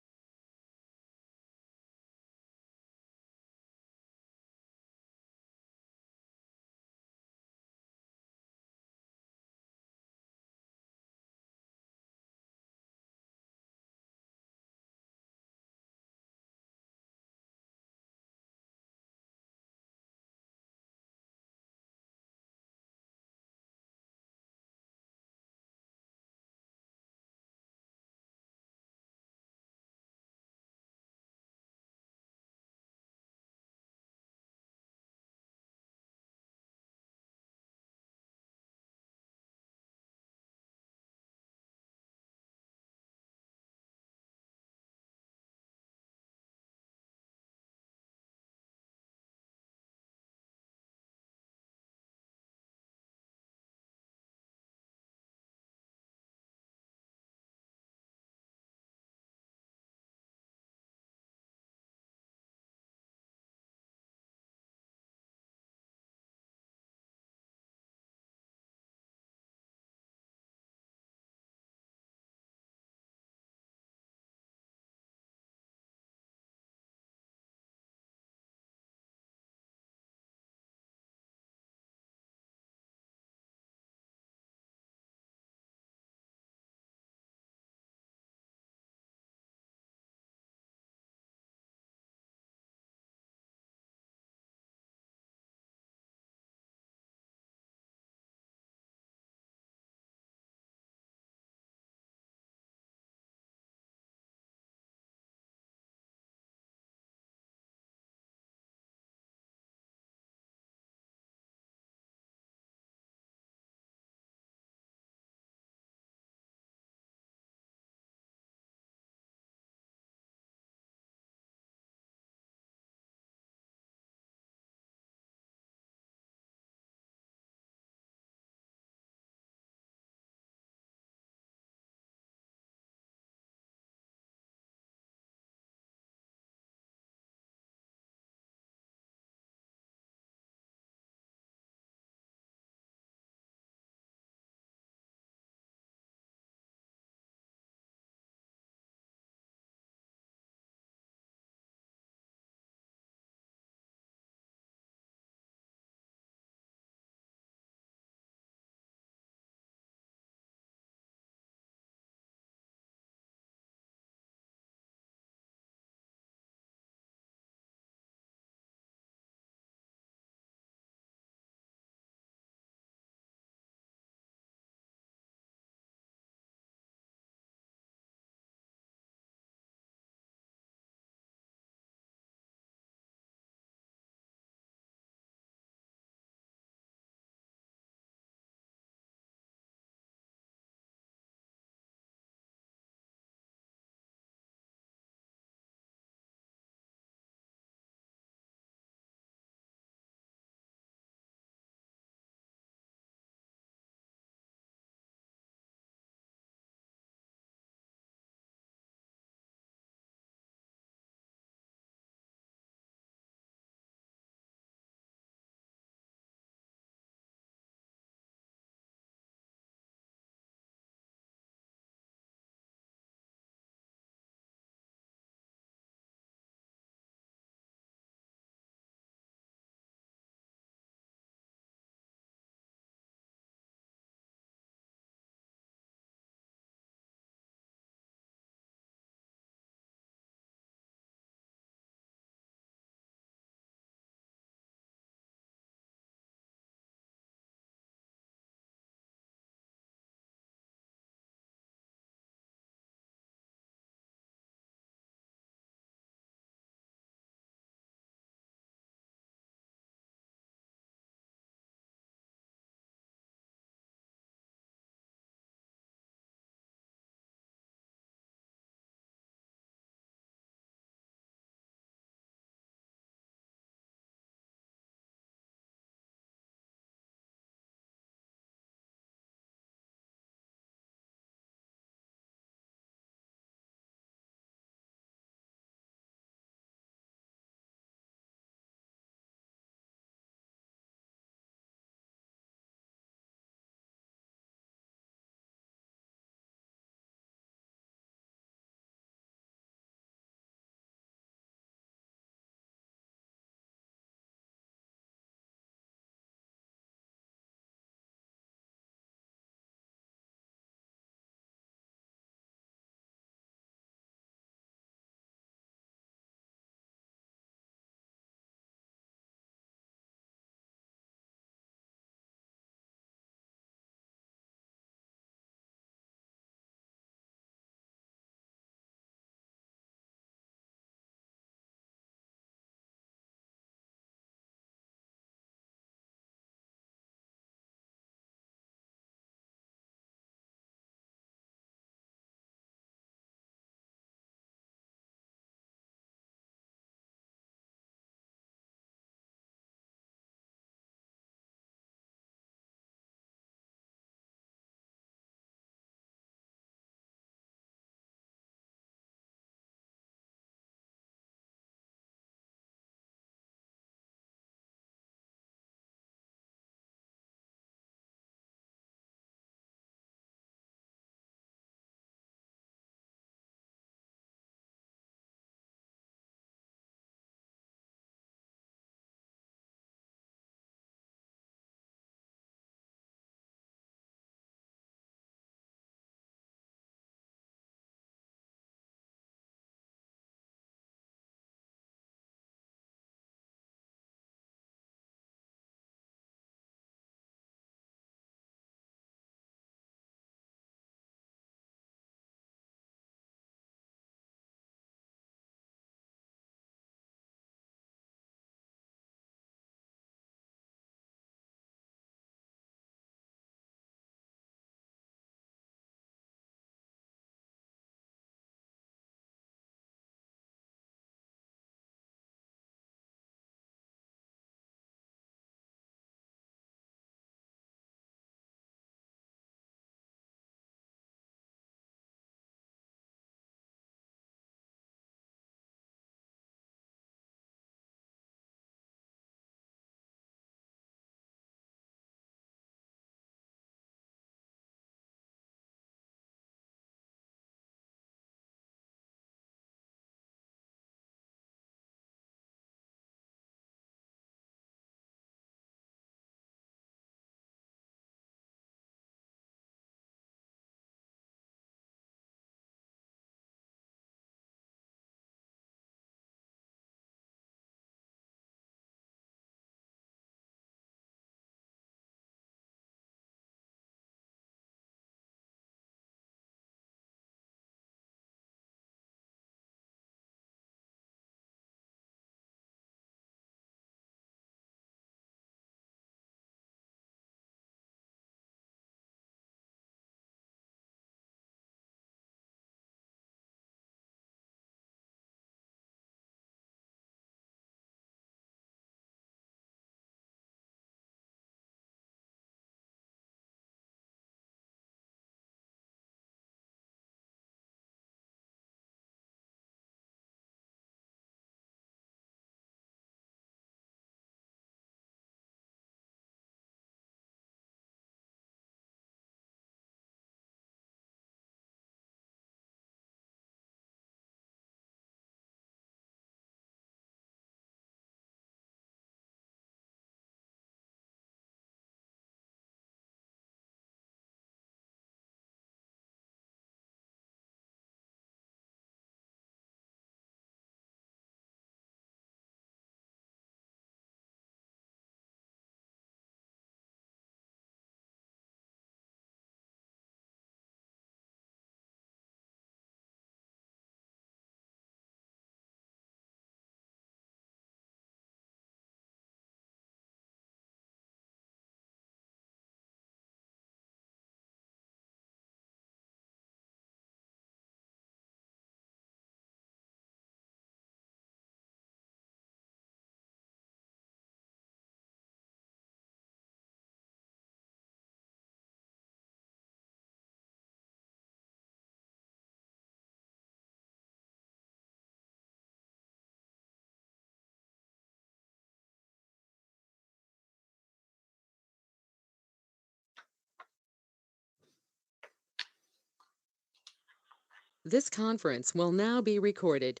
This conference will now be recorded.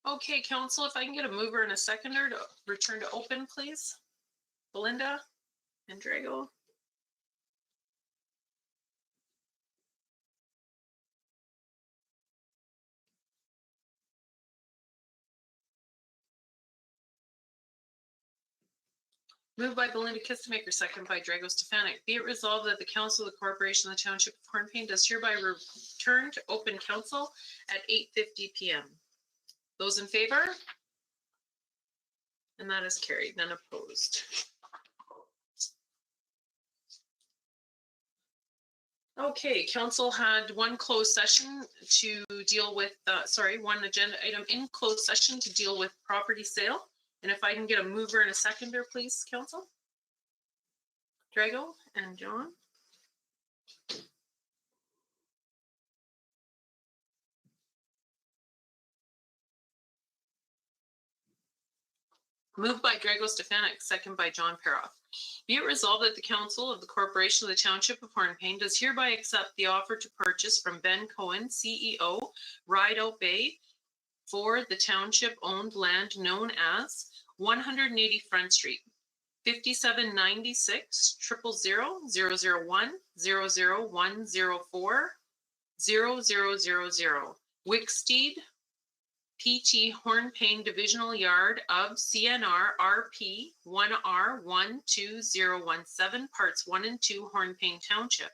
Okay, council, if I can get a mover and a seconder to return to open, please. Belinda and Drago. Moved by Belinda Kistemaker, second by Drago Stefanic. Be it resolved that the council of the corporation of the Township of Hornepayne does hereby return to open council at 8:50 p.m. Those in favor? And that is carried, none opposed. Okay, council had one closed session to deal with, one agenda item in closed session to deal with property sale. And if I can get a mover and a seconder, please, council. Drago and John. Moved by Drago Stefanic, second by John Peroff. Be it resolved that the council of the corporation of the Township of Hornepayne does hereby accept the offer to purchase from Ben Cohen, CEO, Rideout Bay, for the township-owned land known as 180 Front Street, 5796 000 001 00104 0000 Wicksteed PT Hornepayne Divisional Yard of CNR RP 1R12017 Parts 1 and 2 Hornepayne Township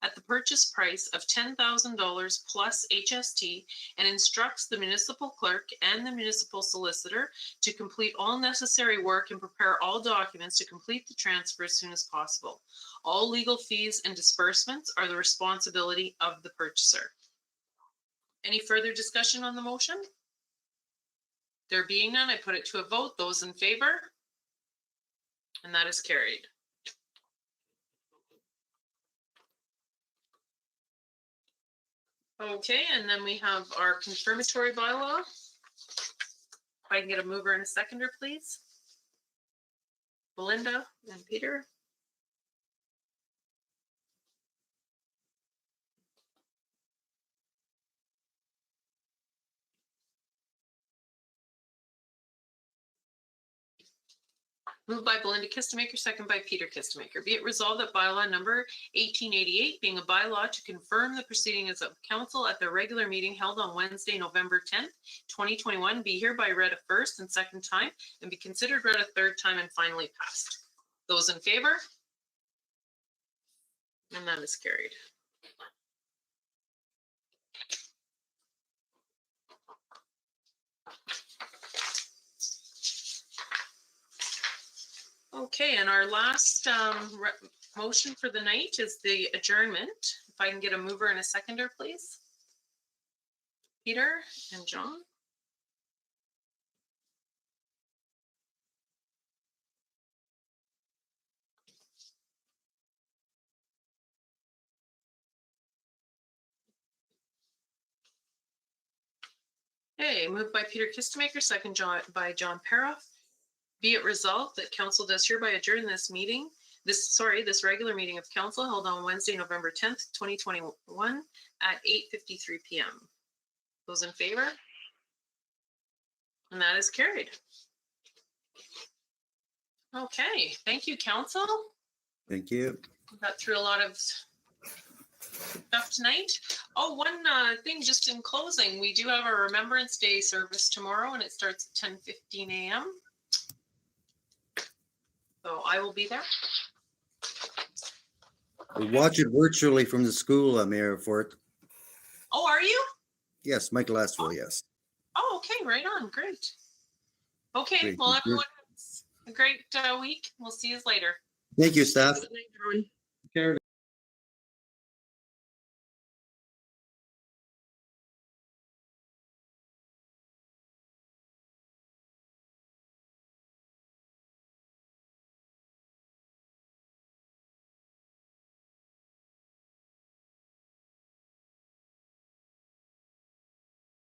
at the purchase price of $10,000 plus HST, and instructs the municipal clerk and the municipal solicitor to complete all necessary work and prepare all documents to complete the transfer as soon as possible. All legal fees and disbursements are the responsibility of the purchaser. Any further discussion on the motion? There being none, I put it to a vote. Those in favor? And that is carried. Okay, and then we have our confirmatory bylaw. If I can get a mover and a seconder, please. Belinda and Peter. Moved by Belinda Kistemaker, second by Peter Kistemaker. Be it resolved that bylaw number 1888, being a bylaw to confirm the proceedings of council at the regular meeting held on Wednesday, November 10th, 2021, be hereby read a first and second time and be considered read a third time and finally passed. Those in favor? And that is carried. Okay, and our last motion for the night is the adjournment. If I can get a mover and a seconder, please. Peter and John. Okay, moved by Peter Kistemaker, second by John Peroff. Be it resolved that council does hereby adjourn this meeting, this regular meeting of council held on Wednesday, November 10th, 2021 at 8:53 p.m. Those in favor? And that is carried. Okay, thank you, council. Thank you. We got through a lot of stuff tonight. Oh, one thing just in closing, we do have our Remembrance Day service tomorrow and it starts at 10:15 a.m. So I will be there. We'll watch it virtually from the school, Mayor Fort. Oh, are you? Yes, Michael Aswell, yes. Oh, okay, right on, great. Okay, Great, well, thank you. everyone, have a great week. We'll see you later. Thank you, staff. Good night, everyone. Carried.